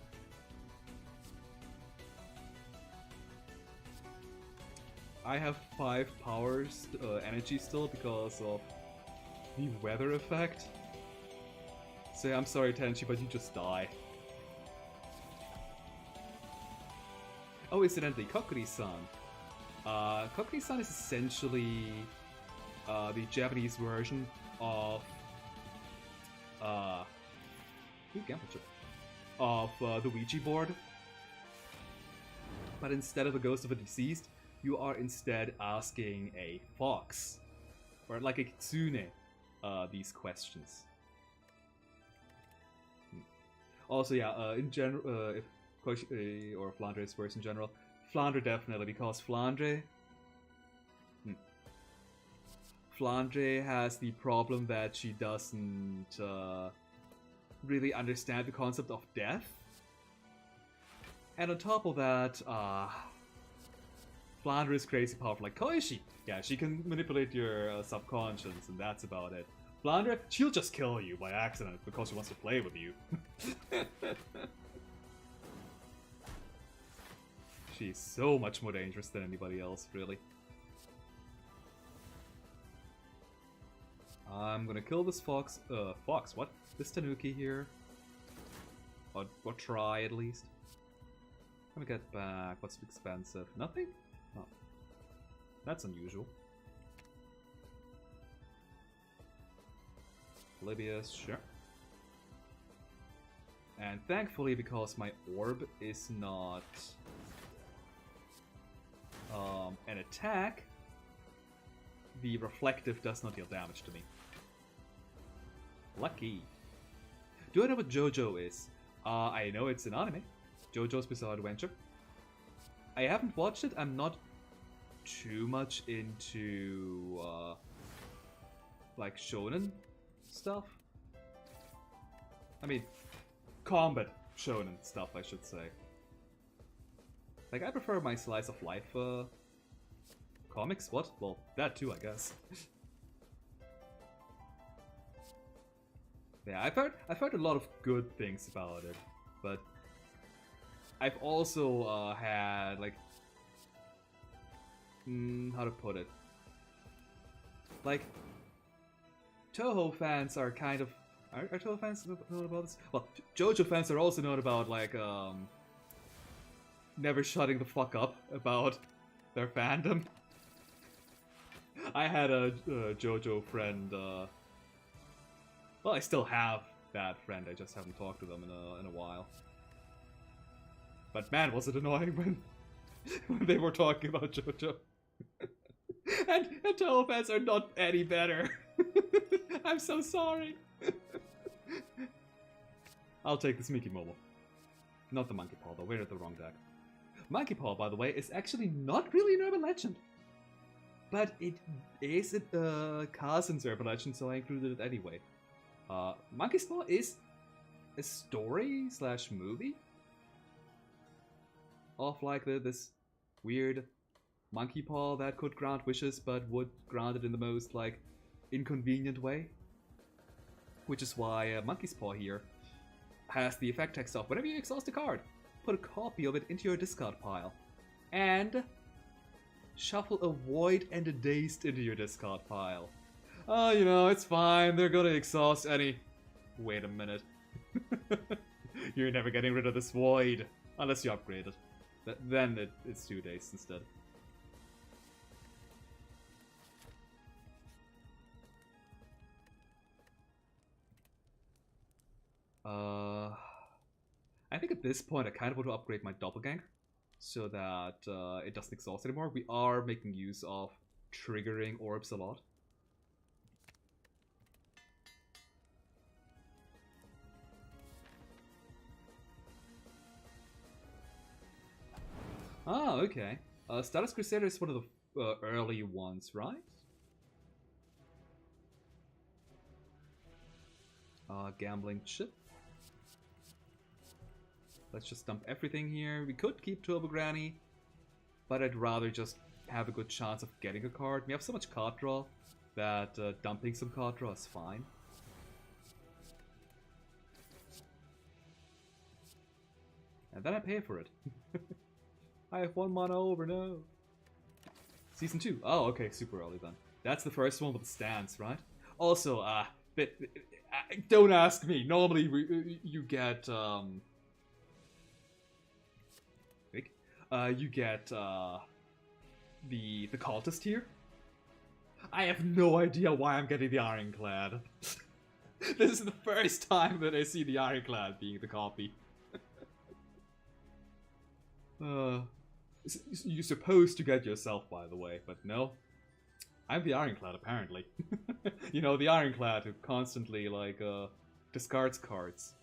I have 5 powers, energy still because of the weather effect. So I'm sorry, Tenchi, but you just die. Oh, incidentally, Kokuri-san. Kokuri-san is essentially the Japanese version of the Ouija board. But instead of a ghost of a deceased, you are instead asking a fox or like a kitsune these questions. Also, yeah, in general, if Koichi or Flandre is worse in general, Flandre definitely, because Flandre, Flandre has the problem that she doesn't really understand the concept of death. And on top of that, Flandre is crazy powerful like Koishi. Yeah, she can manipulate your subconscious, and that's about it. Flandre, she'll just kill you by accident because she wants to play with you. She's so much more dangerous than anybody else, really. I'm gonna kill this fox. Fox, what? This Tanuki here. Or try at least. Let me get back. What's expensive? Nothing? Oh. That's unusual. Libius, sure. And thankfully, because my orb is not an attack, the reflective does not deal damage to me. Lucky. Do I know what JoJo is? I know it's an anime. JoJo's Bizarre Adventure. I haven't watched it. I'm not too much into like shonen stuff. I mean, combat shonen stuff, I should say. Like, I prefer my slice of life comics. What? Well, that too, I guess. Yeah, I've heard a lot of good things about it, but I've also had like how to put it? Like, Toho fans are kind of are Toho fans known about this? Well, JoJo fans are also known about like never shutting the fuck up about their fandom. I had a JoJo friend. Well, I still have that friend. I just haven't talked to them in a while. But man, was it annoying when they were talking about JoJo. and Toho fans are not any better. I'm so sorry. I'll take this Mickey Momo. Not the Monkey Paw, though. We're at the wrong deck. Monkey Paw, by the way, is actually not really an urban legend. But it is a cousin's urban legend, so I included it anyway. Monkey's Paw is a story / movie of like this weird monkey paw that could grant wishes, but would grant it in the most like inconvenient way. Which is why Monkey's Paw here has the effect text of whenever you exhaust a card, put a copy of it into your discard pile, and shuffle a Void and a Dazed into your discard pile. Oh, you know, it's fine, they're gonna exhaust any... Wait a minute. You're never getting rid of this Void, unless you upgrade it. Then it's 2 days instead. I think at this point I kind of want to upgrade my Doppelganger so that it doesn't exhaust anymore. We are making use of triggering orbs a lot. Oh, okay. Stardust Crusader is one of the early ones, right? Gambling chip. Let's just dump everything here. We could keep Turbo Granny, but I'd rather just have a good chance of getting a card. We have so much card draw that dumping some card draw is fine. And then I pay for it. I have 1 mana over, no. Season 2. Oh, okay, super early then. That's the first one with the stance, right? Also, don't ask me. Normally, you get, you get, the cultist here. I have no idea why I'm getting the Ironclad. This is the first time that I see the Ironclad being the copy. You're supposed to get yourself, by the way, but no. I'm the Ironclad, apparently. You know, the Ironclad who constantly, like, discards cards.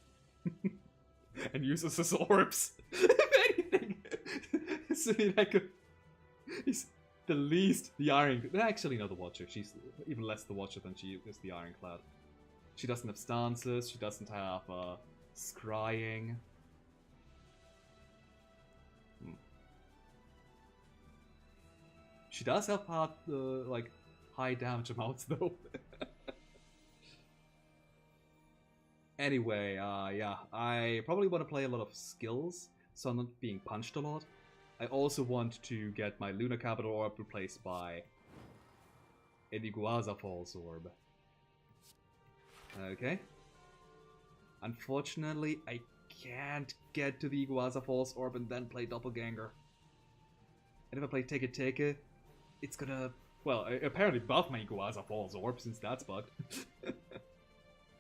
And uses his orbs. If anything. So, like, The least, the Iron... Actually, no, the Watcher. She's even less the Watcher than she is the Ironclad. She doesn't have stances, she doesn't have scrying. She does have hard, like, high damage amounts, though. Anyway, yeah, I probably want to play a lot of skills, so I'm not being punched a lot. I also want to get my Lunar Capital Orb replaced by an Iguaza Falls Orb. Okay. Unfortunately, I can't get to the Iguaza Falls Orb and then play Doppelganger. And if I play Teke, it's gonna, well, apparently buff my Iguaza Falls Orb since that's bugged.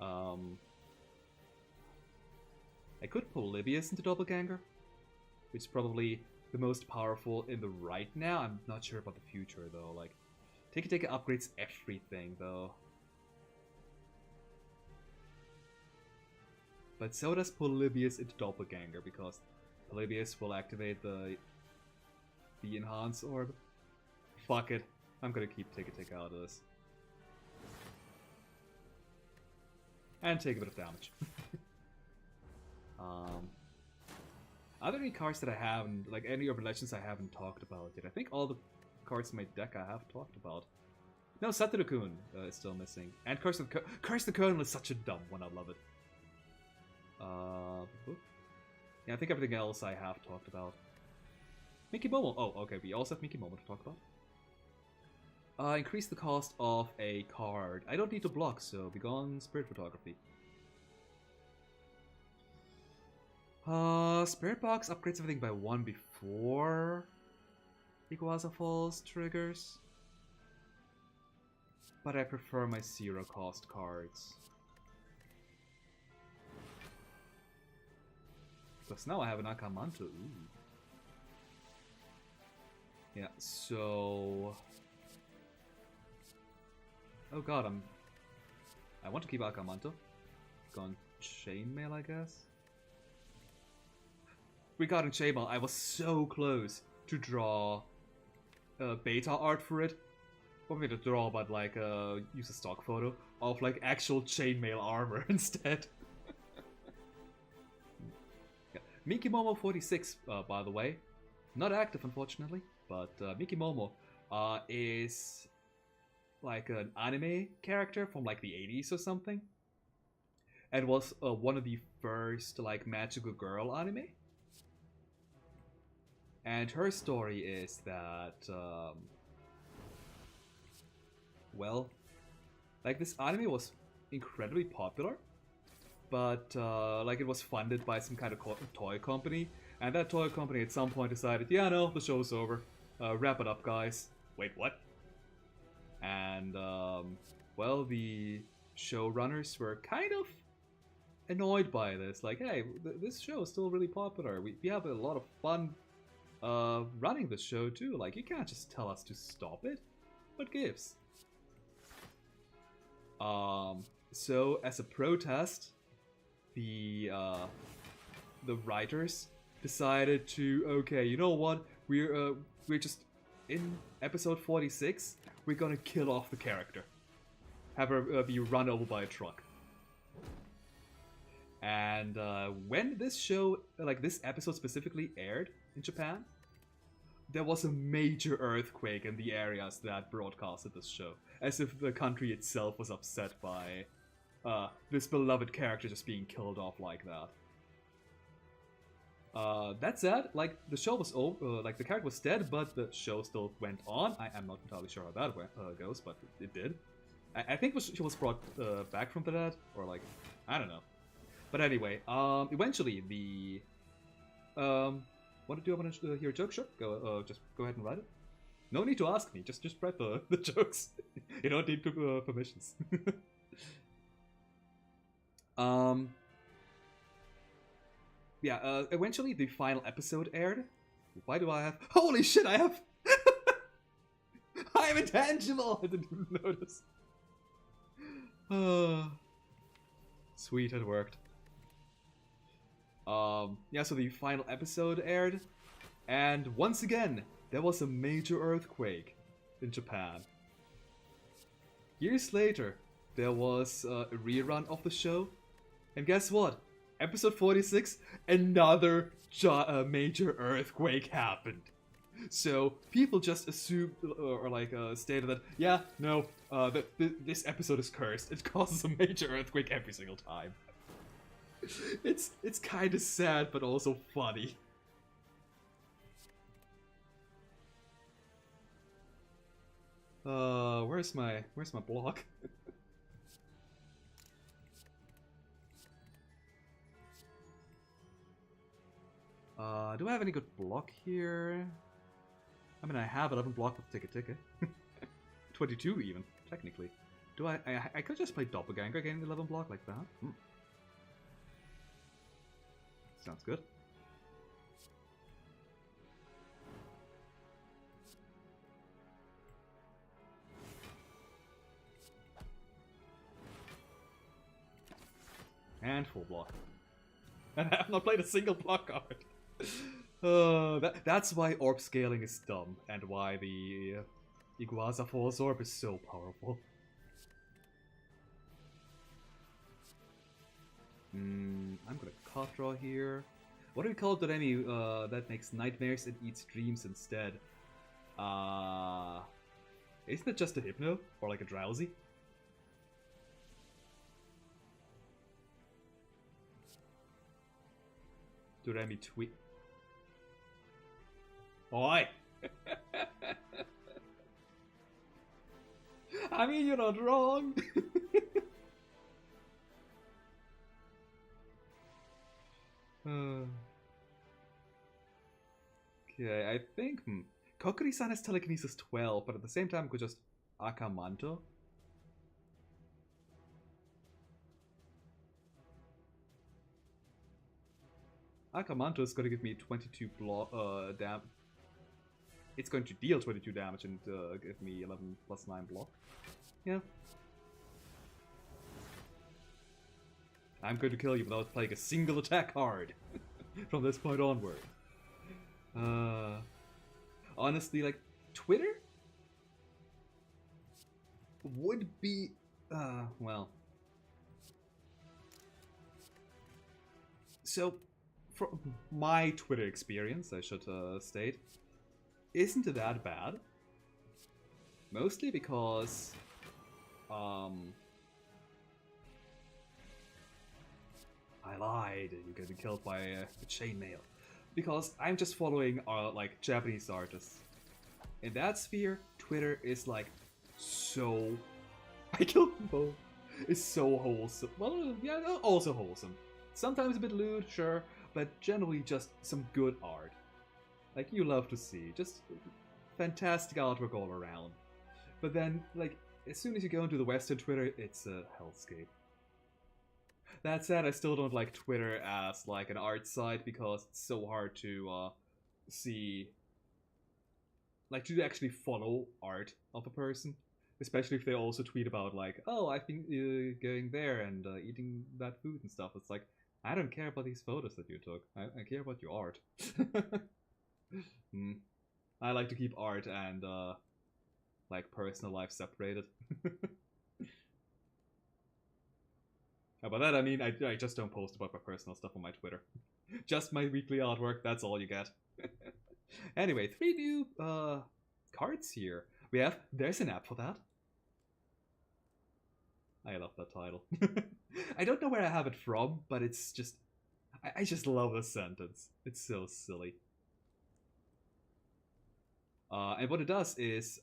I could pull Libius into Doppelganger, which is probably the most powerful in the right now. I'm not sure about the future though. Like, Teke upgrades everything though. But so does Polybius into Doppelganger, because Polybius will activate the Enhance Orb. Fuck it. I'm gonna keep Teke out of this. And take a bit of damage. Are there any cards that I haven't, like any Urban Legends I haven't talked about yet? I think all the cards in my deck I have talked about. No, Satoru-kun is still missing. And Curse the Colonel is such a dumb one, I love it. Yeah, I think everything else I have talked about. Miki Momo. Oh, okay, we also have Miki Momo to talk about. Increase the cost of a card. I don't need to block, so begone Spirit Photography. Spirit Box upgrades everything by 1 before Iguaza Falls triggers. But I prefer my 0 cost cards. Because now I have an Akamanto. Ooh. Yeah, so... Oh god, I want to keep Akamanto. Gone Chainmail, I guess? Regarding Chainmail, I was so close to draw beta art for it. Not me to draw, but like use a stock photo of like actual Chainmail armor instead. Yeah. Miki Momo 46, by the way, not active unfortunately, but Miki Momo is like an anime character from like the 80s or something, and was one of the first like magical girl anime. And her story is that, well, like this anime was incredibly popular, but like it was funded by some kind of toy company, and that toy company at some point decided, yeah, no, the show's over, wrap it up, guys. Wait, what? And well, the showrunners were kind of annoyed by this, like, hey, this show is still really popular. We have a lot of fun running the show too. Like, you can't just tell us to stop it. What gives? So as a protest, the writers decided to, okay, you know what? We're just in episode 46. We're gonna kill off the character. Have her be run over by a truck. And when this show, like this episode specifically aired in Japan, there was a major earthquake in the areas that broadcasted this show, as if the country itself was upset by this beloved character just being killed off like that. That said, like, the show was over, like, the character was dead, but the show still went on. I'm not entirely sure how that goes, but it did. I think she was brought back from the dead, or like, I don't know. But anyway, eventually the... do I want to hear a joke? Sure, just go ahead and write it. No need to ask me, just write the jokes. You don't need permissions. Yeah, eventually the final episode aired. Why do I have... Holy shit, I have... I'm intangible! I didn't even notice. Sweet, it worked. Yeah, so the final episode aired, and once again, there was a major earthquake. in Japan. Years later, there was a rerun of the show, and guess what? Episode 46, another major earthquake happened. So people just assumed or like stated that, yeah, no, this episode is cursed. It causes a major earthquake every single time. It's kind of sad, but also funny. Where's my block? Do I have any good block here? I mean, I have 11 block with Ticka. 22 even, technically. Do I could just play Doppelganger getting 11 block like that. Sounds good. And full block. And I have not played a single block card. That's why orb scaling is dumb, and why the Iguaza Force Orb is so powerful. I'm gonna card draw here. What do we call Doremi that makes nightmares and eats dreams instead? Isn't it just a Hypno? Or like a Drowsy? Doremi tweet. Oi! I mean, you're not wrong! Okay, I think... Kokiri-san has telekinesis 12, but at the same time could just Akamanto. Akamanto is going to give me 22 damage. It's going to deal 22 damage and give me 11 plus 9 block. Yeah. I'm going to kill you without playing a single attack card from this point onward. Honestly, like, Twitter would be, well. So, from my Twitter experience, I should state, isn't that bad. Mostly because, I lied, you're gonna be killed by a chainmail. Because I'm just following, like, Japanese artists. In that sphere, Twitter is, like, so... I killed them both. It's so wholesome. Well, yeah, also wholesome. Sometimes a bit lewd, sure, but generally just some good art. Like, you love to see. Just fantastic artwork all around. But then, like, as soon as you go into the Western Twitter, it's a hellscape. That said, I still don't like Twitter as, like, an art site because it's so hard to see... Like, to actually follow art of a person. Especially if they also tweet about, like, oh, I've been going there and eating that food and stuff. It's like, I don't care about these photos that you took. I care about your art. I like to keep art and, like, personal life separated. By that I mean, I just don't post about my personal stuff on my Twitter. Just my weekly artwork, that's all you get. Anyway, 3 new cards here. We have, there's an app for that. I love that title. I don't know where I have it from, but it's just, I just love the sentence. It's so silly. And what it does is,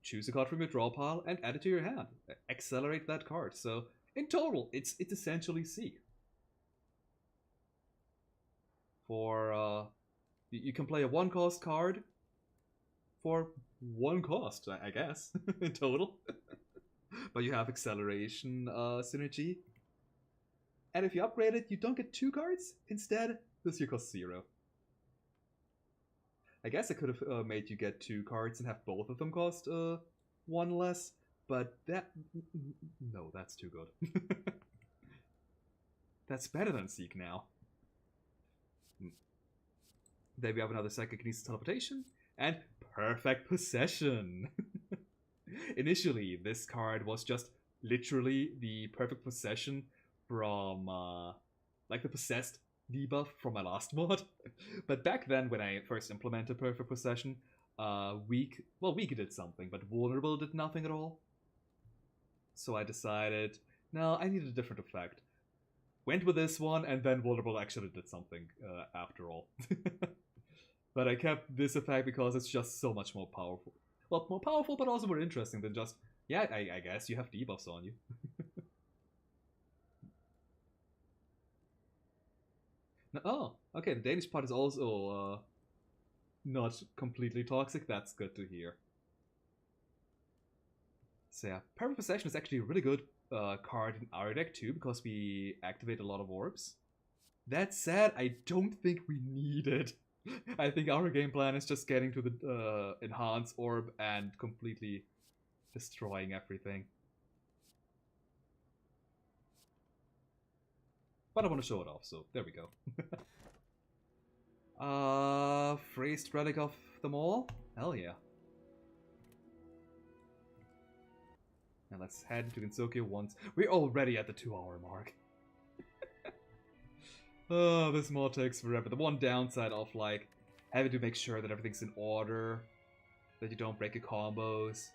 choose a card from your draw pile and add it to your hand. Accelerate that card. So, in total, it's essentially Seek. For, you can play a 1-cost card for 1 cost, I guess, in total. But you have acceleration synergy. And if you upgrade it, you don't get 2 cards. Instead, this year costs 0. I guess I could have made you get 2 cards and have both of them cost 1 less. But that... No, that's too good. That's better than Seek now. Then we have another Psychokinesis Teleportation. And Perfect Possession! Initially, this card was just literally the Perfect Possession from, like the Possessed debuff from my last mod. But back then, when I first implemented Perfect Possession, Weak did something, but Vulnerable did nothing at all. So I decided, no, I needed a different effect. Went with this one, and then Vulnerable actually did something after all. But I kept this effect because it's just so much more powerful. Well, more powerful, but also more interesting than just, yeah, I guess you have debuffs on you. Oh, okay, the Danish part is also not completely toxic. That's good to hear. So yeah, Perfect Possession is actually a really good card in our deck too, because we activate a lot of orbs. That said, I don't think we need it. I think our game plan is just getting to the Enhance Orb and completely destroying everything. But I want to show it off, so there we go. Phrased Relic of them all? Hell yeah. And let's head to Gensokyo once. We're already at the 2-hour mark. Oh, this mod takes forever. The one downside of, like, having to make sure that everything's in order, that you don't break your combos,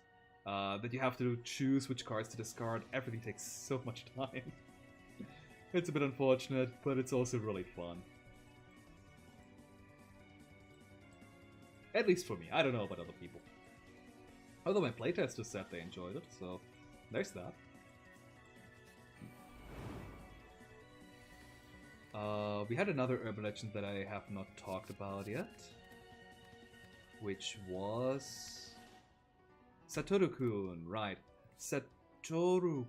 that you have to choose which cards to discard, everything takes so much time. It's a bit unfortunate, but it's also really fun. At least for me. I don't know about other people. Although my playtesters said they enjoyed it, so there's that. We had another urban legend that I have not talked about yet, which was Satoru-kun, right. Satoru-kun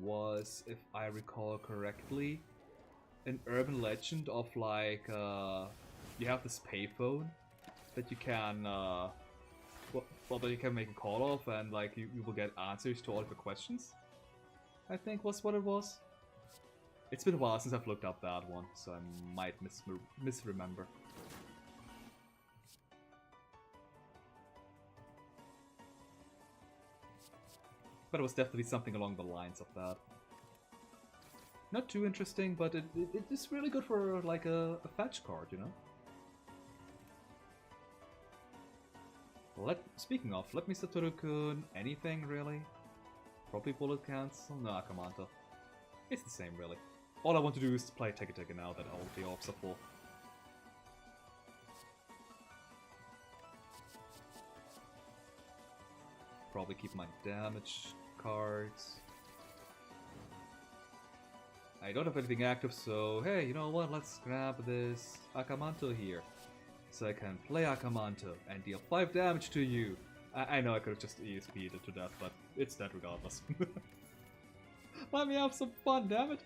was, if I recall correctly, an urban legend of like, you have this payphone that you can, that you can make a call of, and like you will get answers to all of your questions, I think was what it was. It's been a while since I've looked up that one, so I might misremember. But it was definitely something along the lines of that. Not too interesting, but it is really good for like a fetch card, you know? Speaking of, let me Satoru-kun, anything really? Probably bullet cancel? No, Akamanto. It's the same really. All I want to do is play Teke now that all the orbs are full. Probably keep my damage cards. I don't have anything active, so hey, you know what? Let's grab this Akamanto here. So I can play Akamanto and deal 5 damage to you. I know I could have just ESP'd it to death, but it's dead regardless. Let me have some fun, damn it!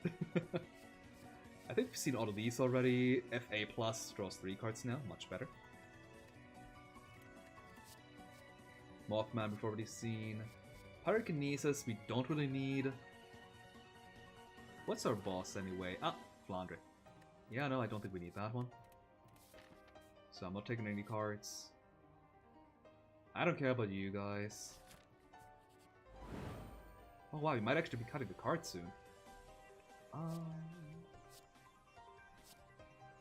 I think we've seen all of these already. FA plus draws 3 cards now, much better. Mothman we've already seen. Pyrokinesis we don't really need. What's our boss anyway? Ah, Flandre. Yeah, no, I don't think we need that one. So I'm not taking any cards. I don't care about you guys. Oh wow, we might actually be cutting the card soon.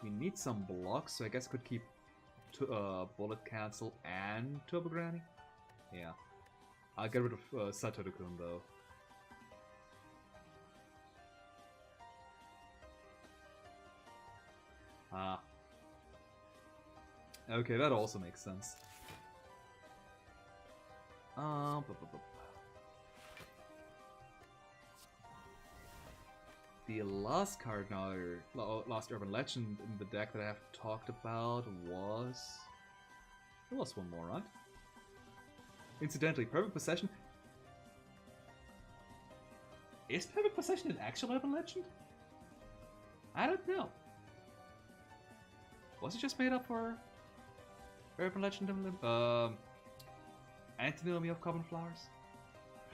We need some blocks, so I guess I could keep Bullet Cancel and Turbo Granny. Yeah. I'll get rid of Satoru-kun though. Ah. Okay, that also makes sense. The last card now, last urban legend in the deck that I have talked about was... There was one more, right? Incidentally, Perfect Possession... Is Perfect Possession an actual urban legend? I don't know. Was it just made up for urban legend? Antinomy of Common Flowers?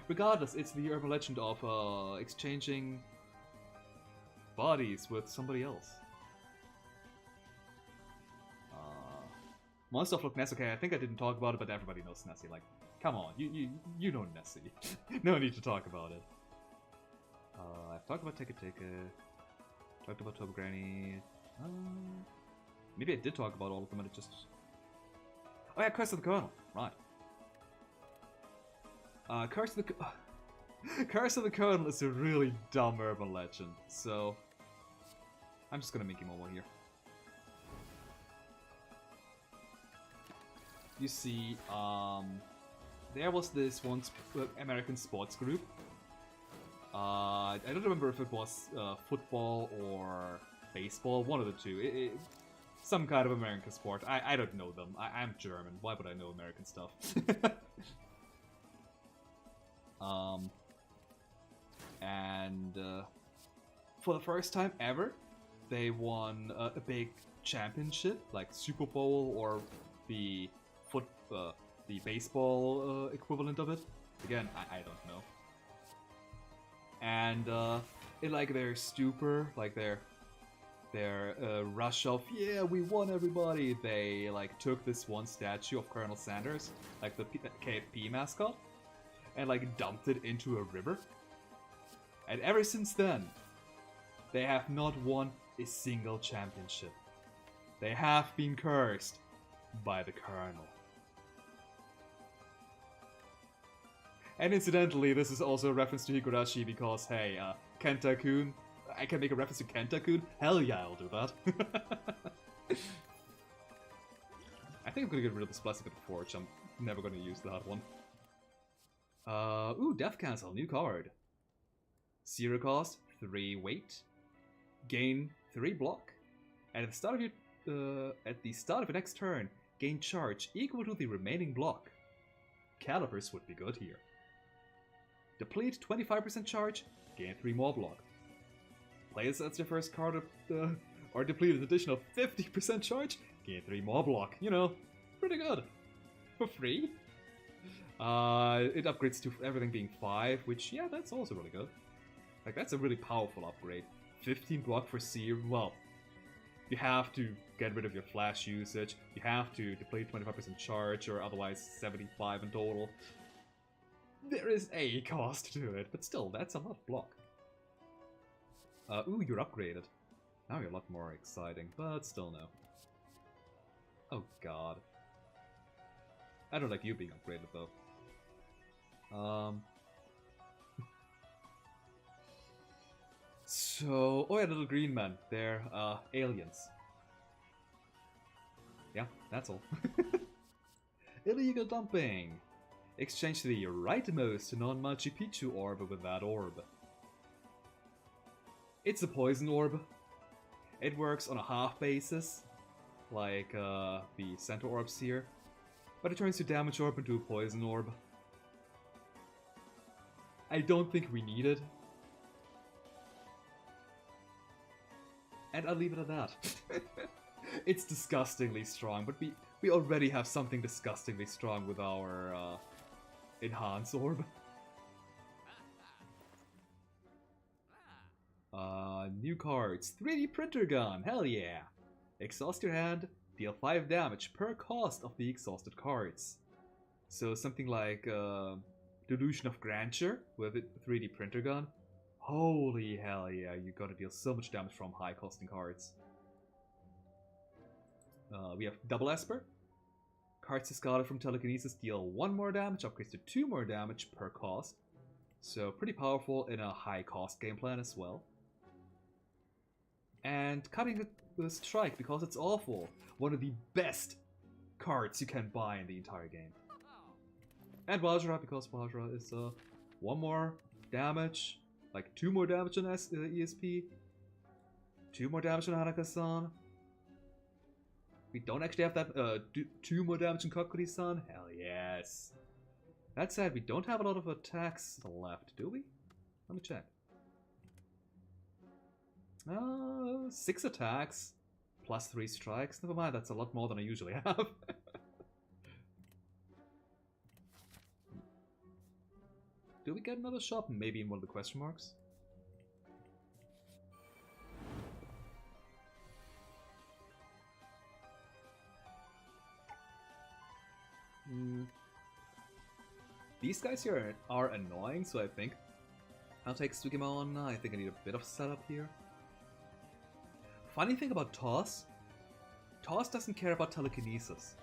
Regardless, it's the urban legend of exchanging bodies with somebody else. Monster of Loch Ness, okay, I think I didn't talk about it, but everybody knows Nessie. Like, come on, you know Nessie. No need to talk about it. I've talked about Teka Teka, talked about Toba Granny. Maybe I did talk about all of them and it just... Oh yeah, Curse of the Colonel, right. Curse of the... Curse of the Colonel is a really dumb urban legend, so... I'm just gonna make him over here. You see, there was this one American sports group. I don't remember if it was football or baseball, one of the two. Some kind of American sport. I don't know them. I'm German. Why would I know American stuff? For the first time ever, they won a big championship, like Super Bowl or the baseball equivalent of it. Again, I don't know. And in like their stupor, like their rush of, yeah, we won everybody, they like took this one statue of Colonel Sanders, like the KFP mascot, and like dumped it into a river. And ever since then, they have not won a single championship. They have been cursed by the Colonel. And incidentally, this is also a reference to Higurashi because, hey, Kenta-kun, I can make a reference to Kenta-kun? Hell yeah, I'll do that. I think I'm gonna get rid of this Blessed Forge. I'm never gonna use that one. Ooh, Death Cancel, new card. 0 cost, 3 weight, gain 3 block, and at the start of your next turn, gain charge equal to the remaining block. Calipers would be good here. Deplete 25% charge, gain 3 more block. Play this as your first card or deplete an additional 50% charge, gain 3 more block. You know, pretty good. For free. It upgrades to everything being 5, which, yeah, that's also really good. Like, that's a really powerful upgrade. 15 block for Seer, well, you have to get rid of your flash usage, you have to deplete 25% charge, or otherwise 75 in total. There is a cost to it, but still, that's a lot of block. Ooh, you're upgraded. Now you're a lot more exciting, but still no. Oh god. I don't like you being upgraded though. So, oh yeah, little green men. They're aliens. Yeah, that's all. Illegal dumping. Exchange the rightmost non-Machu Picchu orb with that orb. It's a poison orb. It works on a half basis, like the center orbs here, but it turns your damage orb into a poison orb. I don't think we need it. And I'll leave it at that. It's disgustingly strong, but we already have something disgustingly strong with our Enhance Orb. New cards. 3D Printer Gun, hell yeah! Exhaust your hand, deal 5 damage per cost of the exhausted cards. So something like Delusion of Grandeur with a 3D Printer Gun. Holy hell yeah, you gotta deal so much damage from high costing cards. We have Double Esper. Cards discarded from Telekinesis deal 1 more damage, upgrades to 2 more damage per cost. So pretty powerful in a high cost game plan as well. And Cutting the Strike because it's awful. One of the best cards you can buy in the entire game. And Vajra because Vajra is 1 more damage. Like 2 more damage on ESP, 2 more damage on Hanaka-san. We don't actually have that 2 more damage on Kokuri-san. Hell yes. That said, we don't have a lot of attacks left, do we? Let me check. 6 attacks plus 3 strikes. Never mind, that's a lot more than I usually have. Do we get another shop? Maybe in one of the question marks? These guys here are annoying, so I think I'll take Sugimon. I think I need a bit of setup here. Funny thing about Toss doesn't care about telekinesis.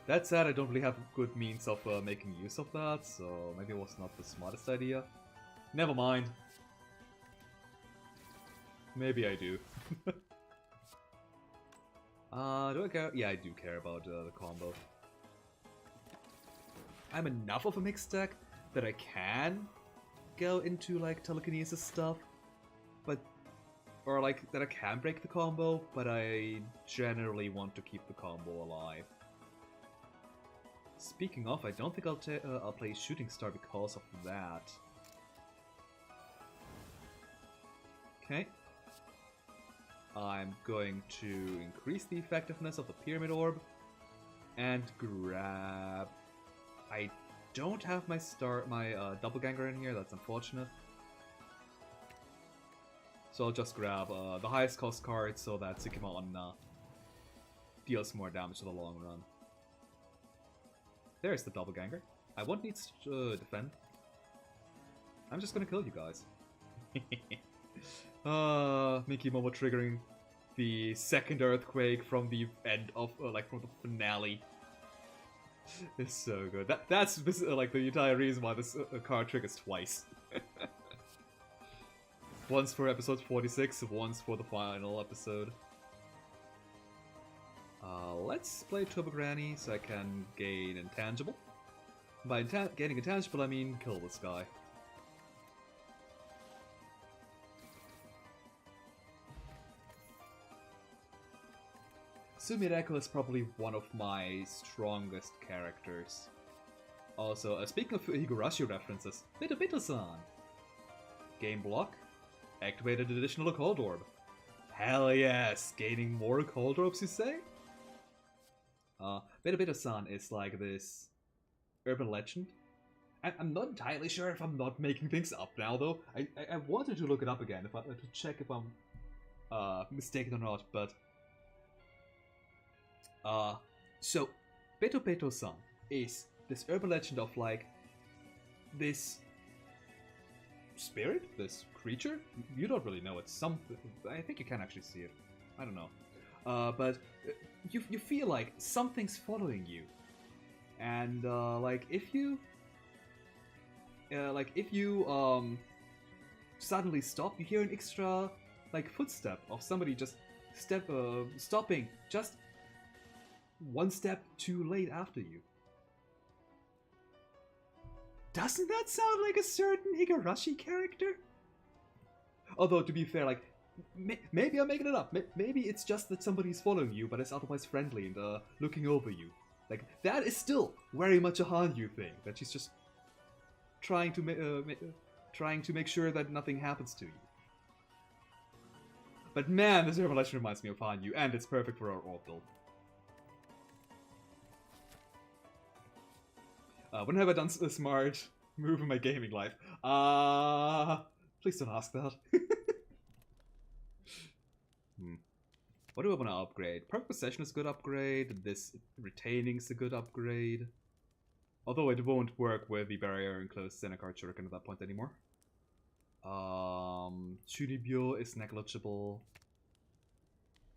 That said, I don't really have good means of making use of that, so maybe it was not the smartest idea. Never mind. Maybe I do. Do I care? Yeah, I do care about the combo. I'm enough of a mixed deck that I can go into like telekinesis stuff, or like that I can break the combo, but I generally want to keep the combo alive. Speaking of, I don't think I'll play Shooting Star because of that. Okay. I'm going to increase the effectiveness of the Pyramid Orb and grab... I don't have my Doppelganger in here, that's unfortunate. So I'll just grab the highest cost card so that Sukimon deals more damage in the long run. There's the Doppelganger. I won't need to defend. I'm just gonna kill you guys. Mickey Momo triggering the second earthquake from the end of, from the finale. It's so good. That's like the entire reason why this card triggers twice. Once for episode 46, once for the final episode. Let's play Turbo Granny so I can gain Intangible. By gaining Intangible, I mean kill this guy. Sumireko is probably one of my strongest characters. Also, speaking of Higurashi references, Bito-Bito-san! Game block. Activated additional Cold Orb. Hell yes! Gaining more Cold Orbs, you say? Bito-Bito-san is like this urban legend. I'm not entirely sure if I'm not making things up now, though. I wanted to look it up again to check if I'm mistaken or not, but... So, Bito-Bito-san is this urban legend of, like, this spirit? This creature? You don't really know. It's something... I think you can actually see it. I don't know. But you feel like something's following you. And, if you suddenly stop, you hear an extra, footstep of somebody just stopping just one step too late after you. Doesn't that sound like a certain Higurashi character? Although, to be fair, maybe I'm making it up. Maybe it's just that somebody's following you, but is otherwise friendly and looking over you. That is still very much a Hanyu thing. That she's just trying to make sure that nothing happens to you. But man, this urban legend reminds me of Hanyu, and it's perfect for our orb build. When have I done a smart move in my gaming life? Please don't ask that. What do I want to upgrade? Perfect Possession is a good upgrade. This Retaining is a good upgrade. Although it won't work with the Barrier Enclosed Zenokar Shuriken at that point anymore. Chunibyo is negligible.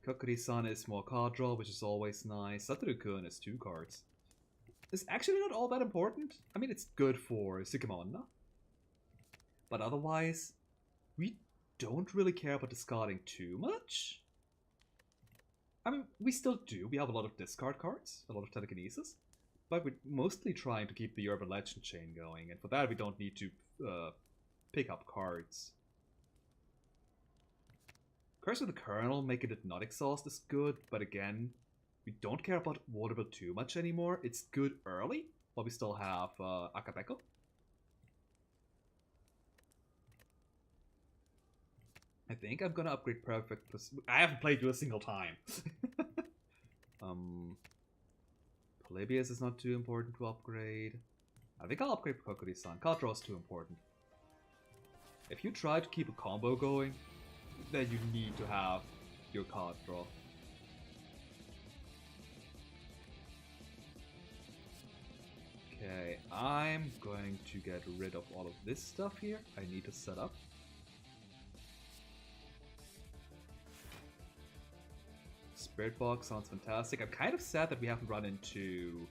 Kokuri-san is more card draw, which is always nice. Satoru-kun is 2 cards. It's actually not all that important. I mean, it's good for Sukimon, but otherwise, we don't really care about discarding too much. I mean, we still do. We have a lot of discard cards, a lot of telekinesis, but we're mostly trying to keep the urban legend chain going, and for that we don't need to pick up cards. Curse of the Colonel, making it not exhaust is good, but again, we don't care about Waterbuild too much anymore. It's good early, but we still have Akabeko. I think I'm gonna upgrade Perfect. I haven't played you a single time. Polybius is not too important to upgrade. I think I'll upgrade Kokuri-san. Card draw is too important. If you try to keep a combo going, then you need to have your card draw. Okay, I'm going to get rid of all of this stuff here. I need to set up. Spirit Box sounds fantastic. I'm kind of sad that we haven't run into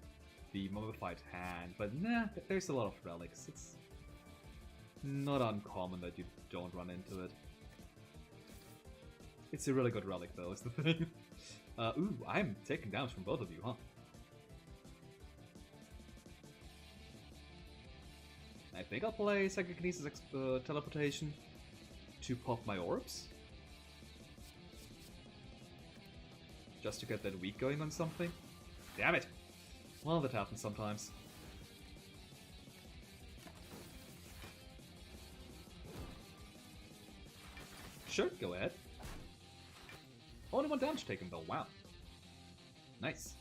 the mummified hand, but nah, there's a lot of relics. It's not uncommon that you don't run into it. It's a really good relic though, is the thing. Ooh, I'm taking damage from both of you, huh? I think I'll play Psychokinesis Teleportation to pop my orbs. Just to get that weak going on something. Damn it! Well, that happens sometimes. Sure, go ahead. Only 1 damage taken though, wow. Nice.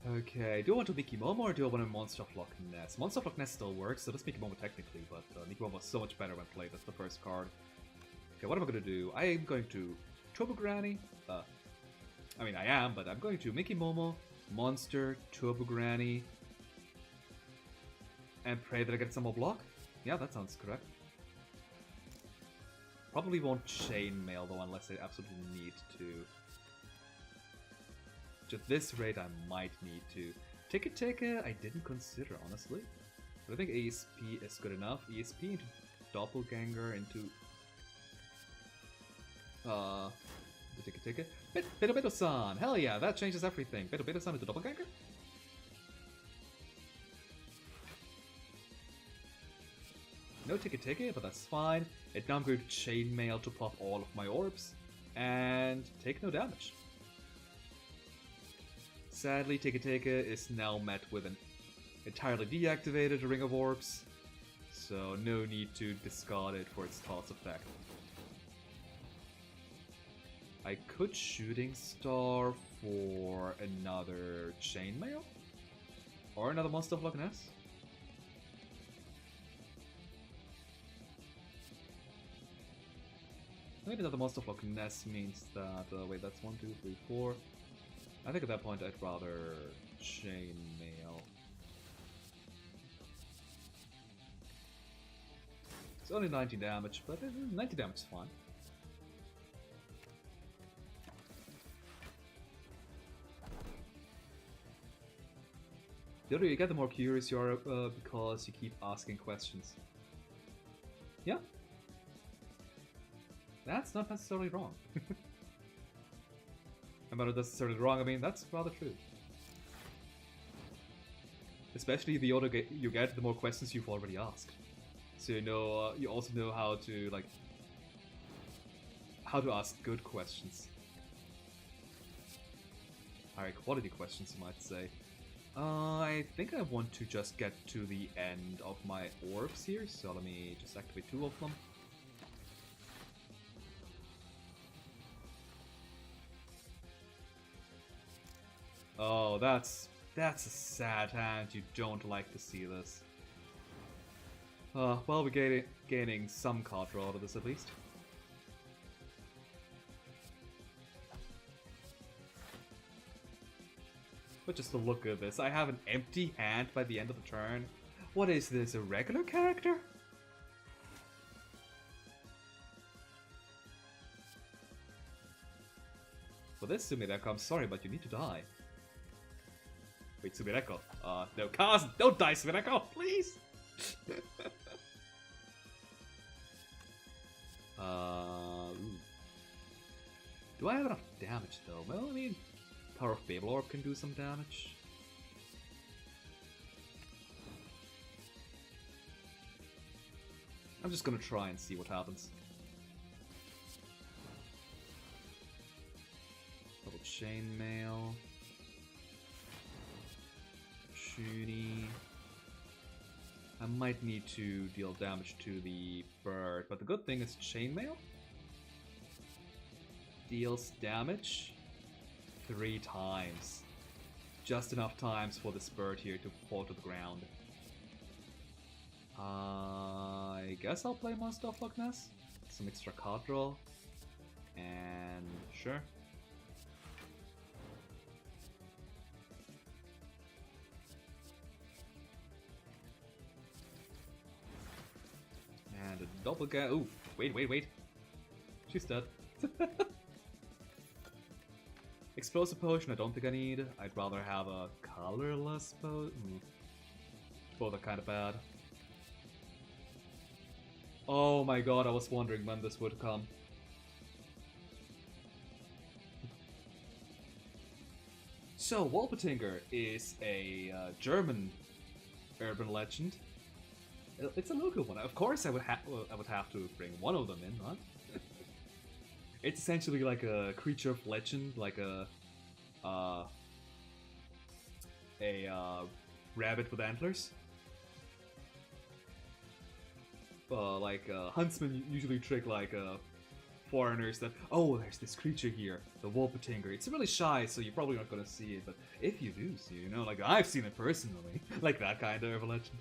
Okay, do I want to Mickey Momo or do I want a Monster of Loch Ness? Monster of Loch Ness still works, so does Mickey Momo technically, but Mickey Momo is so much better when played as the first card. Okay, what am I gonna do? I am going to Turbo Granny. I mean, I am, but I'm going to Mickey Momo, Monster, Turbo Granny, and pray that I get some more block. Yeah, that sounds correct. Probably won't Chainmail though, unless I absolutely need to. At this rate, I might need to. Take I didn't consider, honestly. But I think ESP is good enough. ESP into Doppelganger into... Take Beto-Beto-san! Hell yeah, that changes everything. Beto-Beto-san into Doppelganger? No Take, but that's fine. And now I'm going to Chainmail to pop all of my orbs. And take no damage. Sadly, Take is now met with an entirely deactivated Ring of Orbs, so no need to discard it for its toss effect. I could Shooting Star for another Chainmail? Or another Monster of Loch Ness? Maybe another Monster of Loch Ness means that... wait, that's 1, 2, 3, 4... I think at that point I'd rather Chainmail. It's only 90 damage, but 90 damage is fine. The older you get, the more curious you are because you keep asking questions. Yeah. That's not necessarily wrong. And by not necessarily wrong, I mean, that's rather true. Especially the older you get, the more questions you've already asked. So you know, you also know how to, like, how to ask good questions. Higher quality questions, you might say. I think I want to just get to the end of my orbs here, so let me just activate 2 of them. Oh, that's a sad hand. You don't like to see this. Well, we're gaining some card draw out of this at least. But just to look at this, I have an empty hand by the end of the turn. What is this, a regular character? For this, Sumireko, I'm sorry, but you need to die. Wait, Sumireko. No, Kaz, don't die, Sumireko, please! Do I have enough damage, though? Well, I mean, Power of Babel Orb can do some damage. I'm just gonna try and see what happens. Double Chainmail. Shooty. I might need to deal damage to the bird, but the good thing is Chainmail deals damage 3 times. Just enough times for this bird here to fall to the ground. I guess I'll play Monster of Loch Ness. Some extra card draw. And sure. Doppelganger. Ooh, wait. She's dead. Explosive potion, I don't think I need. I'd rather have a colorless potion. Both are kind of bad. Oh my god, I was wondering when this would come. So, Wolpertinger is a German urban legend. It's a local one. Of course, I would have to bring one of them in, right? It's essentially like a creature of legend, like a rabbit with antlers. Like huntsmen usually trick like foreigners that, oh, there's this creature here, the Wolpertinger. It's really shy, so you're probably not gonna see it, but if you do see it, you know, like I've seen it personally, like that kind of legend.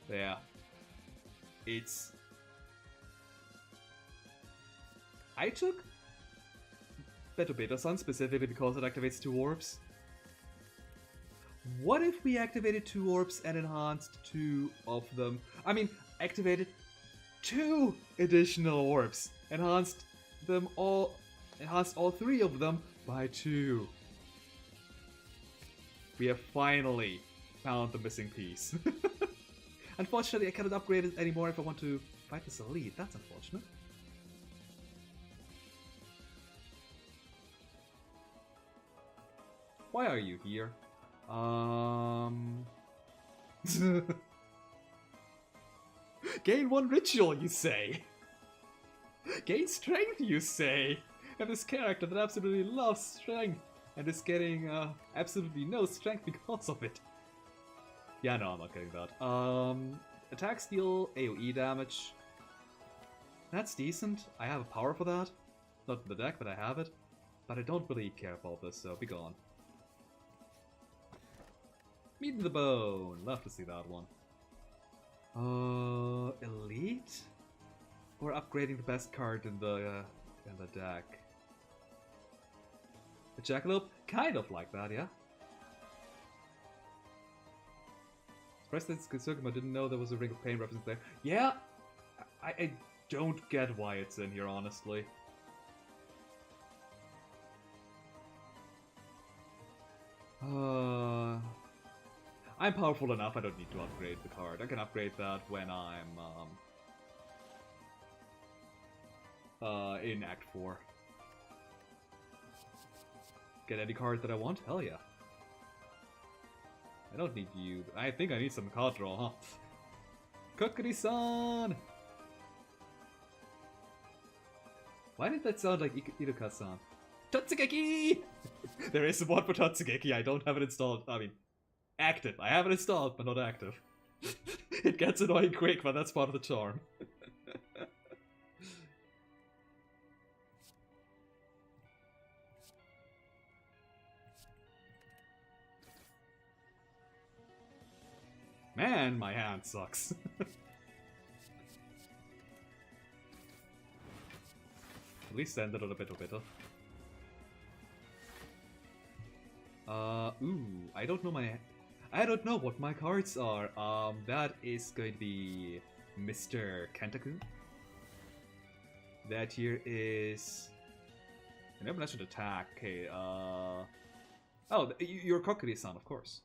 Yeah, it's. I took Beta-Sun specifically because it activates 2 orbs. What if we activated 2 orbs and enhanced 2 of them? I mean, activated 2 additional orbs, enhanced all 3 of them by 2. We have finally found the missing piece. Unfortunately, I cannot upgrade it anymore if I want to fight this elite. That's unfortunate. Why are you here? Gain 1 ritual, you say? Gain strength, you say? And this character that absolutely loves strength and is getting absolutely no strength because of it. Yeah, no, I'm not getting that. Attacks deal AoE damage. That's decent. I have a power for that. Not in the deck, but I have it. But I don't really care about this, so be gone. Meat in the Bone. Love to see that one. Elite? Or upgrading the best card in the deck? A Jackalope? Kind of like that, yeah. President's Kazukima didn't know there was a Ring of Pain reference there. Yeah, I don't get why it's in here, honestly. I'm powerful enough, I don't need to upgrade the card. I can upgrade that when I'm in Act 4. Get any card that I want? Hell yeah. I don't need you. I think I need some card draw, huh? Kokiri-san! Why did that sound like Iruka-san? Totsugeki! There is one for Totsugeki, I don't have it installed. I mean, active. I have it installed, but not active. It gets annoying quick, but that's part of the charm. Man, my hand sucks. At least send it a bit better. Ooh, I don't know what my cards are. That is going to be Mr. Kentaku. That here is... I never mentioned attack. Okay, oh, you're Kokiri-san, of course.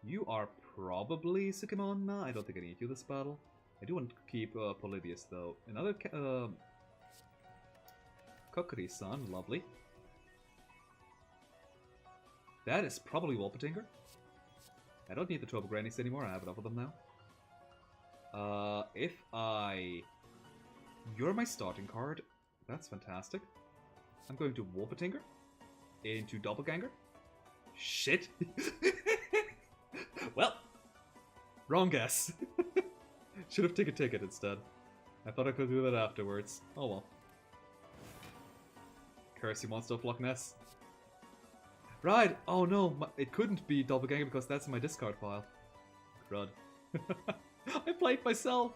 You are probably Sukemon. I don't think I need you this battle. I do want to keep Polybius though. Another Kokiri-san, lovely. That is probably Wolpertinger. I don't need the 12 Grannies anymore, I have enough of them now. You're my starting card. That's fantastic. I'm going to Wolpertinger into Doppelganger. Shit. Well, wrong guess. Should have taken a ticket instead. I thought I could do that afterwards. Oh well. Curse you, monster of Loch Ness. Right! Oh no, it couldn't be Doppelganger because that's in my discard pile. Crud. I played myself!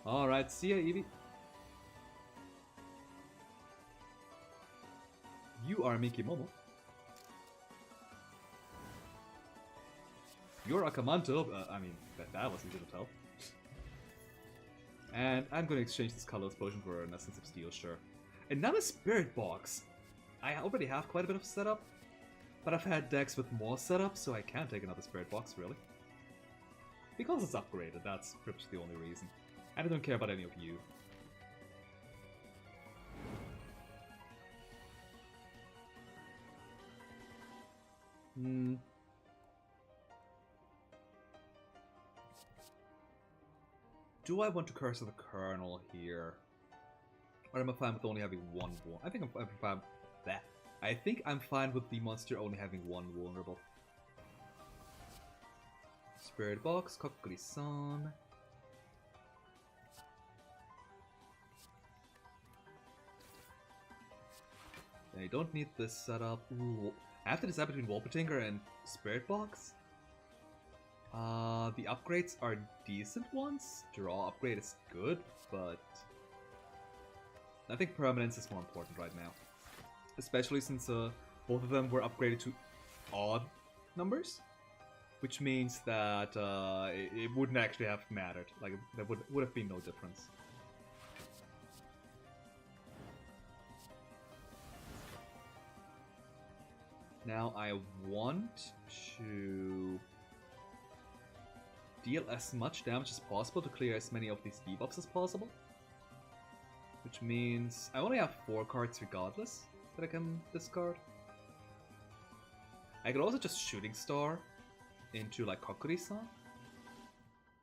Alright, see ya, Eevee. You are Miki Momo. You're Akamanto. I mean, that was easy to tell. And I'm going to exchange this colorless potion for an Essence of Steel, sure. Another Spirit Box! I already have quite a bit of setup, but I've had decks with more setup, so I can't take another Spirit Box, really. Because it's upgraded, that's pretty much the only reason. And I don't care about any of you. Do I want to curse the Colonel here? Or am I fine with only having one I think I'm fine with that. I think I'm fine with the monster only having one vulnerable. Spirit Box, Kokuri-san. I don't need this setup. Ooh. I have to decide between Wolpertinger and Spirit Box. The upgrades are decent ones. Draw upgrade is good, but I think permanence is more important right now. Especially since both of them were upgraded to odd numbers. Which means that it wouldn't actually have mattered. Like, there would have been no difference. Now I want to deal as much damage as possible to clear as many of these debuffs as possible. Which means I only have 4 cards regardless that I can discard. I could also just Shooting Star into like Kokuri-san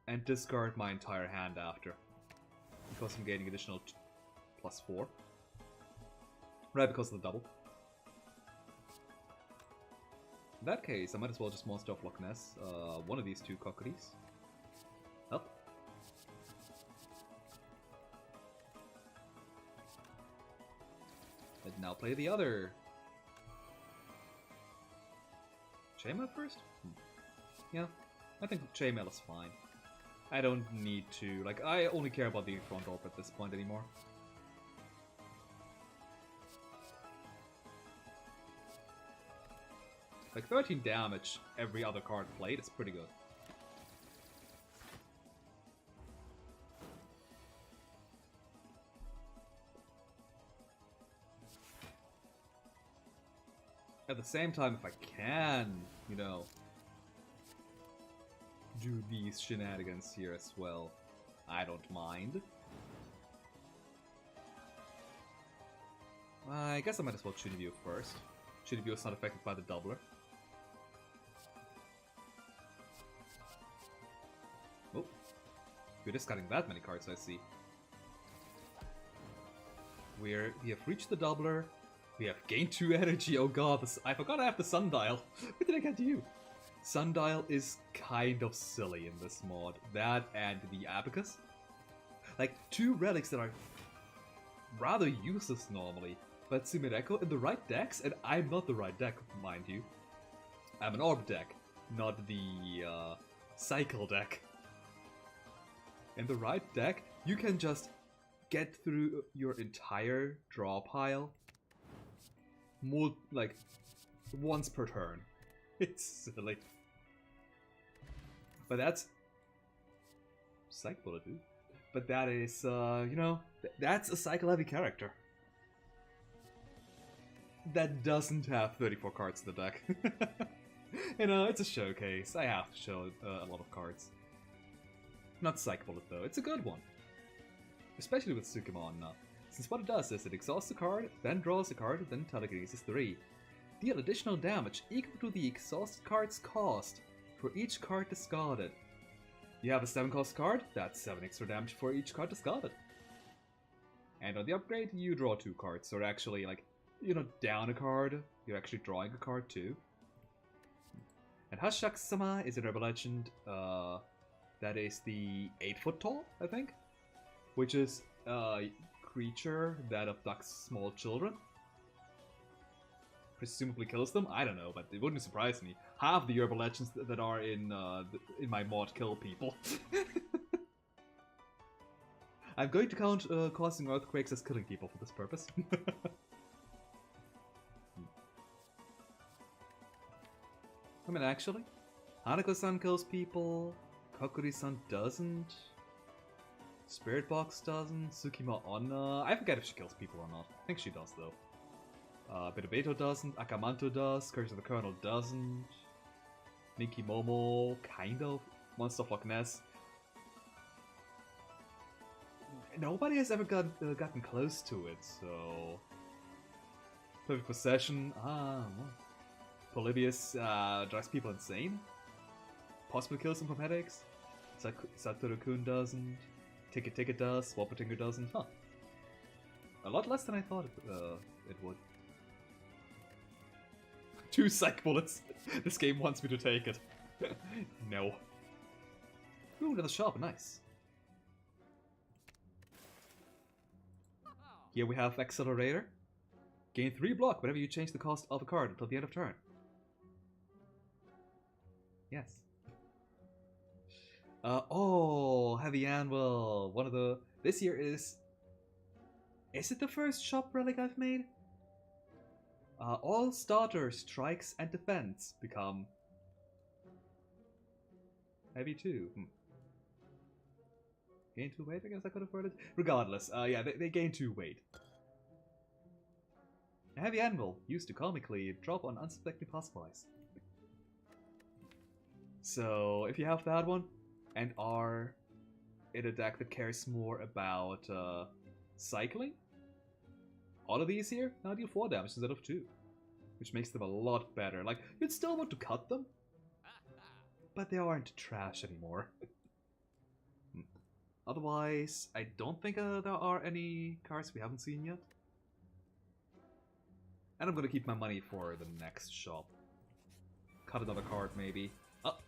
and discard my entire hand after. Because I'm gaining additional +4. Right, because of the double. In that case, I might as well just monster off Loch Ness. One of these 2 Kokuris. Up. And now play the other. Chainmail first? Yeah, I think Chainmail is fine. I don't need to, like, I only care about the front orb at this point anymore. Like 13 damage every other card played is pretty good. At the same time, if I can, you know, do these shenanigans here as well, I don't mind. I guess I might as well Chunibyo first. Chunibyo is not affected by the doubler. Oh, we're discarding that many cards, I see. We have reached the doubler. We have gained 2 energy. Oh god, I forgot I have the Sundial. Where did I get you? Sundial is kind of silly in this mod. That and the Abacus. Like, 2 relics that are rather useless normally. But Sumireko in the right decks, and I'm not the right deck, mind you. I'm an Orb deck, not the Cycle deck. In the right deck, you can just get through your entire draw pile like once per turn. It's silly. But that's Psych Bullet, dude. But that is, you know, that's a cycle heavy character. That doesn't have 34 cards in the deck. You know, it's a showcase. I have to show a lot of cards. Not Psych Bullet though, it's a good one. Especially with Tsukimon. Since what it does is it exhausts a card, then draws a card, then telekinesis 3. Deal additional damage equal to the exhausted card's cost for each card discarded. You have a 7 cost card, that's 7 extra damage for each card discarded. And on the upgrade, you draw 2 cards, so actually, like, you're not down a card, you're actually drawing a card too. And Hashak-sama is an urban legend that is the 8-foot tall, I think, which is a creature that abducts small children. Presumably kills them? I don't know, but it wouldn't surprise me. Half the urban legends that are in my mod kill people. I'm going to count causing earthquakes as killing people for this purpose. I mean, actually, Hanako-san kills people, Kokuri-san doesn't, Spirit Box doesn't, Tsukima Onna... I forget if she kills people or not. I think she does, though. Beto doesn't, Akamanto does, Curse of the Colonel doesn't, Miki Momo, kind of, Monster of Loch Ness. Nobody has ever gotten close to it, so... Perfect Possession, Polybius drives people insane. Possibly kills them from headaches. Satoru-kun doesn't. Ticket does. Wapatinger doesn't. Huh. A lot less than I thought it would. 2 psych bullets. This game wants me to take it. No. Ooh, another shop. Nice. Here we have Accelerator. Gain 3 block whenever you change the cost of a card until the end of turn. Yes. Oh, Heavy Anvil. One of the... This year is... Is it the first shop relic I've made? All starters, strikes, and defense become... Heavy 2. Gain 2 weight? I guess I could have heard it. Regardless, yeah, they gain 2 weight. A Heavy Anvil, used to comically drop on unsuspecting passerbys. So, if you have that one, and are in a deck that cares more about cycling, all of these here now deal 4 damage instead of 2. Which makes them a lot better. Like, you'd still want to cut them, but they aren't trash anymore. Otherwise, I don't think there are any cards we haven't seen yet. And I'm gonna keep my money for the next shop. Cut another card, maybe. Oh.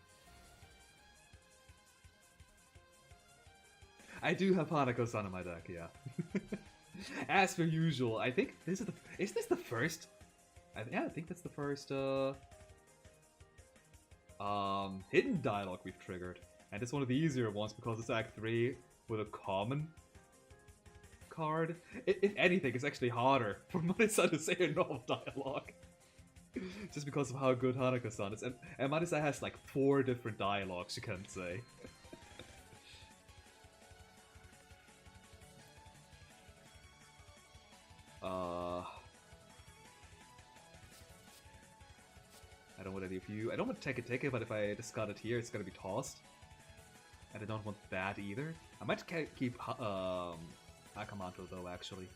I do have Hanako-san in my deck, yeah. As per usual, I think this is the... Is this the first? Yeah, I think that's the first, hidden dialogue we've triggered. And it's one of the easier ones because it's Act 3 with a common card. If anything, it's actually harder for Marisa to say a normal dialogue. Just because of how good Hanako-san is. And Marisa has like 4 different dialogues you can say. I don't want any of you. I don't want to take it, but if I discard it here, it's gonna be tossed. And I don't want that either. I might keep Akamanto though, actually.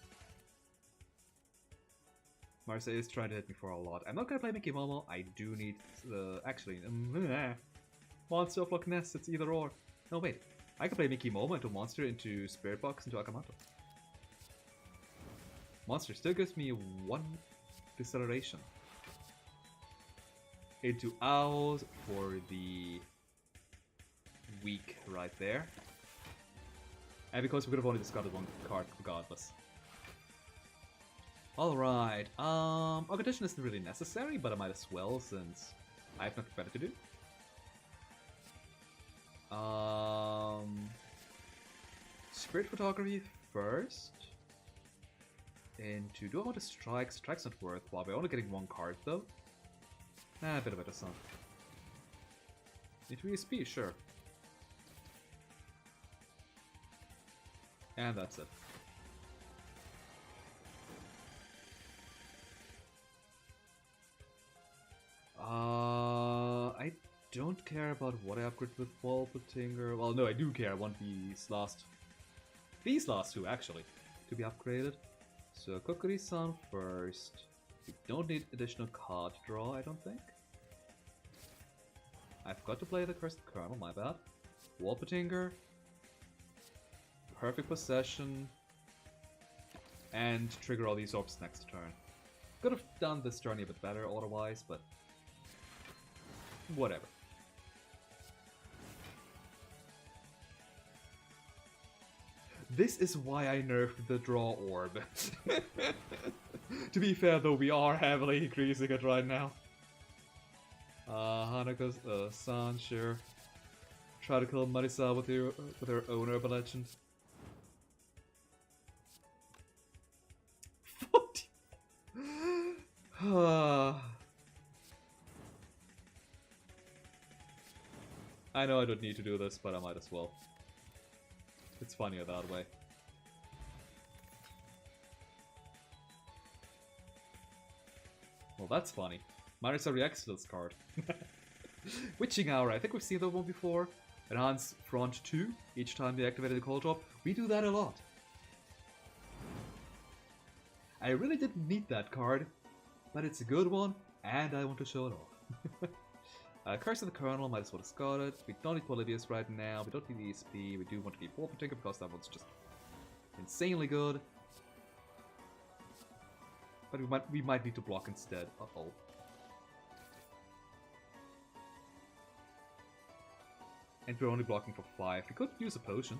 Marisa is trying to hit me for a lot. I'm not gonna play Mickey Momo. I do need the... Actually, Monster of Loch Ness, it's either or. No, wait. I can play Mickey Momo into Monster, into Spirit Box, into Akamanto. Monster still gives me 1 deceleration. Into Owls for the weak right there. And because we could have only discarded 1 card regardless. Alright, Augmentation isn't really necessary, but I might as well since I have nothing better to do. Spirit Photography first. Into... Do I want to strike? Strike's not worthwhile. We're only getting 1 card though. A bit of a sun. Into ESP, sure. And that's it. I don't care about what I upgrade with Wolpertinger. Well, no, I do care. I want these last 2 actually to be upgraded. So Kokuri-san first. We don't need additional card draw, I don't think. I forgot to play the Cursed Colonel, my bad. Wolpertinger. Perfect Possession. And trigger all these orbs next turn. Could have done this journey a bit better otherwise, but... whatever. This is why I nerfed the draw orb. To be fair though, we are heavily increasing it right now. Hanako's son, sure. Try to kill Marisa with her own Urban Legend. 40. I know I don't need to do this, but I might as well. It's funnier that way. Well, that's funny. Minus reacts to this card. Witching Hour, I think we've seen that one before. Enhance front 2 each time they activated the call drop. We do that a lot. I really didn't need that card, but it's a good one, and I want to show it off. Curse of the Colonel, might as well discard it. We don't need Polybius right now, we don't need ESP, we do want to keep Warpatinker because that one's just insanely good. But we might need to block instead. Uh-oh. And we're only blocking for 5. We could use a potion.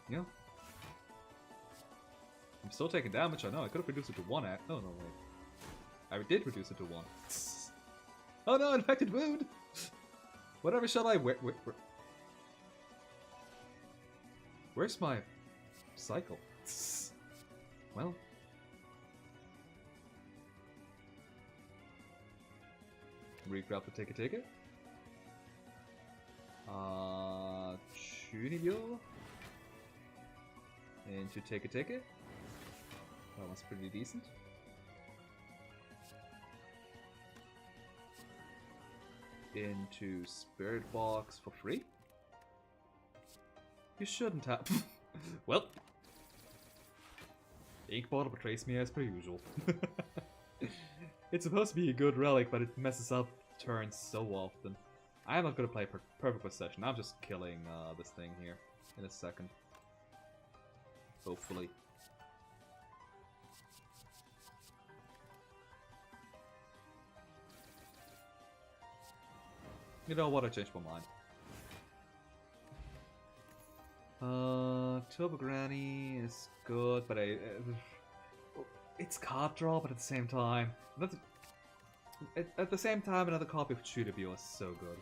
Yeah. I'm still taking damage, I know. I could have reduced it to 1. Oh, no, wait. I did reduce it to 1. Oh no, infected wound! Whatever shall I... Where's my cycle? Well... Regrab the ticket. Chunibyo. Into ticket. That one's pretty decent. Into Spirit Box for free? You shouldn't have. Well. Ink Bottle betrays me as per usual. It's supposed to be a good relic, but it messes up turns so often. I am not going to play Perfect Possession. I'm just killing this thing here in a second. Hopefully. You know what? I changed my mind. Turbo Granny is good, but it's card draw, but at the same time, another copy of Chunibyo is so good.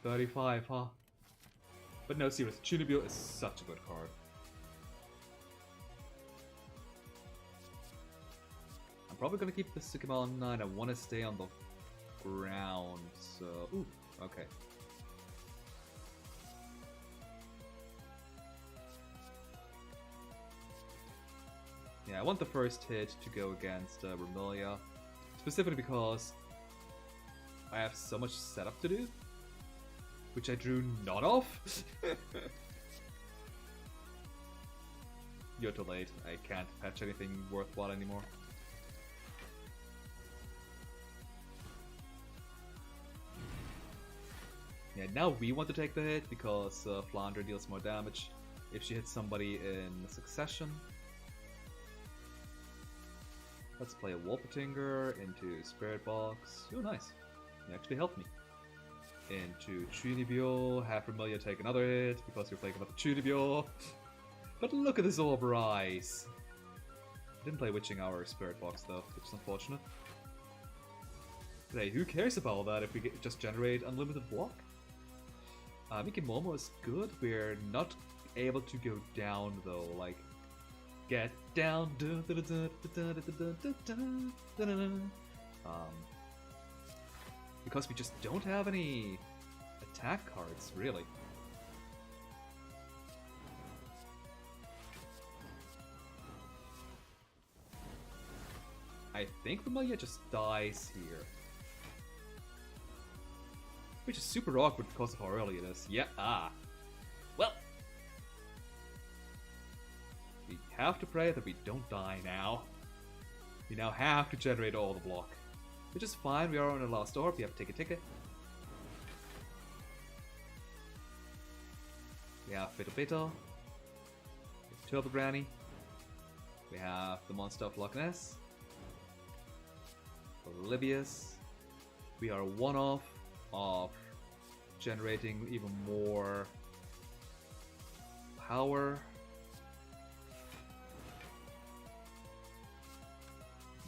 35, huh? But no, seriously, Chunibyo is such a good card. I'm probably gonna keep the Sukima on 9. I want to stay on the ground, so... Ooh, okay. Yeah, I want the first hit to go against Remelia, specifically because I have so much setup to do, which I drew none of. You're too late. I can't patch anything worthwhile anymore. Yeah, now we want to take the hit because Flandre deals more damage if she hits somebody in succession. Let's play a Wolpertinger into Spirit Box. Oh, nice. It actually helped me. Into Chunibyo, have Remelia take another hit because you're playing about the Chunibyo. But look at this Orb Rise. I didn't play Witching Hour or Spirit Box though, which is unfortunate. But hey, who cares about that if we just generate unlimited block? Miki Momo is good. We're not able to go down though, like... Get down, because we just don't have any attack cards, really. I think Remelia just dies here. Which is super awkward because of how early it is. Yeah, well. We have to pray that we don't die now. We now have to generate all the block. Which is fine, we are on a last orb, we have ticket. We have Fiddle Biddle. We have Turbo Granny. We have the Monster of Loch Ness. Polybius. We are one off of generating even more power.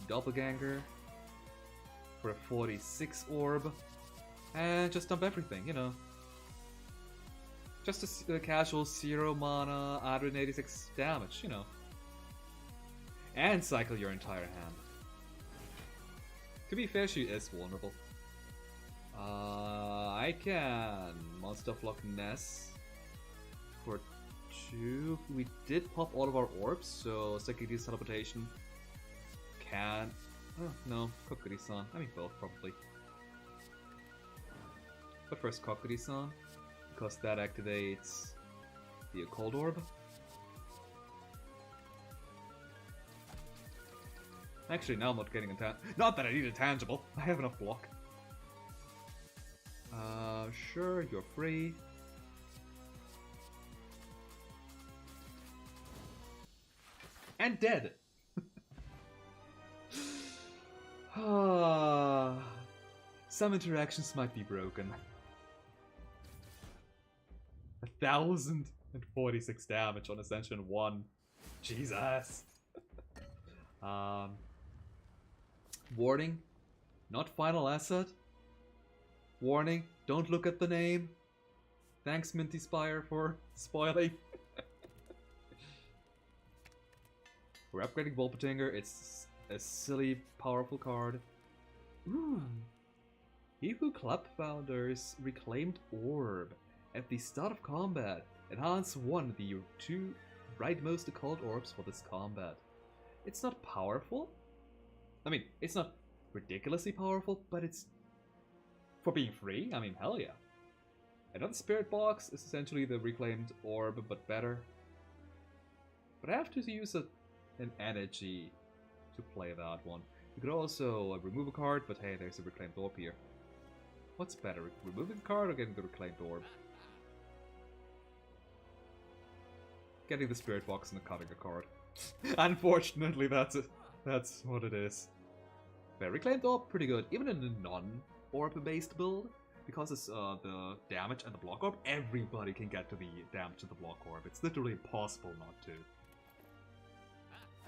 Doppelganger for a 46 orb, and just dump everything, you know. Just a casual 0 mana, 186 damage, you know. And cycle your entire hand. To be fair, she is vulnerable. I can Monster Flock Ness for 2. We did pop all of our orbs, so Sekiri's teleportation can... Oh, no, Kokiri-san. I mean both, probably. But first Kokiri-san, because that activates the Occult Orb. Actually, now I'm not getting a not that I need a tangible. I have enough block. Sure, you're free. And dead! Some interactions might be broken. 1,046 damage on Ascension 1. Jesus! Warning, not final asset. Warning, don't look at the name. Thanks, Minty Spire, for spoiling. We're upgrading Volpatinger. It's a silly, powerful card. Ooh. Hifu Club Founders Reclaimed Orb. At the start of combat, enhance 1 of your 2 rightmost occult orbs for this combat. It's not powerful. I mean, it's not ridiculously powerful, but it's... For being free, I mean, hell yeah. Another Spirit Box is essentially the Reclaimed Orb, but better. But I have to use an energy to play that one. You could also remove a card, but hey, there's a Reclaimed Orb here. What's better, removing a card or getting the Reclaimed Orb? Getting the Spirit Box and cutting a card. Unfortunately, that's what it is. But Reclaimed Orb, pretty good, even in a non-orb-based build. Because it's the damage and the block orb, everybody can get to the damage and the block orb. It's literally impossible not to.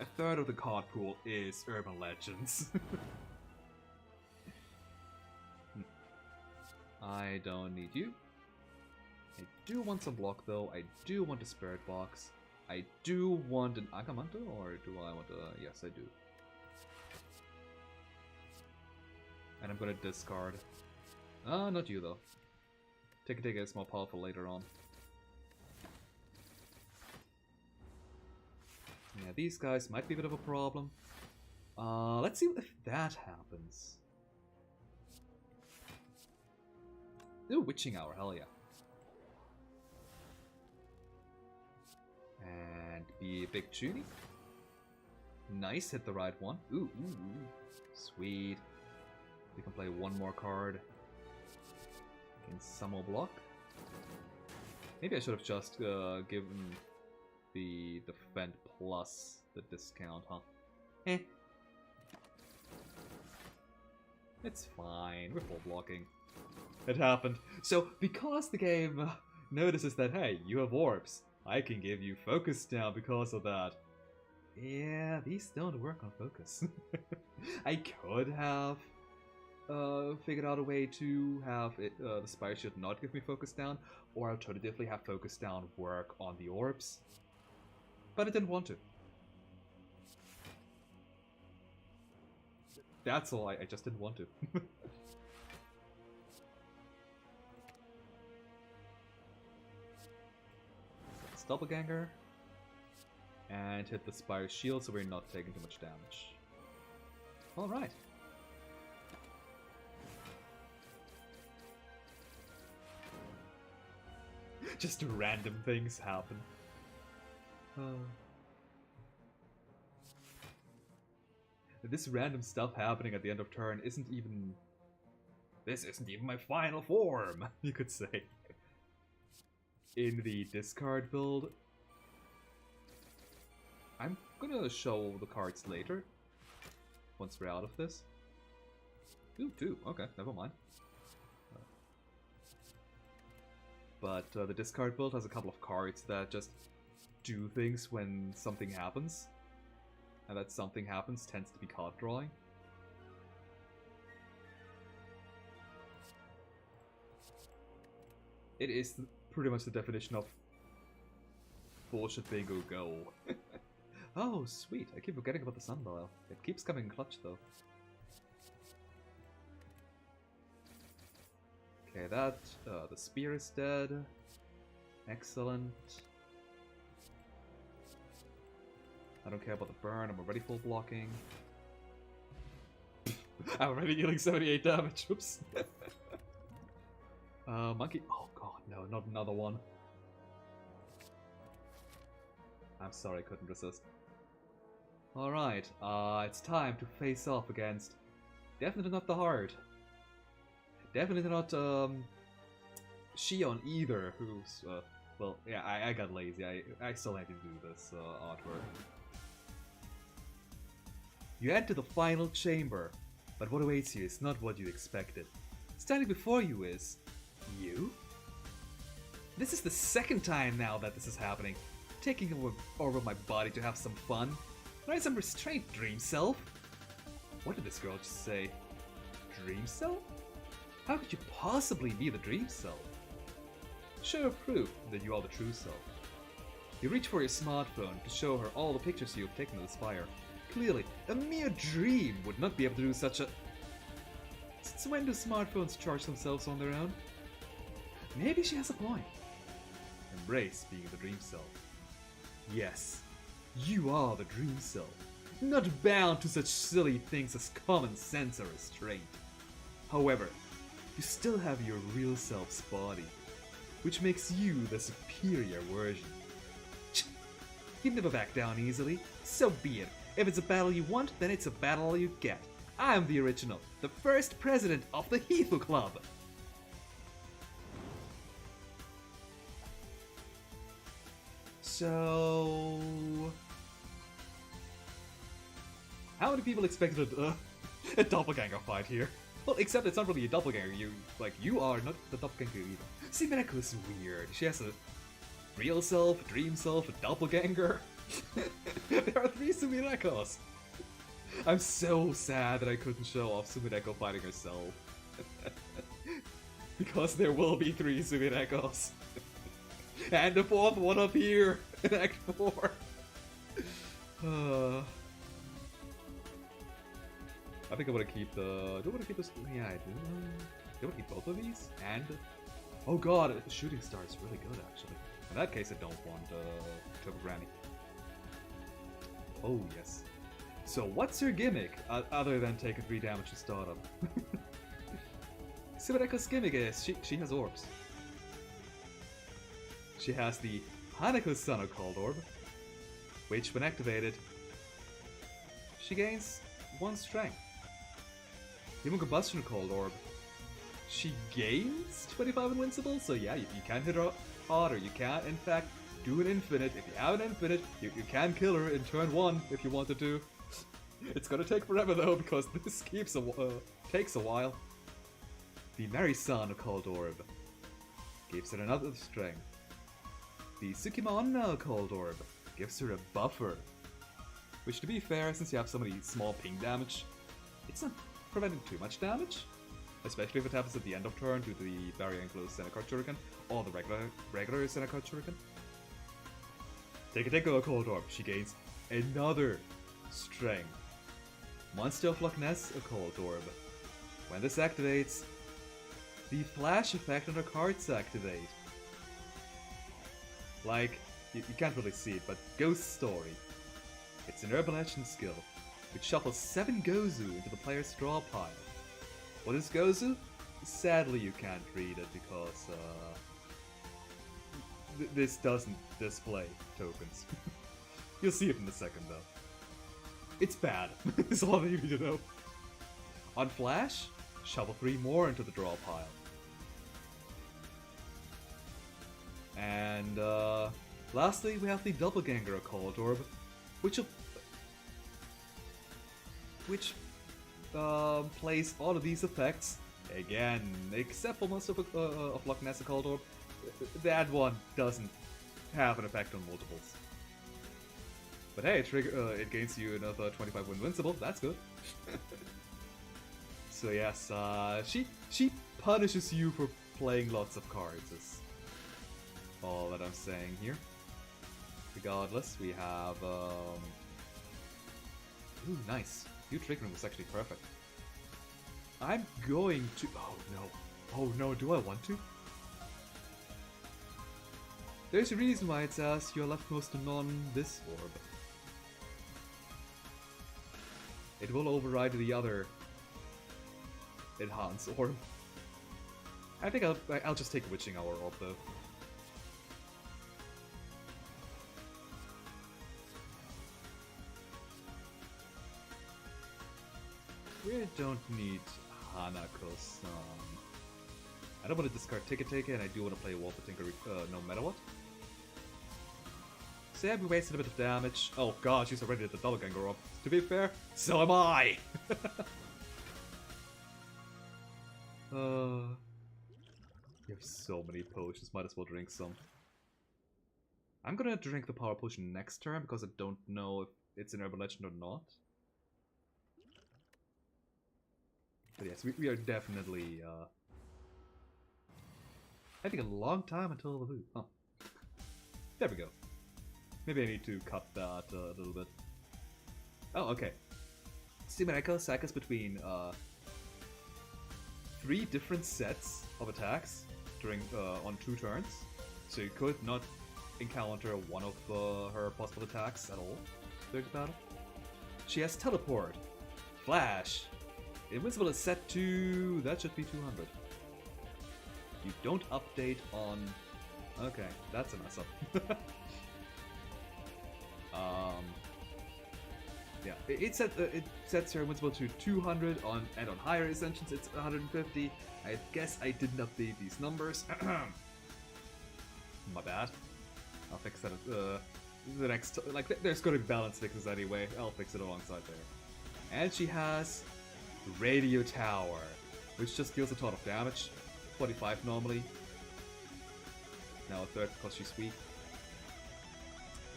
A third of the card pool is Urban Legends. I don't need you. I do want some block though. I do want a Spirit Box. I do want an Akamanto, or do I want a... Yes, I do. And I'm gonna discard. Not you though. Take is more powerful later on. Yeah, these guys might be a bit of a problem. Let's see if that happens. Ooh, Witching Hour, hell yeah. And be a big Chuny. Nice, hit the right one. Ooh, sweet. We can play one more card. Can summon block. Maybe I should have just given the defend plus the discount, huh? Eh. It's fine, we're full blocking. It happened. So, because the game notices that, hey, you have orbs, I can give you focus now because of that. Yeah, these don't work on focus. I could have figured out a way to have it, the Spire Shield not give me focus down, or alternatively have focus down work on the orbs. But I didn't want to. That's all, I just didn't want to. Let's Doppelganger. And hit the Spire Shield so we're not taking too much damage. Alright. Just random things happen. This random stuff happening at the end of turn isn't even... This isn't even my final form, you could say. In the discard build, I'm gonna show the cards later, once we're out of this. Ooh, 2, okay, never mind. But the discard build has a couple of cards that just do things when something happens. And that something happens tends to be card drawing. It is pretty much the definition of bullshit bingo go. Oh, sweet. I keep forgetting about the Sundial. It keeps coming in clutch, though. Okay, that, the spear is dead. Excellent. I don't care about the burn, I'm already full blocking. I'm already dealing 78 damage, oops. Monkey, oh god, no, not another one. I'm sorry, I couldn't resist. Alright, it's time to face off against... Definitely not the Heart. Definitely not, Shion either, who's, well, yeah, I got lazy. I still had to do this, artwork. You enter the final chamber, but what awaits you is not what you expected. Standing before you is... you? This is the second time now that this is happening. Taking over my body to have some fun. Learn some restraint, dream self. What did this girl just say? Dream self? How could you possibly be the dream self? Show her proof that you are the true self. You reach for your smartphone to show her all the pictures you have taken of the Spire. Clearly, a mere dream would not be able to do such a... Since when do smartphones charge themselves on their own? Maybe she has a point. Embrace being the dream self. Yes, you are the dream self, not bound to such silly things as common sense or restraint. However, you still have your real self's body, which makes you the superior version. You never back down easily, so be it. If it's a battle you want, then it's a battle you get. I'm the original, the first president of the Heathel Club. So... how many people expected a doppelganger fight here? Well, except it's not really a doppelganger, you are not the doppelganger either. Simereko is weird. She has a real self, a dream self, a doppelganger. There are 3 Sumirekos. I'm so sad that I couldn't show off Sumireko fighting herself. Because there will be 3 Sumirekos. And the 4th one up here in Act 4. I think I want to keep the... do I want to keep this? Yeah, I do. Do I want to keep both of these? And... oh god, the shooting star is really good, actually. In that case, I don't want Turbo Granny. Oh, yes. So what's her gimmick, other than taking 3 damage to start up? Sumireko's gimmick is she has orbs. She has the Hanako-san Cold Orb, which when activated, she gains 1 strength. Human Combustion Cold Orb, she gains 25 invincible, so yeah, you can hit her hard, or you can, in fact, do an infinite. If you have an infinite, you can kill her in turn 1 if you wanted to. It's gonna take forever though, because this takes a while. The Mary-san Cold Orb gives her another strength. The Tsukima Cold Orb gives her a buffer. Which, to be fair, since you have so many small ping damage, it's not preventing too much damage. Especially if it happens at the end of turn due to the Barrier Enclosed Senokar Shuriken, or the regular Senokar Shuriken. Take a Cold Orb, she gains another strength. Monster of Loch Ness, a Cold Orb. When this activates, the flash effect on her cards activate. Like, you can't really see it, but Ghost Story. It's an Urban Legend skill, which shuffles 7 Gozu into the player's draw pile. What is Gozu? Sadly, you can't read it because, this doesn't display tokens. You'll see it in a second, though. It's bad. That's all you need to know. On Flash, shovel 3 more into the draw pile. And, lastly, we have the Doppelganger Cold Orb, which plays all of these effects again, except for most of Loch Ness Cold Orb. That one doesn't have an effect on multiples. But hey, it gains you another 25 invincible. That's good. So yes, she punishes you for playing lots of cards. Is all that I'm saying here. Regardless, we have ooh, nice. You triggering was actually perfect. I'm going to... oh no. Oh no, do I want to? There's a reason why it says you're leftmost to none this orb. It will override the other enhance orb. I think I'll just take a Witching Hour orb though. We don't need Hanako-san. I don't want to discard Ticket and I do want to play Wolpertinger no matter what. So yeah, we wasted a bit of damage. Oh god, she's already at the Doppelganger up. To be fair, so am I! You have so many potions, might as well drink some. I'm gonna drink the power potion next turn because I don't know if it's an Urban Legend or not. But yes, we are definitely having a long time until the loot. Huh. There we go. Maybe I need to cut that a little bit. Oh, okay. Sumereko cycles between 3 different sets of attacks during on 2 turns. So you could not encounter one of her possible attacks at all during the battle. She has Teleport, Flash, Invincible is set to... that should be 200. You don't update on... okay, that's a mess up. Yeah, it sets her invincible to 200 on, and on higher ascensions it's 150. I guess I didn't update these numbers. My bad. I'll fix that the next... like, there's gonna be balance fixes anyway. I'll fix it alongside there. And she has Radio Tower, which just deals a ton of damage. 45 normally. Now a third because she's weak.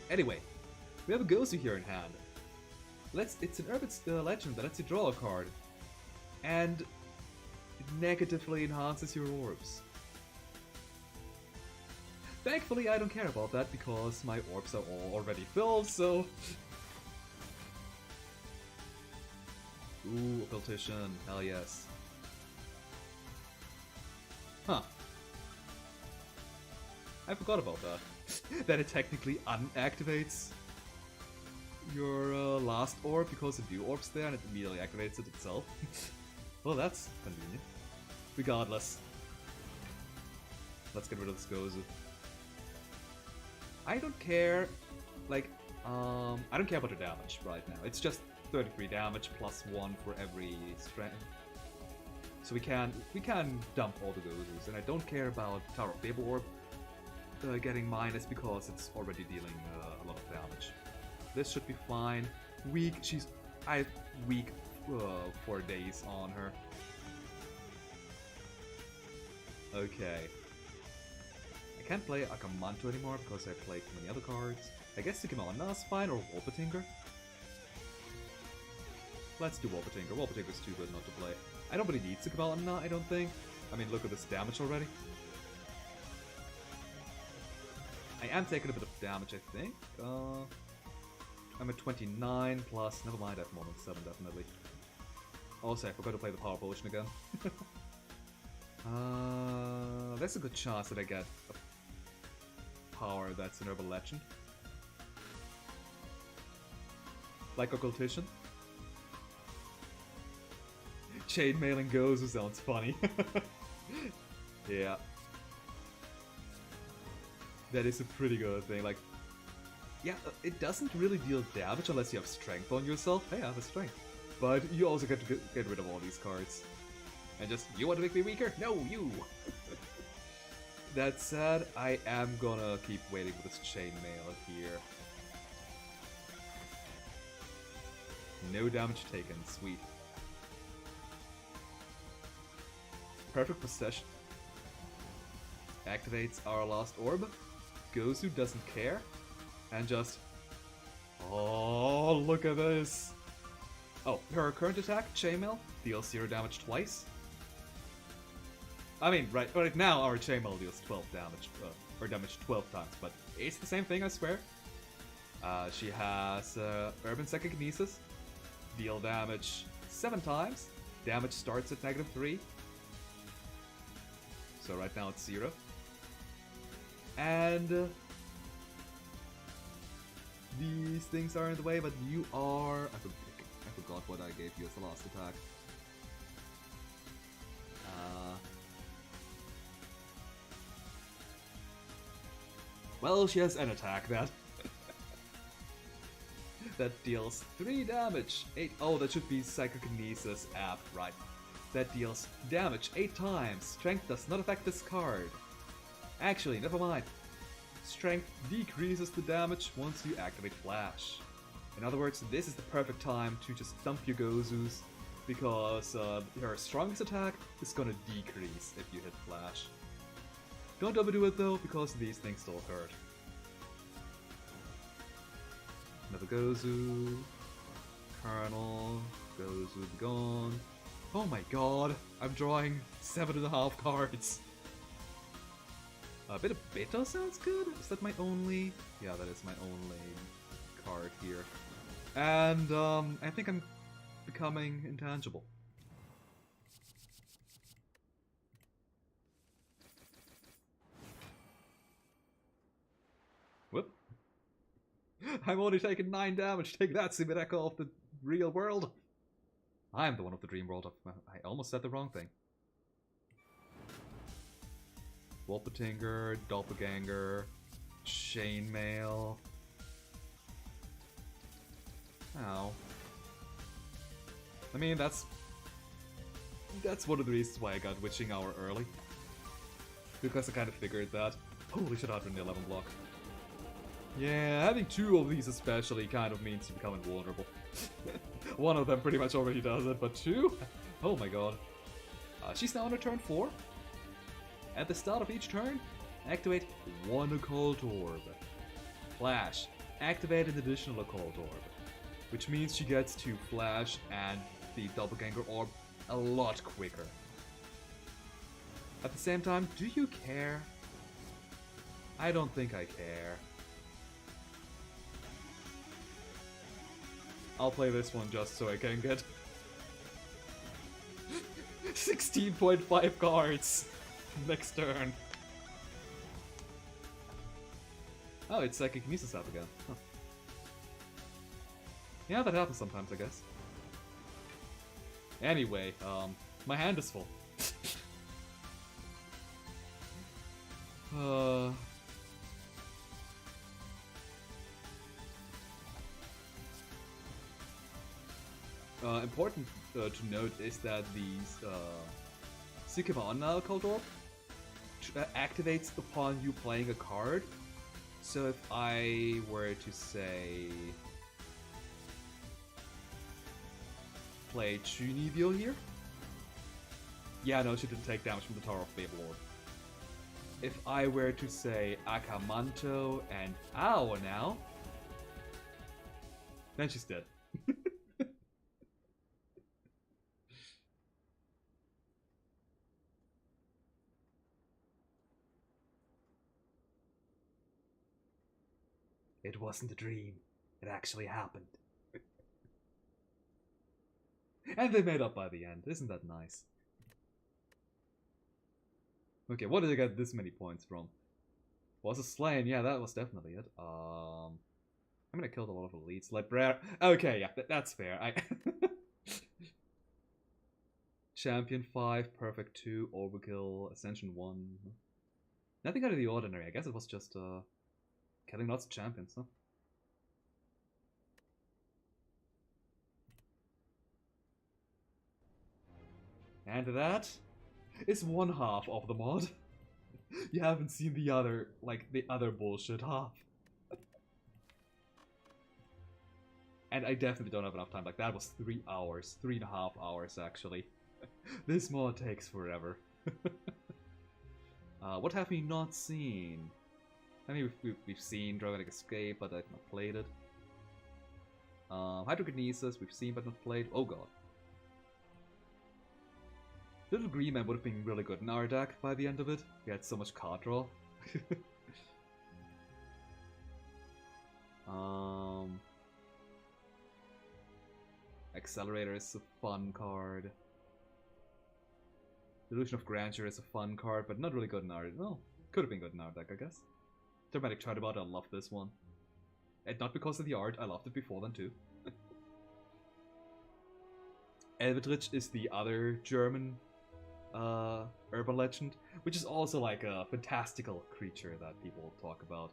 Anyway, we have a Gozu here in hand. It's an Urban Legend that lets you draw a card. And it negatively enhances your orbs. Thankfully, I don't care about that because my orbs are all already filled, so... Ooh, Occultation, hell yes. Huh. I forgot about that. That it technically unactivates your last orb because the new orb's there and it immediately activates it itself. Well, that's convenient. Regardless. Let's get rid of this Gozu. I don't care, like, I don't care about the damage right now. It's just 33 damage plus 1 for every strength. So we can dump all the Gozus, and I don't care about Tower of Babel Orb getting minus because it's already dealing a lot of damage. This should be fine. Weak, I have weak 4 days on her. Okay. I can't play Akamanto anymore because I played too many other cards. I guess Sukimana is fine, or Wolpertinger. Let's do Wolpertinger. Wolpertinger's too good not to play. I don't really need Sukimana, I don't think. I mean, look at this damage already. I am taking a bit of damage, I think. I'm at 29 plus, never mind, I have more than 7 definitely. Also, I forgot to play the Power Potion again. There's a good chance that I get a power that's an Urban Legend. Like Occultation. Chainmailing Gozu sounds funny. Yeah. That is a pretty good thing, like... yeah, it doesn't really deal damage unless you have strength on yourself. Hey, I have a strength. But you also get to get rid of all these cards. And just, you want to make me weaker? No, you! That said, I am gonna keep waiting with this chainmail here. No damage taken, sweet. Perfect Possession. Activates our last orb. Gozu doesn't care. And just... oh, look at this! Oh, her current attack, Chainmail, deals 0 damage twice. I mean, right now our Chainmail deals 12 damage, or damage 12 times, but it's the same thing, I swear. She has Urban Psychokinesis, deal damage 7 times, damage starts at -3. So right now it's 0. And these things are in the way, but you are... I forgot what I gave you as the last attack. Well, she has an attack that that deals 3 damage. 8. Oh, that should be Psychokinesis app, right? That deals damage 8 times. Strength does not affect this card. Actually, never mind. Strength decreases the damage once you activate Flash. In other words, this is the perfect time to just dump your Gozus, because her strongest attack is gonna decrease if you hit Flash. Don't overdo it though, because these things still hurt. Another Gozu. Colonel. Gozu gone. Oh my god, I'm drawing 7.5 cards. A bit of Beta sounds good. Is that my only? Yeah, that is my only card here. And I think I'm becoming intangible. Whoop. I'm only taking 9 damage. Take that, Simireka of the real world. I'm the one of the dream world. I almost said the wrong thing. Wolpertinger, Doppelganger, Chainmail. Ow. I mean, that's one of the reasons why I got Witching Hour early. Because I kind of figured that. Holy shit, I've been the 11 block. Yeah, having 2 of these especially kind of means you become invulnerable. One of them pretty much already does it, but 2? Oh my god. She's now on her turn 4. At the start of each turn, activate 1 Occult Orb. Flash, activate an additional Occult Orb. Which means she gets to Flash and the Doppelganger Orb a lot quicker. At the same time, do you care? I don't think I care. I'll play this one just so I can get 16.5 cards next turn. Oh, it's Psychokinesis up again. Huh. Yeah, that happens sometimes, I guess. Anyway, my hand is full. Important to note is that these Sukimana Occult Orb activates upon you playing a card. So if I were to say play Chunibyo here. Yeah, no, she didn't take damage from the Tower of Babelord. If I were to say Akamanto and Ao now, then she's dead. It wasn't a dream. It actually happened. And they made up by the end. Isn't that nice? Okay, what did I get this many points from? Was a slain? Yeah, that was definitely it. I'm gonna kill a lot of elites. Okay, yeah, that's fair. Champion 5, Perfect 2, Overkill, Ascension 1. Nothing out of the ordinary. I guess it was just killing lots of champions, huh? And that is 1/2 of the mod. You haven't seen the other, the other bullshit half. And I definitely don't have enough time. Like, that was 3 hours. 3.5 hours, actually. This mod takes forever. What have we not seen? I mean, we've seen Dragonic Escape, but I've not played it. Hydrokinesis, we've seen but not played. Oh god. Little Green Man would have been really good in our deck by the end of it. We had so much card draw. Accelerator is a fun card. Illusion of Grandeur is a fun card, but not really good in our... Well, could have been good in our deck, I guess. Dramatic Turnabout, I love this one. And not because of the art, I loved it before then too. Elvitrich is the other German urban legend, which is also like a fantastical creature that people talk about.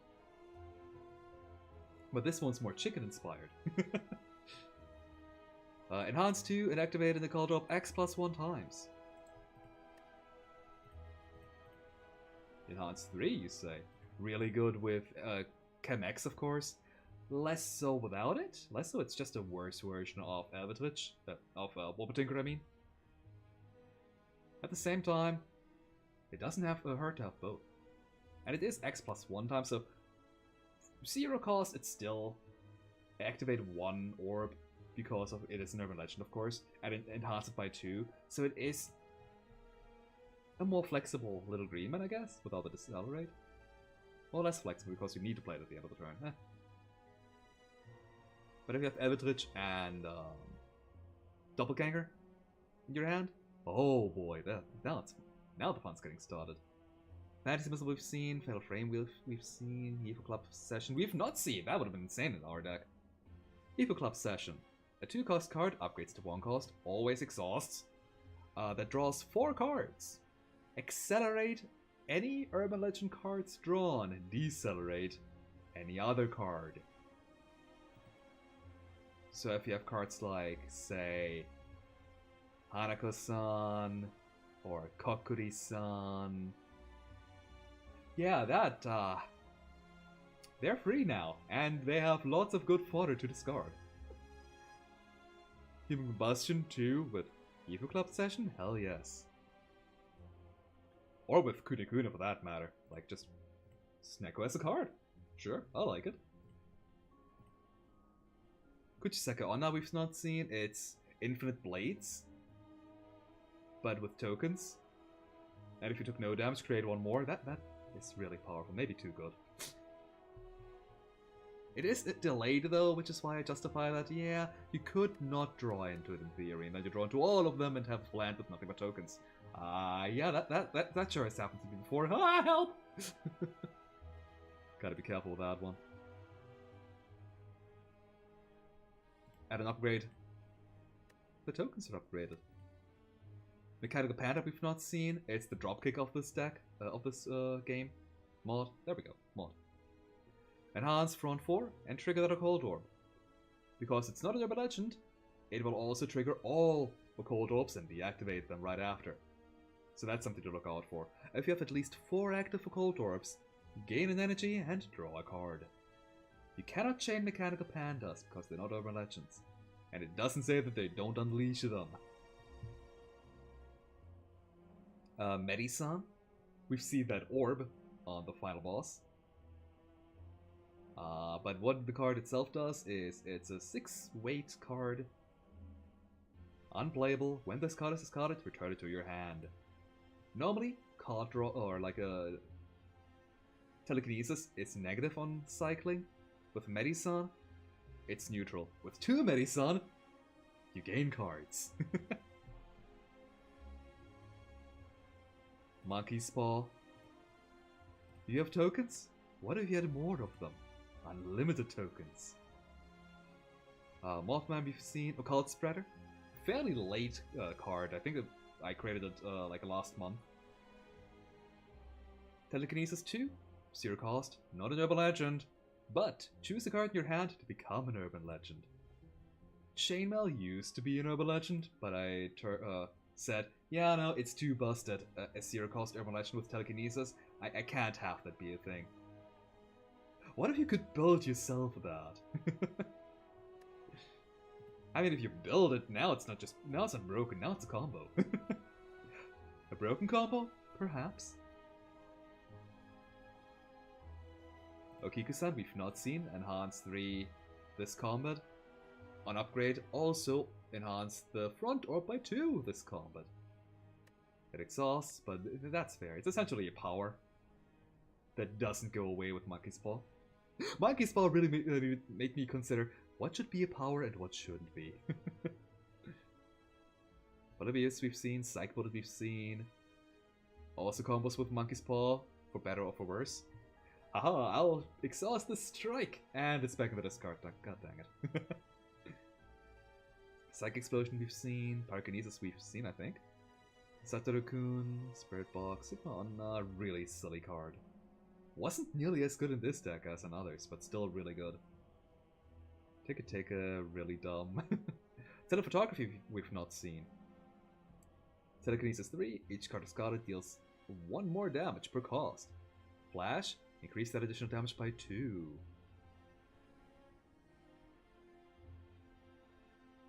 But this one's more chicken inspired. Enhance 2 and activate in the call drop X+1 times. Enhance 3, you say? Really good with Chem X, of course. Less so without it. Less so, it's just a worse version of Elvitrich. Of Wobbetinker, I mean. At the same time, it doesn't have hurt to have both. And it is X+1 times, so 0 cost, it's still activate 1 orb because of it is an urban legend, of course, and enhance it by 2. So it is a more flexible little green man, I guess, without the decelerate. Or less flexible because you need to play it at the end of the turn. Eh. But if you have Elvitrich and Doppelganger in your hand, oh boy, now the fun's getting started. Fantasy Missile we've seen, Fatal Frame we've seen, Evo Club Session we've not seen. That would have been insane in our deck. Evo Club Session. A 2-cost card upgrades to 1 cost, always exhausts. That draws 4 cards. Accelerate any Urban Legend cards drawn, and decelerate any other card. So if you have cards like, say, Hanako-san or Kokuri-san, yeah, they're free now, and they have lots of good fodder to discard. Human Combustion 2 with Evo Club Session? Hell yes. Or with Kunekuna for that matter. Like, just Sneko as a card. Sure, I like it. Kuchiseka Onna we've not seen. It's Infinite Blades, but with tokens. And if you took no damage, create 1 more. That is really powerful. Maybe too good. It is delayed though, which is why I justify that. Yeah, you could not draw into it in theory, and then you draw into all of them and have land with nothing but tokens. Yeah, that sure has happened to me before. Ah, help! Gotta be careful with that one. Add an upgrade. The tokens are upgraded. Mechanical Panda we've not seen. It's the dropkick of this deck, of this game. Mod. There we go. Mod. Enhance front 4 and trigger that Occult Orb. Because it's not an Urban Legend, it will also trigger all Occult Orbs and deactivate them right after. So that's something to look out for. If you have at least 4 active Occult Orbs, gain an energy and draw a card. You cannot chain Mechanical Pandas because they're not Urban Legends. And it doesn't say that they don't unleash them. Medisan, we've seen that orb on the final boss. But what the card itself does is it's a 6-weight card. Unplayable. When this card is discarded, return it to your hand. Normally, card draw or like a telekinesis is negative on cycling. With Medisan, it's neutral. With 2 Medisan, you gain cards. Monkey's Paw. Do you have tokens? What if you had more of them? Unlimited tokens. Mothman we've seen. Occult Spreader. Fairly late card. I think I created it like last month. Telekinesis 2. 0 cost. Not an Urban Legend. But choose a card in your hand to become an Urban Legend. Chainmail used to be an Urban Legend, but I said, yeah, no, it's too busted. A 0 cost Urban Legend with Telekinesis. I can't have that be a thing. What if you could build yourself that? I mean, if you build it, now it's not just... Now it's not broken, now it's a combo. A broken combo? Perhaps. Okiku-san, we've not seen. Enhance 3 this combat. On upgrade, also enhance the front orb by 2 this combat. It exhausts, but that's fair. It's essentially a power that doesn't go away with Monkey's Paw. Monkey's Paw really made me consider what should be a power and what shouldn't be. Polybius we've seen, Psych Bullet we've seen, Also combos with Monkey's Paw, for better or for worse. Haha, I'll exhaust the strike! And it's back in the discard deck, god dang it. Psychic Explosion we've seen, Pyrokinesis we've seen, I think. Satoru-kun, Spirit Box, Sigma on a really silly card. Wasn't nearly as good in this deck as in others, but still really good. Take a really dumb. Telephotography we've not seen. Telekinesis 3, each card discarded deals 1 more damage per cost. Flash, increase that additional damage by 2.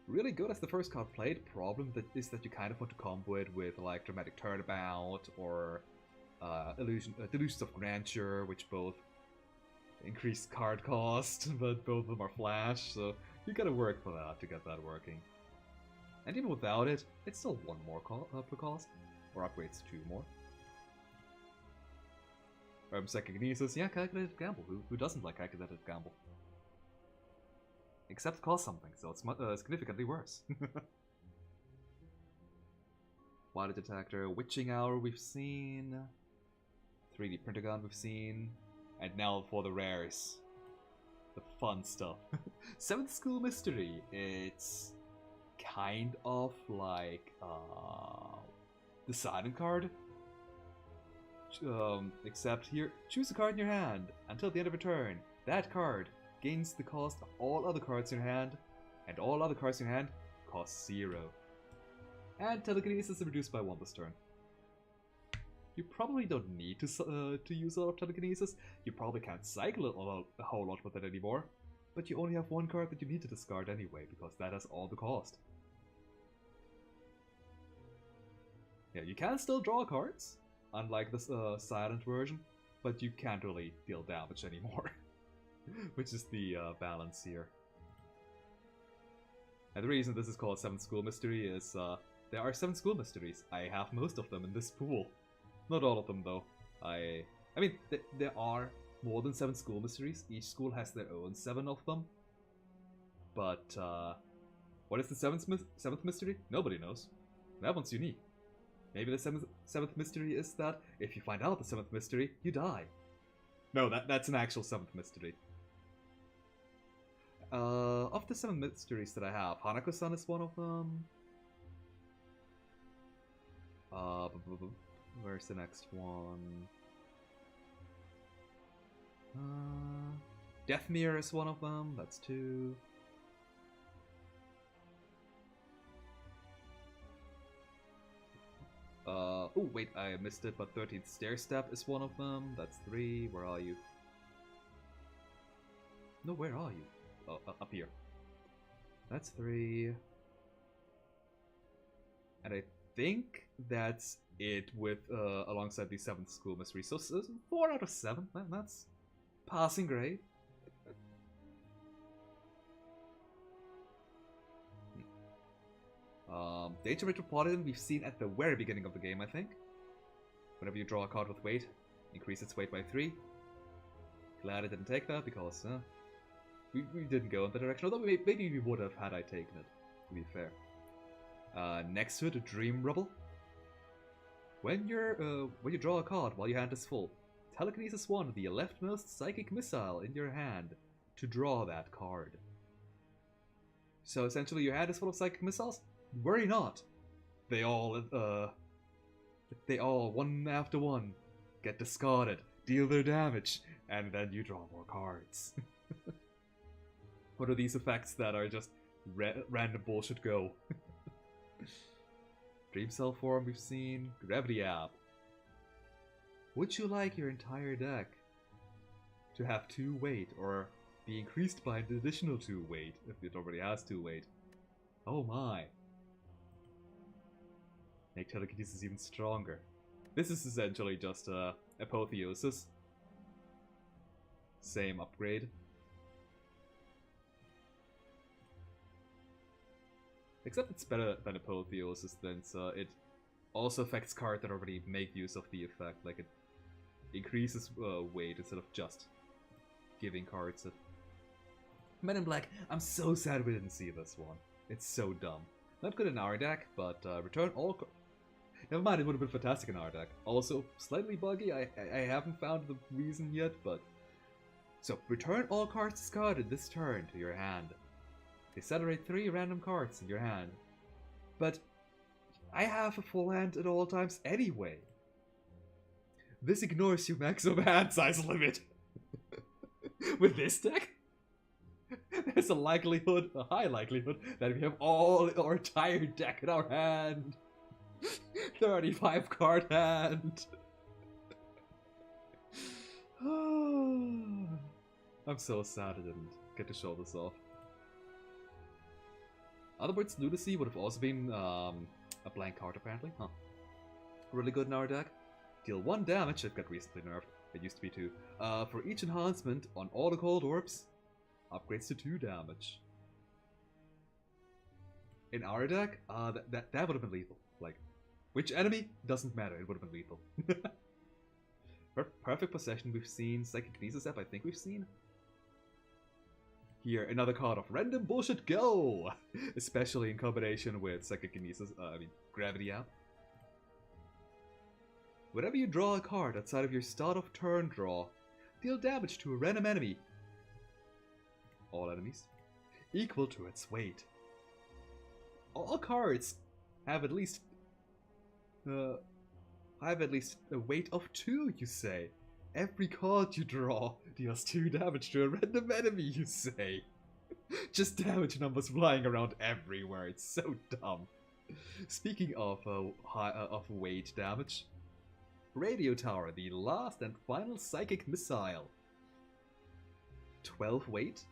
Really good as the first card played. Problem is that you kind of want to combo it with like Dramatic Turnabout or Delusions of Grandeur, which both increase card cost, but both of them are flash, so you gotta work for that to get that working. And even without it, it's still 1 more per cost, or upgrades 2 more. Psychokinesis, yeah, Calculated Gamble. Who doesn't like Calculated Gamble? Except cost something, so it's significantly worse. Water Detector, Witching Hour we've seen, 3D Printagon we've seen, and now for the rares. The fun stuff. 7th School Mystery, it's kind of like the silent card. Except here, choose a card in your hand until the end of a turn. That card gains the cost of all other cards in your hand, and all other cards in your hand cost 0. And Telekinesis is reduced by 1 this turn. You probably don't need to use a lot of Telekinesis. You probably can't cycle a whole lot with it anymore. But you only have 1 card that you need to discard anyway, because that has all the cost. Yeah, you can still draw cards, unlike the silent version, but you can't really deal damage anymore. Which is the balance here. And the reason this is called 7th School Mystery is there are 7 school mysteries. I have most of them in this pool. Not all of them though. I mean, there are more than 7 school mysteries. Each school has their own 7 of them. But what is the 7th mystery? Nobody knows. That one's unique. Maybe the 7th mystery is that if you find out the 7th mystery, you die. No, that's an actual 7th mystery. Of the 7 mysteries that I have, Hanako-san is one of them. Where's the next one? Death Mirror is one of them, that's 2. Oh wait, I missed it, but 13th Stair Step is one of them, that's 3. Where are you? No, where are you? Oh, up here. That's 3. And I think that's it with alongside the 7th School Mystery. So 4 out of 7. That's passing grade. Danger Metropolitan we've seen at the very beginning of the game, I think. Whenever you draw a card with weight, increase its weight by 3. Glad I didn't take that because we didn't go in that direction. Although maybe we would have had I taken it, to be fair. Next to it, Dream Rubble. When you draw a card while your hand is full, Telekinesis 1, the leftmost Psychic Missile in your hand, to draw that card. So essentially your hand is full of Psychic Missiles? Worry not. They all, one after one, get discarded, deal their damage, and then you draw more cards. What are these effects that are just random bullshit go? Dream Cell Form we've seen, Gravity App. Would you like your entire deck to have 2 weight, or be increased by an additional 2 weight, if it already has 2 weight? Oh my. Make Telekinesis even stronger. This is essentially just Apotheosis. Same upgrade. Except it's better than Apotheosis, since it also affects cards that already make use of the effect. Like it increases weight instead of just giving cards it. Men in Black, I'm so sad we didn't see this one. It's so dumb. Not good in our deck, but return all... Never mind, it would have been fantastic in our deck. Also, slightly buggy, I haven't found the reason yet, but... So, return all cards discarded this turn to your hand. Accelerate 3 random cards in your hand. But I have a full hand at all times anyway. This ignores your maximum hand size limit. With this deck, there's a high likelihood, that we have all our entire deck in our hand. 35 card hand. I'm so sad I didn't get to show this off. Other words, Lunacy would have also been a blank card apparently. Huh. Really good in our deck. Deal 1 damage, it got recently nerfed. It used to be 2. For each enhancement on all the cold orbs, upgrades to 2 damage. In our deck, that would have been lethal. Like, which enemy? Doesn't matter, it would have been lethal. Perfect Possession we've seen. Psychic Kinesis App I think we've seen. Here, another card of Random Bullshit Go! Especially in combination with Psychic Kinesis, Gravity App. Whenever you draw a card outside of your start of turn draw, deal damage to a random enemy. All enemies. Equal to its weight. All cards have at least a weight of 2, you say. Every card you draw deals 2 damage to a random enemy, you say. Just damage numbers flying around everywhere, it's so dumb. Speaking of weight damage, Radio Tower, the last and final psychic missile. 12 weight?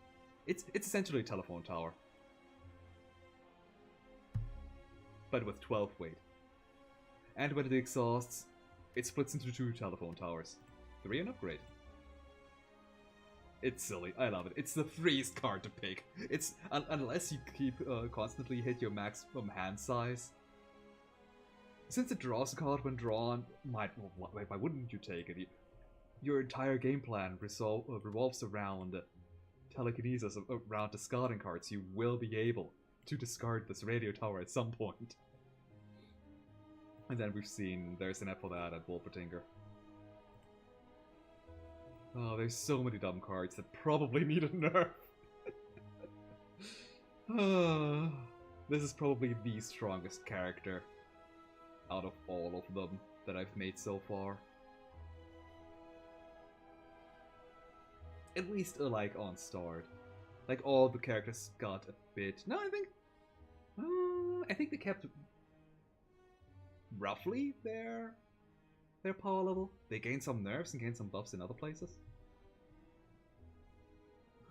It's essentially a telephone tower. But with 12 weight. And when it exhausts, it splits into 2 telephone towers. 3 an upgrade. It's silly, I love it. It's the freest card to pick. It's unless you keep constantly hit your maximum hand size. Since it draws a card when drawn, why wouldn't you take it? Your entire game plan revolves around telekinesis, around discarding cards. You will be able to discard this radio tower at some point. And then we've seen there's an app for that at Wolpertinger. Oh, there's so many dumb cards that probably need a nerf. This is probably the strongest character out of all of them that I've made so far. At least, like, on start. Like, all the characters got a bit... No, I think they kept roughly their power level. They gained some nerfs and gained some buffs in other places.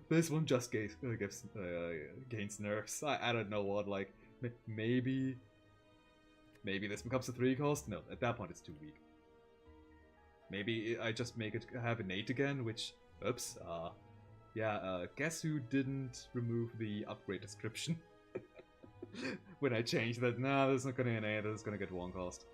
This one just gains nerfs. I don't know what, like, maybe this becomes a 3 cost? No, at that point it's too weak. Maybe I just make it have innate again, which, oops, guess who didn't remove the upgrade description? When I changed that, nah, this is not gonna innate, this is gonna get 1 cost.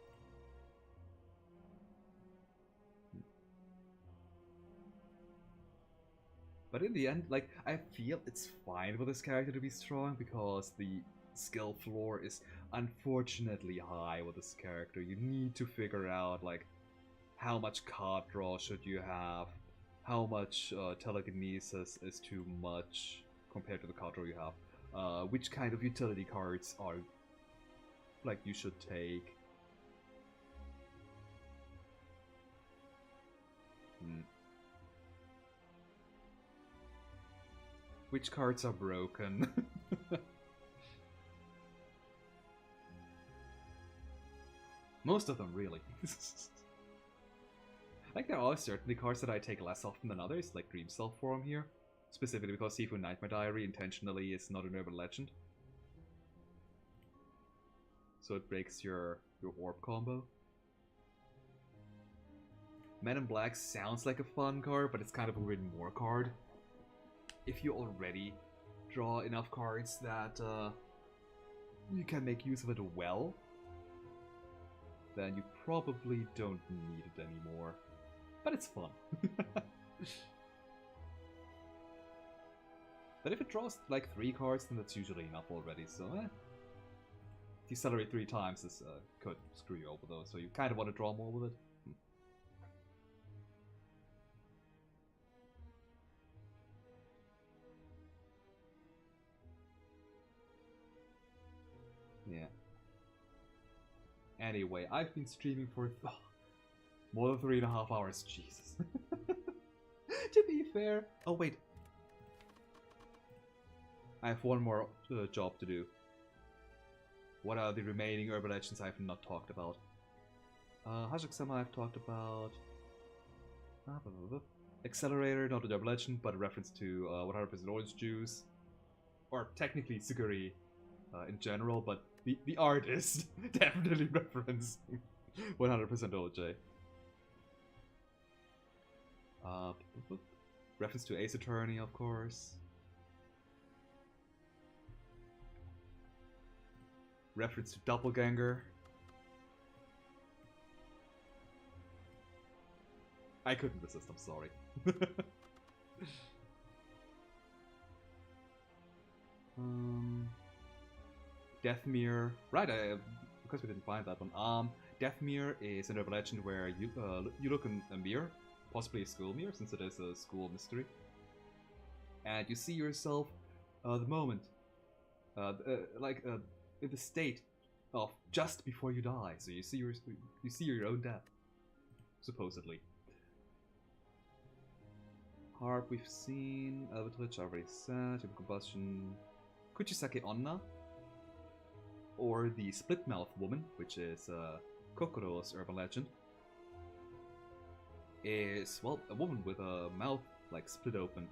But in the end, like, I feel it's fine for this character to be strong because the skill floor is unfortunately high with this character. You need to figure out, like, how much card draw should you have, how much telekinesis is too much compared to the card draw you have, which kind of utility cards are, like, you should take. Which cards are broken? Most of them, really. Like, there are certainly cards that I take less often than others, like Dream Self Form here. Specifically because Sifu Nightmare Diary intentionally is not an urban legend. So it breaks your orb combo. Men in Black sounds like a fun card, but it's kind of a Written War card. If you already draw enough cards that you can make use of it well, then you probably don't need it anymore. But it's fun. But if it draws like 3 cards, then that's usually enough already, so decelerate 3 times is could screw you over though, so you kind of want to draw more with it. Yeah. Anyway, I've been streaming for more than 3.5 hours. Jesus. To be fair. Oh wait. I have one more job to do. What are the remaining urban legends I have not talked about? Hajak-sama I've talked about. Accelerator, not a urban legend, but a reference to 100% orange juice. Or technically Suguri in general, but the artist definitely referencing 100% OJ. Reference to Ace Attorney, of course. Reference to Doppelganger. I couldn't resist, I'm sorry. Deathmere. Right, because we didn't find that one. Deathmere is an urban legend where you look in a mirror, possibly a school mirror, since it is a school mystery, and you see yourself the moment, in the state of just before you die. So you see your own death, supposedly. Harp we've seen, Albatrich I already said, Human Combustion, Kuchisake Onna, or the Split Mouth Woman, which is Kokoro's urban legend, is, well, a woman with a mouth like split open.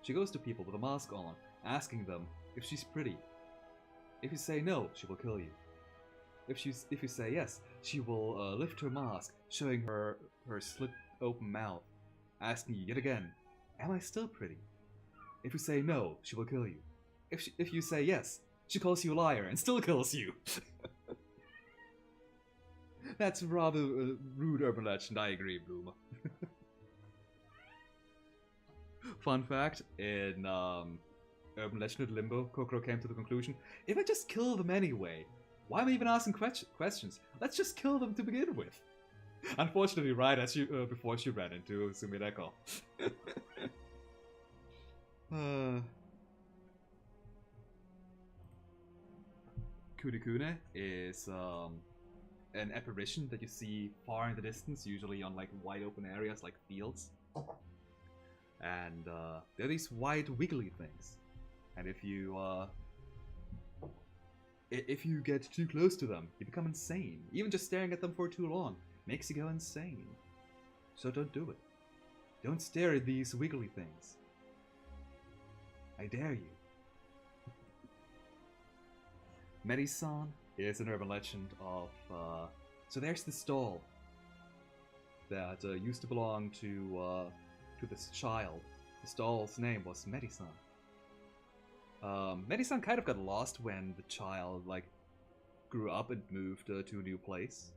She goes to people with a mask on, asking them if she's pretty. If you say no, she will kill you. If you say yes, she will lift her mask, showing her slit open mouth, asking you yet again, am I still pretty? If you say no, she will kill you. If you say yes, she calls you a liar and still kills you. That's rather a rude urban legend, I agree, Bloomer. Fun fact, in Urban Legend at Limbo, Kokoro came to the conclusion, if I just kill them anyway, why am I even asking questions? Let's just kill them to begin with. Unfortunately, right as before she ran into Sumireko. Kurikune is an apparition that you see far in the distance, usually on like wide open areas like fields. And they're these white wiggly things. And if you get too close to them, you become insane. Even just staring at them for too long makes you go insane. So don't do it. Don't stare at these wiggly things. I dare you. Medi-san is an urban legend of... so there's this doll that used to belong to this child. This doll's name was Medi-san. Medi-san kind of got lost when the child grew up and moved to a new place,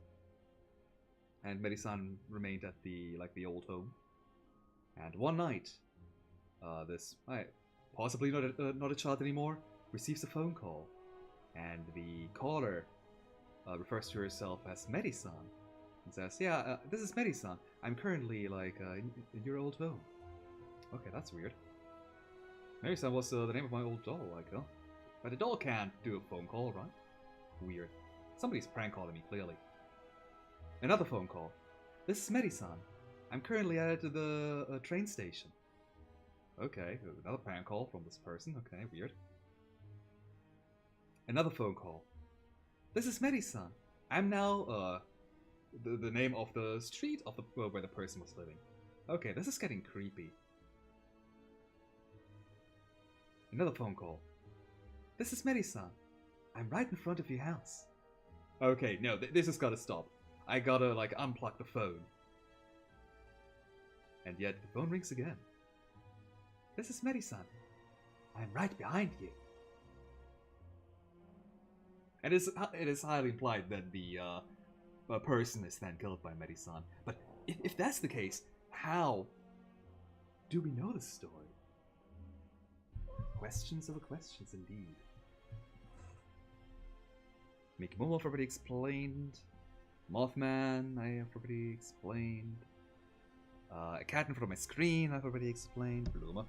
and Medi-san remained at the old home. And one night, this possibly not a child anymore receives a phone call, and the caller refers to herself as Medi-san and says, "Yeah, this is Medi-san. I'm currently in your old home." Okay, that's weird. Medi-san was the name of my old doll, but the doll can't do a phone call, right? Weird. Somebody's prank calling me, clearly. Another phone call. This is Medi-san. I'm currently at the train station. Okay, another prank call from this person. Okay, weird. Another phone call. This is Medi-san. I'm now the name of the street of where the person was living. Okay, this is getting creepy. Another phone call. This is Medi-san. I'm right in front of your house. Okay, no, this has gotta stop. I gotta, unplug the phone. And yet, the phone rings again. This is Medi-san. I'm right behind you. And it is highly implied that the person is then killed by Medi-san. But if that's the case, how do we know this story? Questions over questions, indeed. Mickey Momo I've already explained. Mothman I have already explained. A cat in front of my screen I've already explained. Bluma.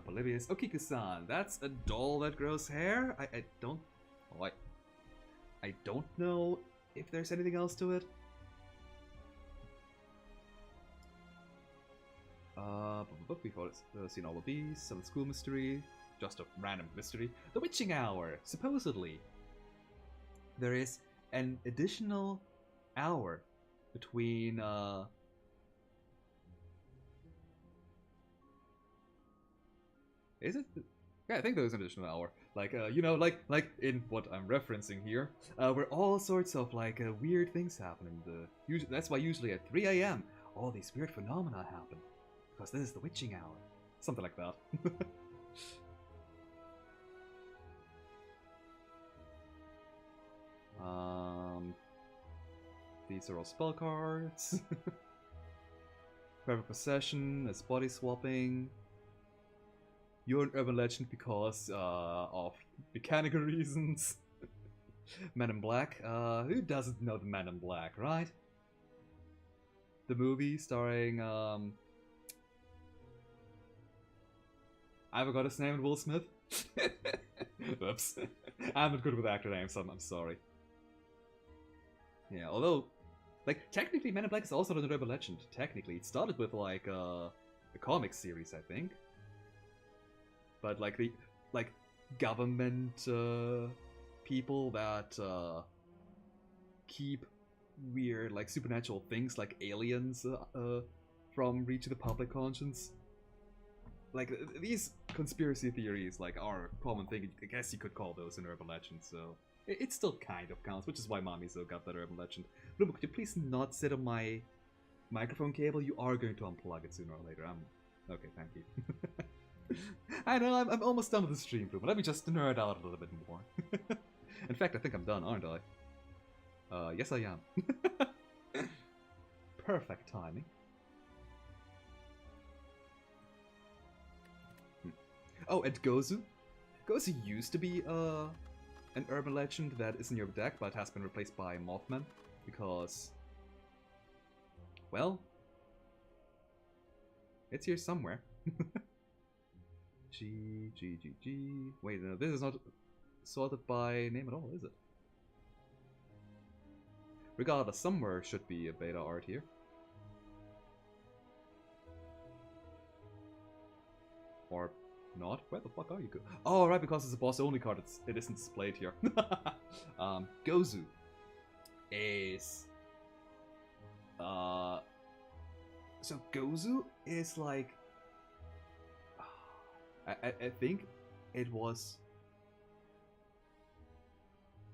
Bolivia's Okiku-san. That's a doll that grows hair? I don't... Oh, I don't know if there's anything else to it. We've seen all of these. Some school mystery. Just a random mystery. The Witching Hour, supposedly. There is an additional hour between, Is it? Yeah, I think there's an additional hour. Like, you know, like in what I'm referencing here, where all sorts of, like, weird things happen. And that's why usually at 3 a.m. all these weird phenomena happen. Because this is the Witching Hour. Something like that. These are all spell cards. Private possession, is body swapping. You're an urban legend because of mechanical reasons. Men in Black. Who doesn't know the Men in Black, right? The movie starring I forgot his name, Will Smith. Oops. I'm not good with actor names, I'm sorry. Yeah, although, like, technically Men in Black is also an urban legend. Technically, it started with, like, a comic series, I think. But, like, the, like, government, people that, keep weird, like, supernatural things, like aliens, from reaching the public conscience. Like, these conspiracy theories, like, are a common thing. I guess you could call those an urban legend, so... It still kind of counts, which is why Mamizo got that urban legend. Bluma, could you please not sit on my microphone cable? You are going to unplug it sooner or later. Okay, thank you. I know, I'm almost done with the stream, Bluma. Let me just nerd out a little bit more. In fact, I think I'm done, aren't I? Yes I am. Perfect timing. Oh, and Gozu? Gozu used to be, an urban legend that is in your deck, but has been replaced by Mothman, because... Well... It's here somewhere. G. Wait, no, this is not sorted by name at all, is it? Regardless, somewhere should be a beta art here. Or not? Where the fuck are you? Oh, right, because it's a boss only card, it isn't displayed here. Gozu is... So Gozu is like... I think it was...